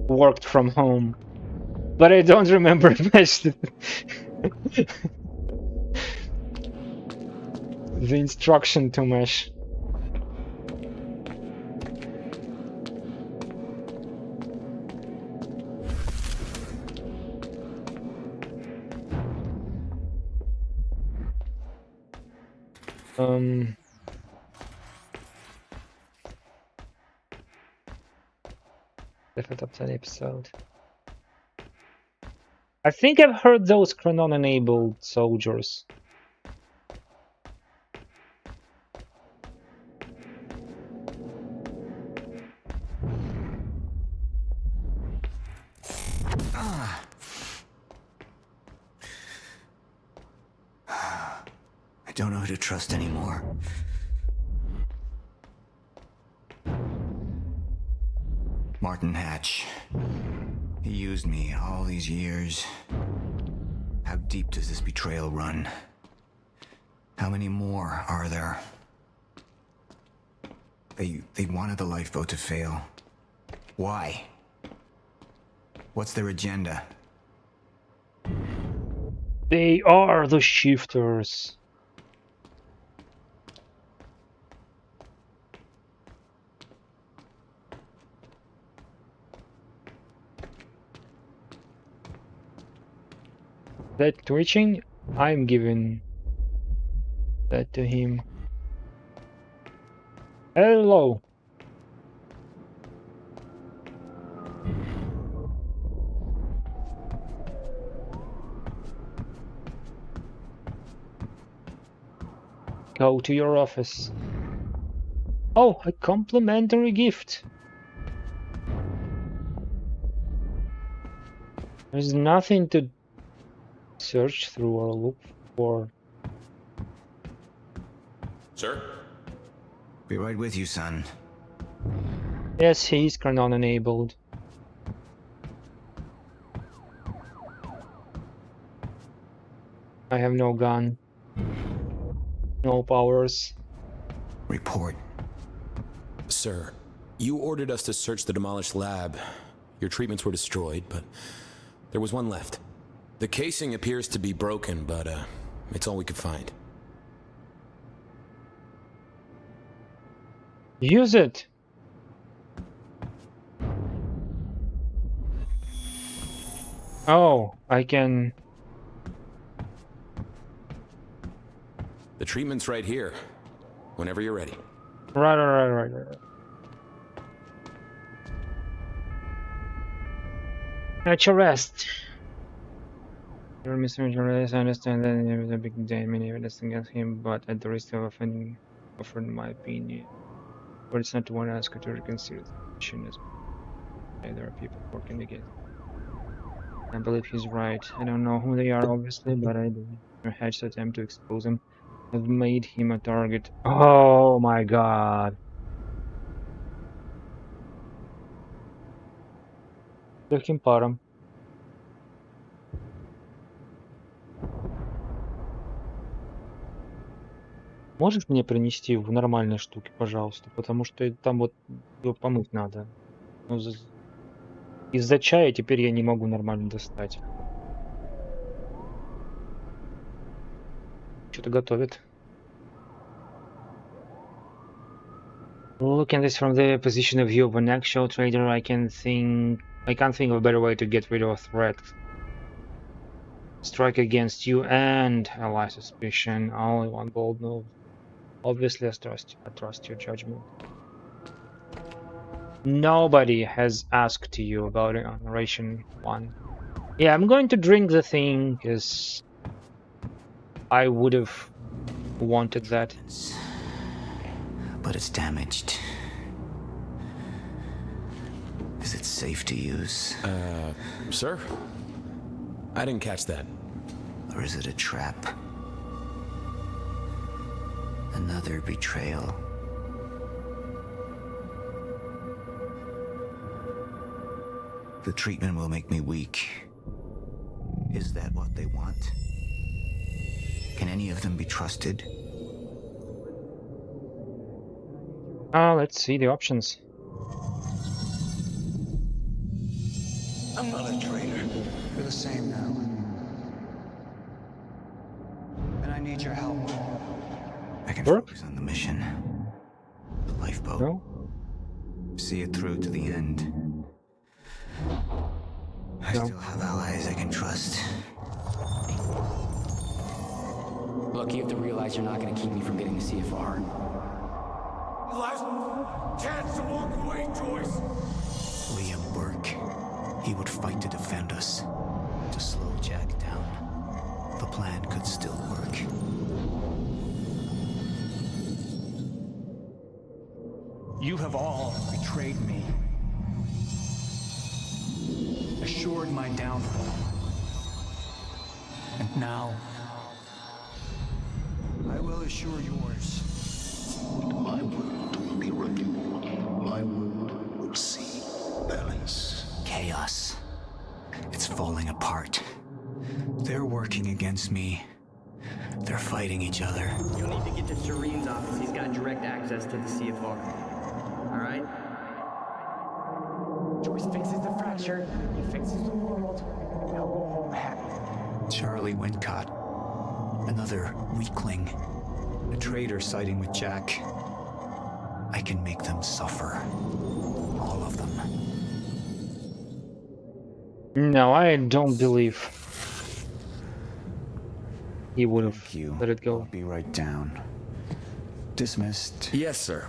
worked from home, but I don't remember much the instruction to mesh. Different top 10 episode. I think I've heard those Chronon-enabled soldiers. I don't know who to trust anymore. Martin Hatch. He used me all these years. How deep does this betrayal run? How many more are there? They wanted the lifeboat to fail. Why? What's their agenda? They are the shifters. That twitching, I'm giving that to him. Hello. Go to your office. Oh, a complimentary gift. There's nothing to search through or look for. Sir? Be right with you, son. Yes, he's Chronon-enabled. I have no gun. No powers. Report. Sir, you ordered us to search the demolished lab. Your treatments were destroyed, but there was one left. The casing appears to be broken, but it's all we could find. Use it. Oh, I can. The treatment's right here. Whenever you're ready. Right. At your rest. Your Mr. Journalist, I understand that there is a big day, many evidence against him, but at the risk of offending my opinion. But it's not to want to ask you to reconsider the position as there are people working against. I believe he's right. I don't know who they are, obviously, but I believe your Hatch's attempt to expose him have made him a target. Oh my god. Легким паром. Можешь мне принести в нормальной штуке, пожалуйста? Потому что там вот его помыть надо. Ну, из-за чая теперь я не могу нормально достать. Что-то готовит. Looking at this from the position of view of an actual trader, I can't think of a better way to get rid of a threat. Strike against you and ally suspicion. Only one bold move. Obviously, I trust your judgment. Nobody has asked you about it on Ration 1. Yeah, I'm going to drink the thing because I would have wanted that. But it's damaged. Is it safe to use? Sir? I didn't catch that. Or is it a trap? Another betrayal. The treatment will make me weak. Is that what they want? Can any of them be trusted? Let's see the options. I'm not a traitor. You're the same now. And I need your help. I can focus on the mission. The lifeboat. No? See it through to the end. I still have allies I can trust. Look, you have to realize you're not going to keep me from getting the CFR. Last chance to walk away, Joyce. Liam Burke. He would fight to defend us. To slow Jack down. The plan could still work. You have all betrayed me. Assured my downfall. And now, I will assure yours. My world will be renewed. My world will see balance. Chaos. It's falling apart. They're working against me. They're fighting each other. You'll need to get to Serene's office. He's got direct access to the CFR. Alright? Joyce fixes the fracture. He fixes the world. They'll go home happy. Charlie Wincott. Another weakling. A traitor siding with Jack. I can make them suffer. All of them. No, I don't believe he would have let it go. I'll be right down. Dismissed. Yes, sir.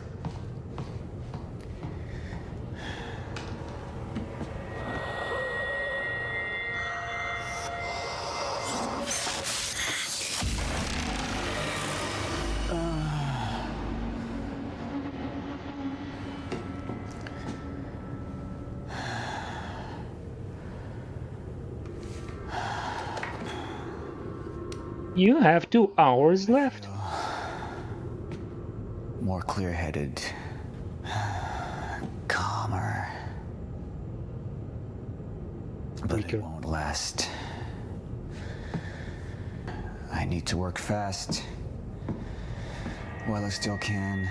You have 2 hours left. More clear-headed. Calmer. But it won't last. I need to work fast. While I still can.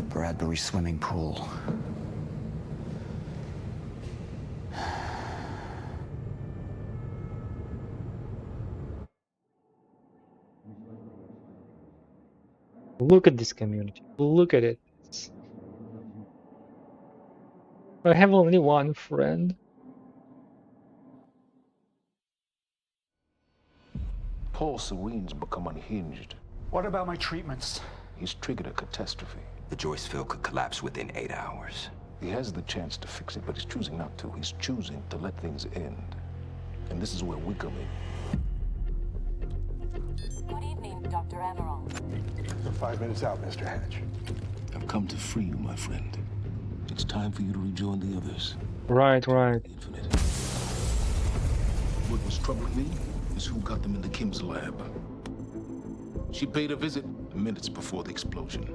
Bradbury swimming pool. Look at this community. Look at it. I have only one friend. Paul Serene's become unhinged. What about my treatments? He's triggered a catastrophe. The Joyce field could collapse within 8 hours. He has the chance to fix it, but he's choosing not to. He's choosing to let things end. And this is where we come in. Good evening, Dr. Amaral. We're 5 minutes out, Mr. Hatch. I've come to free you, my friend. It's time for you to rejoin the others. Right. What was troubling me is who got them into Kim's lab. She paid a visit minutes before the explosion.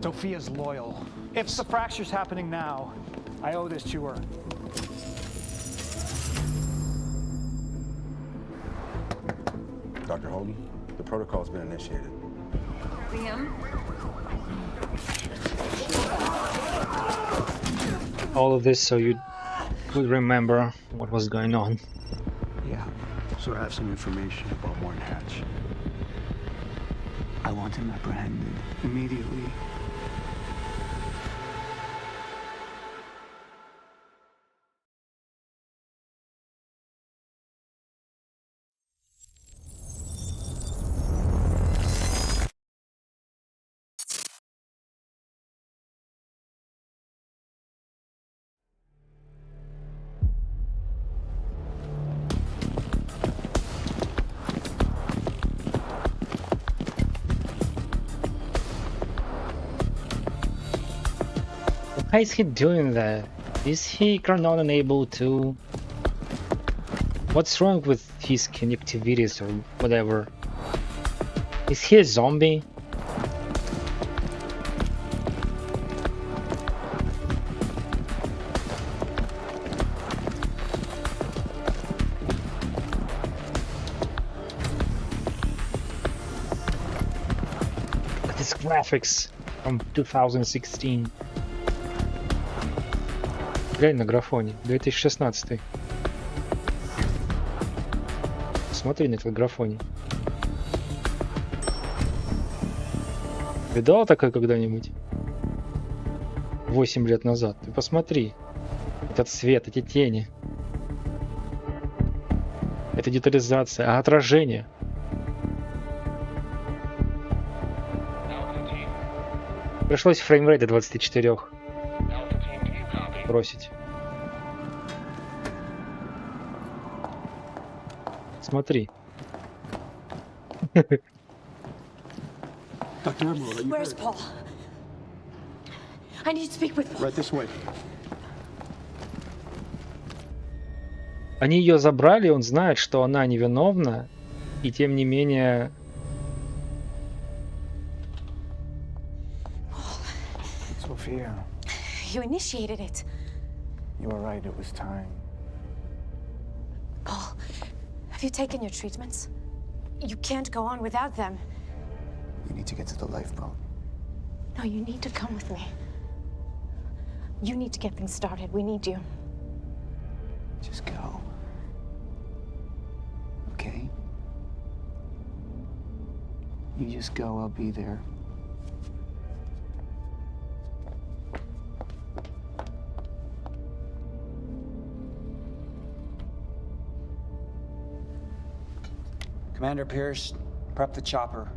Sophia's loyal. If the fracture's happening now, I owe this to her. Dr. Hogan, the protocol's been initiated. Liam? All of this so you could remember what was going on. Yeah, so I have some information about Warren Hatch. I want him apprehended immediately. Why is he doing that? Is he not unable to? What's wrong with his connectivities or whatever? Is he a zombie? This graphics from 2016. Глянь на графоне. 2016. Смотри на этот графоне. Видал такое когда-нибудь? 8 лет назад. Ты посмотри. Этот свет, эти тени. Это детализация, а отражение. Пришлось фреймрейт до 24 бросить. Смотри. Dr. Emerald, are you Where's hurt? Paul? I need to speak with Paul. Right this way. Они ее забрали, он знает, что она невиновна, и тем не менее... Sophia, You initiated it. you were right, it was time. Paul, have you taken your treatments? You can't go on without them. You need to get to the lifeboat. No, you need to come with me. You need to get things started. We need you. Just go. Okay? You just go, I'll be there. Commander Pierce, prep the chopper.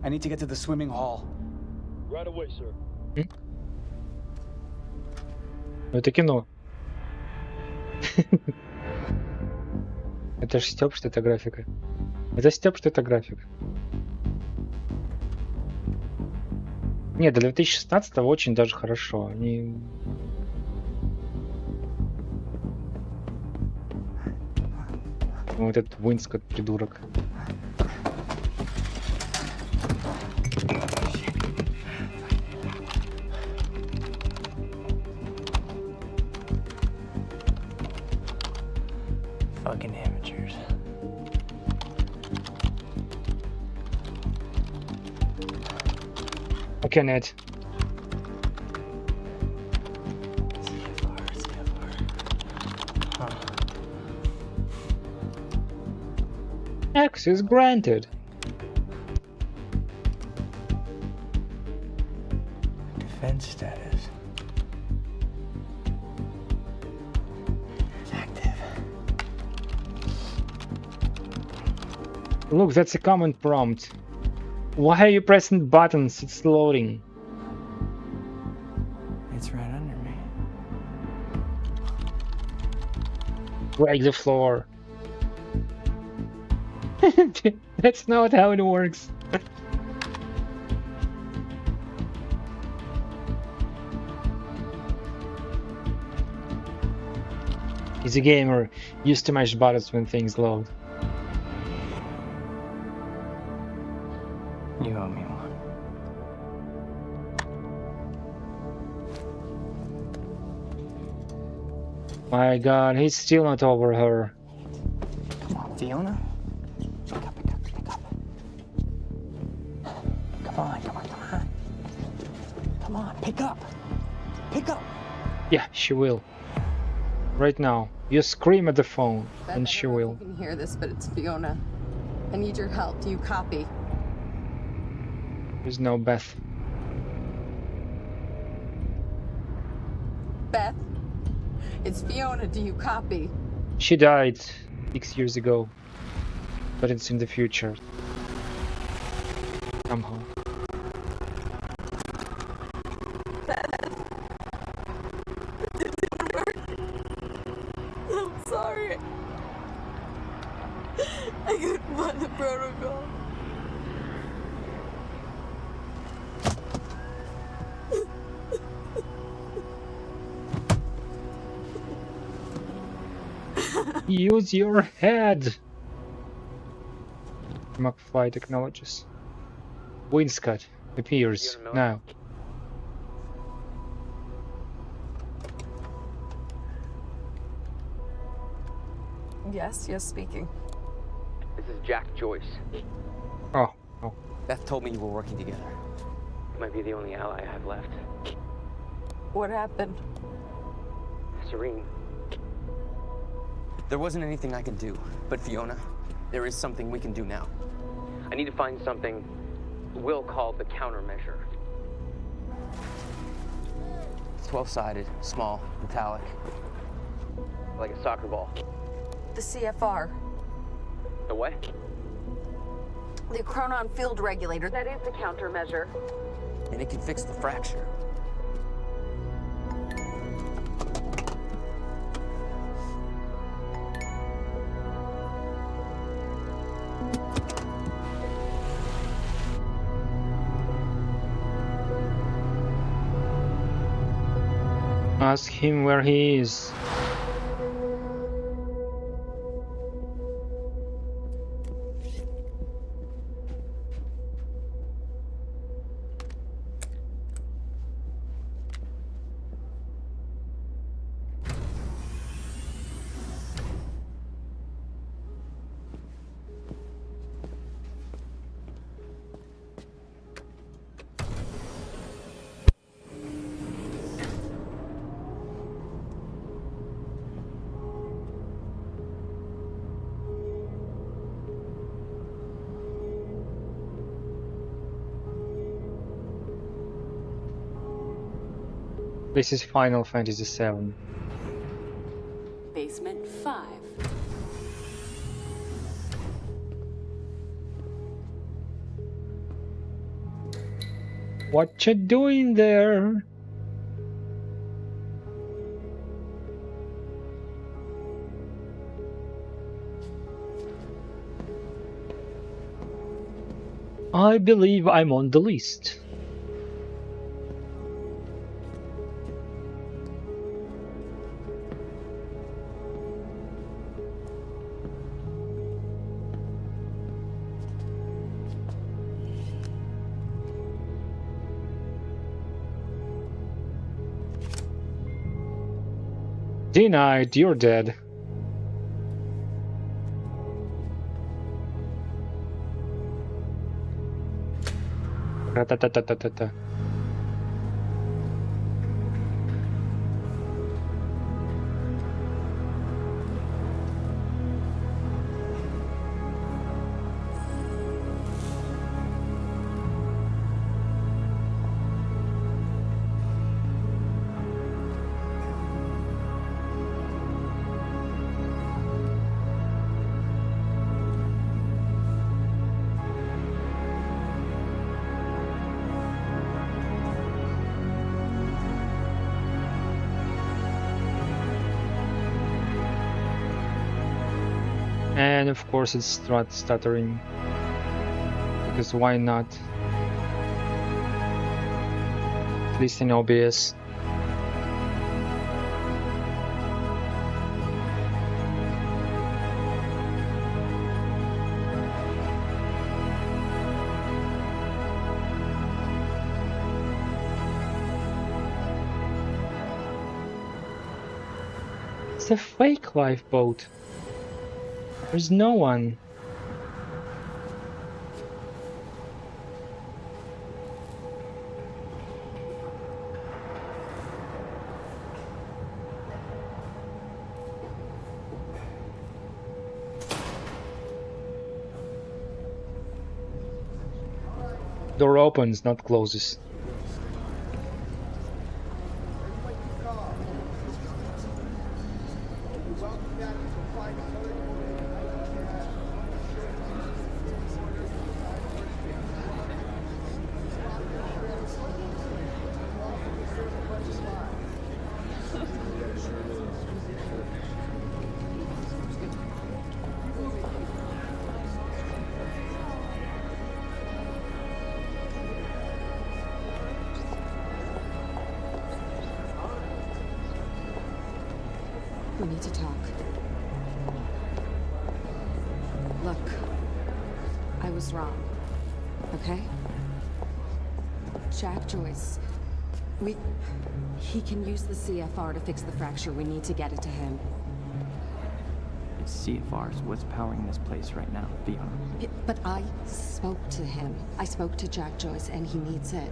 I need to get to the swimming hall. Right away, sir. Это кино. Это ж Стёб, что это графика. Это Стёб, что это графика. Нет, для 2016 очень даже хорошо. Они... Вот этот Уинскот придурок. Fucking amateurs. Okay, Ned. Access granted. Defense status. Active. Look, that's a common prompt. Why are you pressing buttons? It's loading. It's right under me. Break the floor. That's not how it works. He's a gamer, used to mash buttons when things load. You owe me one. My god, he's still not over her. Come on, Fiona. Pick up, pick up, pick up. Come on, come on, come on. Come on, pick up. Pick up. Yeah, she will. Right now. You scream at the phone, and she will. You can hear this, but it's Fiona. I need your help. Do you copy? There's no Beth. Beth? It's Fiona. Do you copy? She died 6 years ago, but it's in the future. Somehow. I'm sorry. I couldn't find the protocol. Use your head. McFly Technologies. Winscott appears now. Yes, speaking. This is Jack Joyce. Oh, oh. Beth told me you were working together. You might be the only ally I have left. What happened? Serene. There wasn't anything I could do, but Fiona, there is something we can do now. I need to find something Will called the countermeasure. It's 12-sided, small, metallic, like a soccer ball. The CFR. The what? The chronon field regulator. That is the countermeasure. And it can fix the fracture. Ask him where he is. This is Final Fantasy VII. Basement 5. What you doing there? I believe I'm on the list. Denied, you're dead. Ra-ta-ta-ta-ta-ta-ta. And of course it's not stuttering, because why not? At least in OBS. It's a fake lifeboat. There's no one. Door opens, not closes. We need to talk. Look, I goes wrong. Okay? Jack Joyce. He can use the CFR to fix the fracture. We need to get it to him. CFR is what's powering this place right now, Fiona. But I spoke to him. I spoke to Jack Joyce, and he needs it.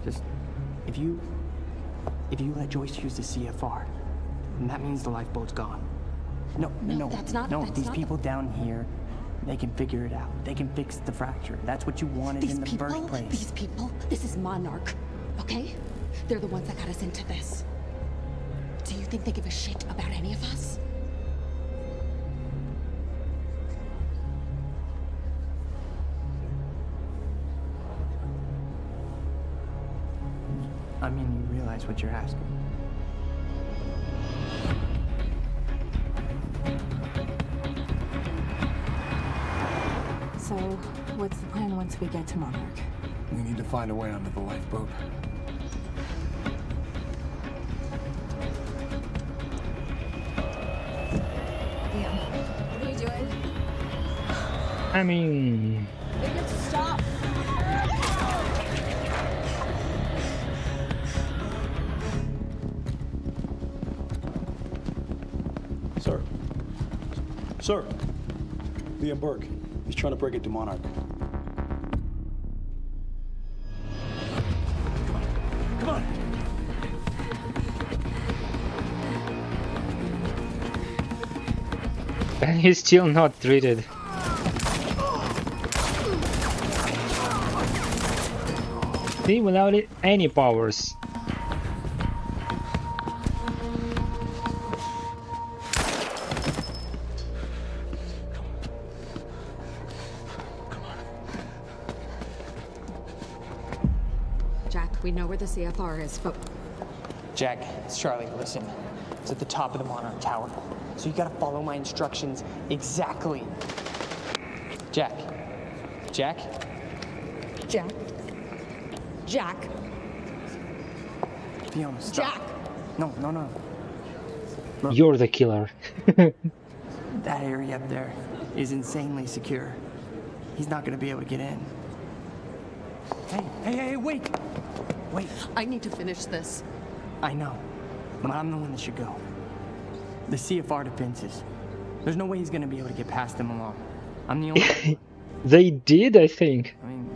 Just, if you let Joyce use the CFR, then that means the lifeboat's gone. No, that's not. No, that's these not people down here, they can figure it out. They can fix the fracture. That's what you wanted in the first place. These people, this is Monarch, okay? They're the ones that got us into this. Do you think they give a shit about any of us? I mean, you realize what you're asking. So, what's the plan once we get to Monarch? We need to find a way onto the lifeboat. What are you doing? I mean... You have to stop. Sir. Liam Burke. He's trying to break into Monarch. Come on. And he's still not treated. See, without any powers. We know where the CFR is, but... Jack, it's Charlie. Listen, it's at the top of the Monarch Tower. So you gotta follow my instructions exactly. Jack. Jack? Jack? Jack? Fiona, stop. Jack! No. Look, you're the killer. that area up there is insanely secure. He's not gonna be able to get in. Hey, wait! Wait. I need to finish this. I know, but I'm the one that should go. The CFR defenses. There's no way he's gonna be able to get past them alone. I'm the only one. They did, I think. I mean,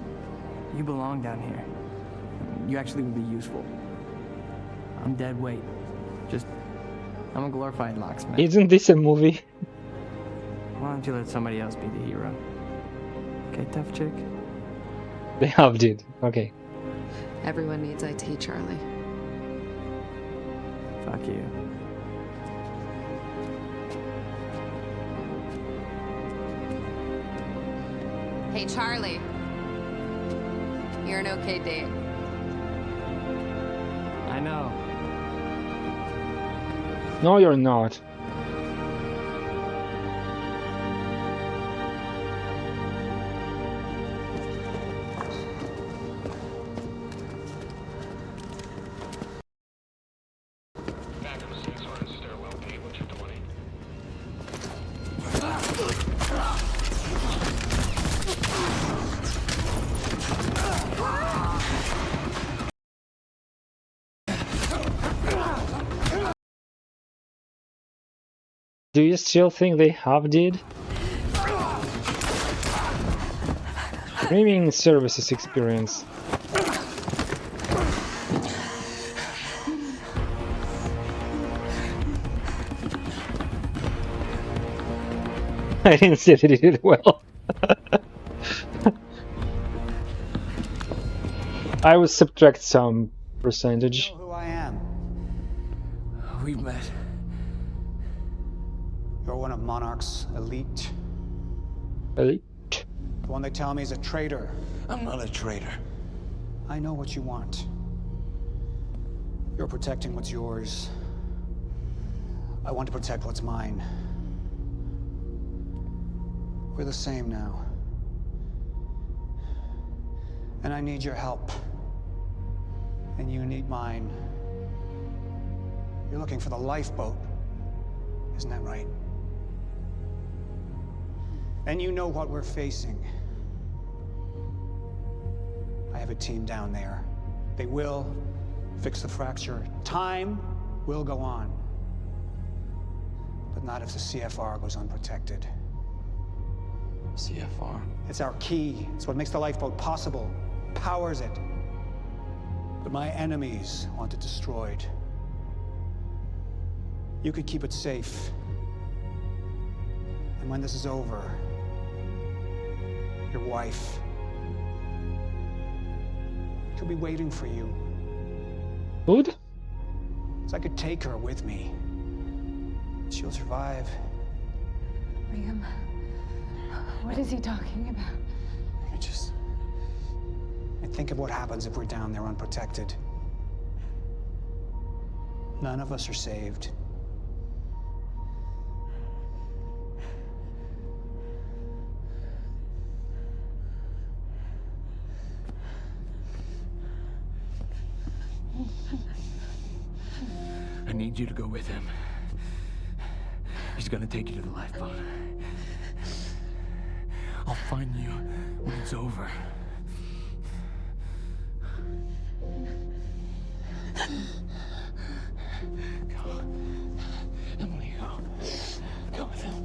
you belong down here. You actually would be useful. I'm dead weight. I'm a glorified locksmith. Isn't this a movie? Why don't you let somebody else be the hero? Okay, tough chick? They have did. Okay. Everyone needs IT, Charlie. Fuck you. Hey, Charlie. You're an okay date. I know. No, you're not. Do you still think they have did? Streaming services experience. I didn't say they did it well. I will subtract some percentage. You know who I am? We've met. You're one of Monarch's elite. Elite? The one they tell me is a traitor. I'm not a traitor. I know what you want. You're protecting what's yours. I want to protect what's mine. We're the same now. And I need your help. And you need mine. You're looking for the lifeboat. Isn't that right? then you know what we're facing. I have a team down there. They will fix the fracture. Time will go on. But not if the CFR goes unprotected. CFR? It's our key. It's what makes the lifeboat possible. Powers it. But my enemies want it destroyed. You could keep it safe. And when this is over, your wife, she'll be waiting for you. Good? So I could take her with me. She'll survive. Liam, what is he talking about? I think of what happens if we're down there unprotected. None of us are saved. I need you to go with him. He's gonna take you to the lifeboat. I'll find you when it's over. Go. Emily, go. Go with him.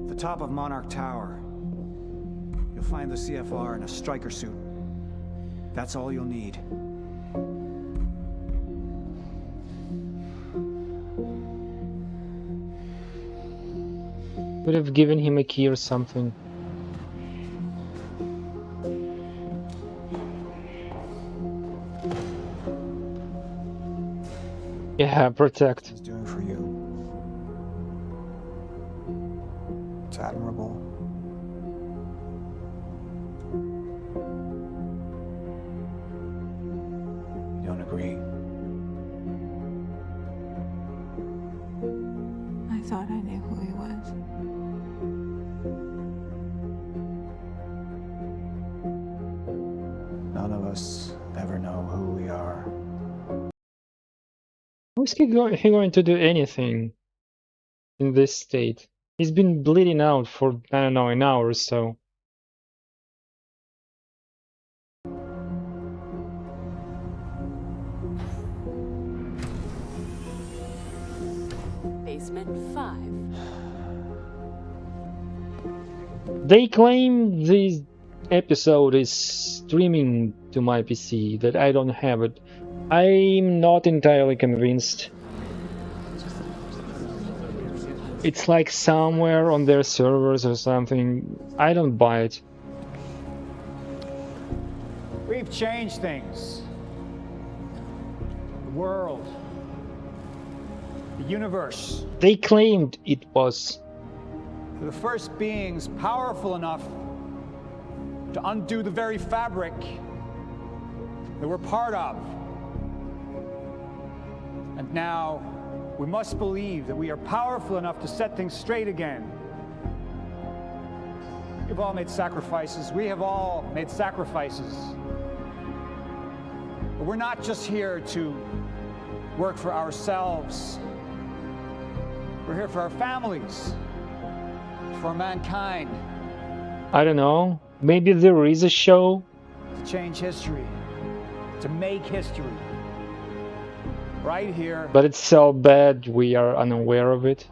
The top of Monarch Tower. You'll find the CFR in a striker suit. That's all you'll need. Would have given him a key or something. Yeah, protect. He's doing for you. It's admirable. You don't agree? I thought I knew who he was. None of us ever know who we are. How is he going to do anything in this state? He's been bleeding out for, I don't know, an hour or so. Basement 5. They claim this episode is streaming to my PC, that I don't have it. I'm not entirely convinced. It's like somewhere on their servers or something. I don't buy it. We've changed things. The world. The universe. They claimed it was. They're the first beings powerful enough to undo the very fabric that we're part of. And now, we must believe that we are powerful enough to set things straight again. We've all made sacrifices. We have all made sacrifices. But we're not just here to work for ourselves. We're here for our families, for mankind. I don't know. Maybe there is a show. To change history. To make history. Right here. But it's so bad we are unaware of it.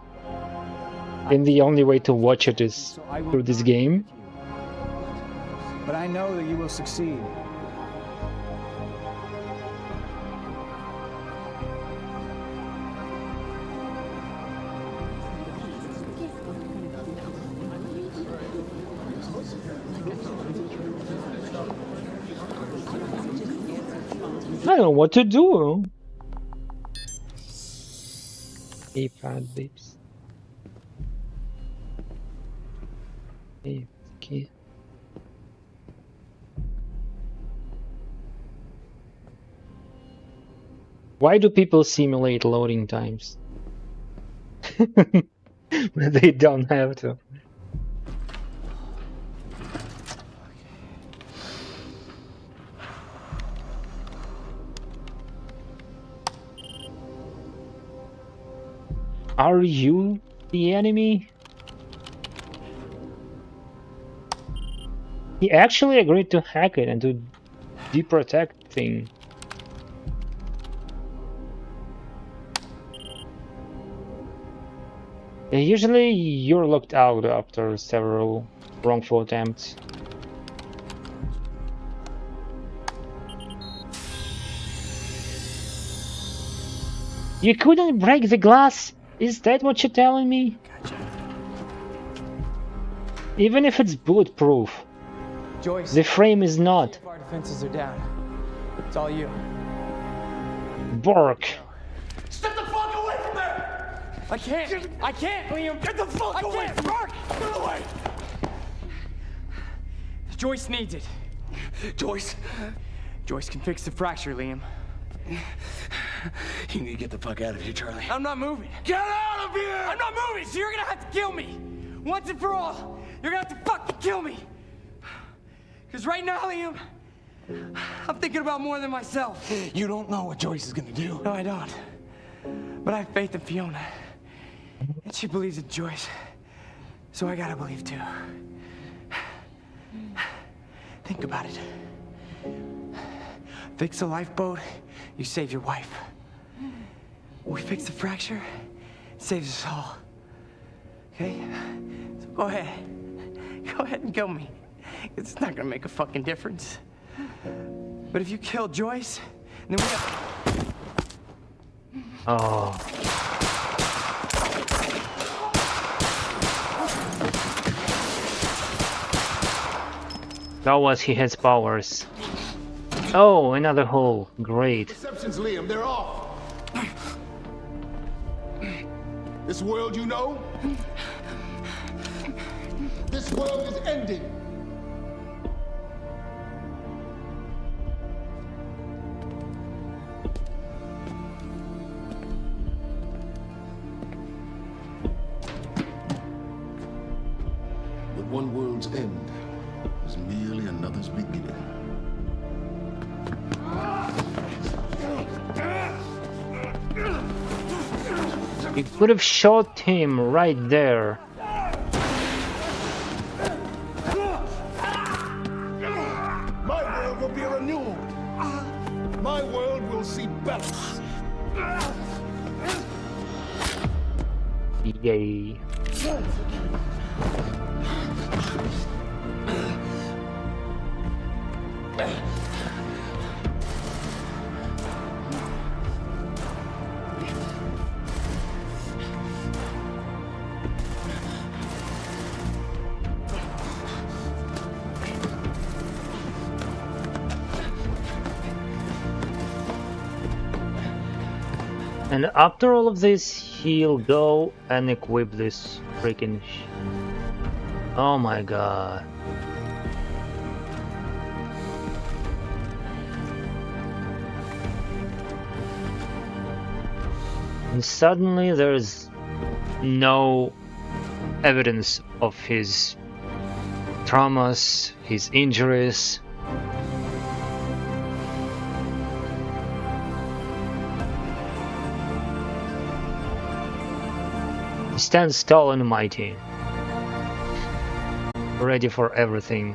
And the only way to watch it is through this game. But I know that you will succeed. I don't know what to do. Keypad beeps. Okay. Why do people simulate loading times? When they don't have to. Are you the enemy? He actually agreed to hack it and to deprotect thing. Usually you're locked out after several wrongful attempts. You couldn't break the glass? Is that what you're telling me? Gotcha. Even if it's bulletproof, Joyce, the frame is not. our defenses are down. It's all you. Bork. Step the fuck away from there! I can't, Liam. Get the fuck away from her! Get away! Joyce needs it. Joyce? Joyce can fix the fracture, Liam. You need to get the fuck out of here, Charlie. I'm not moving. Get out of here! I'm not moving, so you're gonna have to kill me. Once and for all, you're gonna have to fucking kill me. Because right now, Liam, I'm thinking about more than myself. You don't know what Joyce is gonna do. No, I don't. But I have faith in Fiona. And she believes in Joyce. So I gotta believe too. Think about it. Fix a lifeboat, you save your wife. We fix the fracture, it saves us all. Okay? So go ahead. Go ahead and kill me. It's not gonna make a fucking difference. But if you kill Joyce, then we have... Oh. That was he has powers. Oh, another hole. Great. Perceptions, Liam, they're off. This world you know, this world is ending. But one world's end is merely another's beginning. You could have shot him right there. My world will be renewed. My world will see balance. Yay. And after all of this, he'll go and equip this freaking oh my god. And suddenly there's no evidence of his traumas, his injuries. He stands tall and mighty, ready for everything.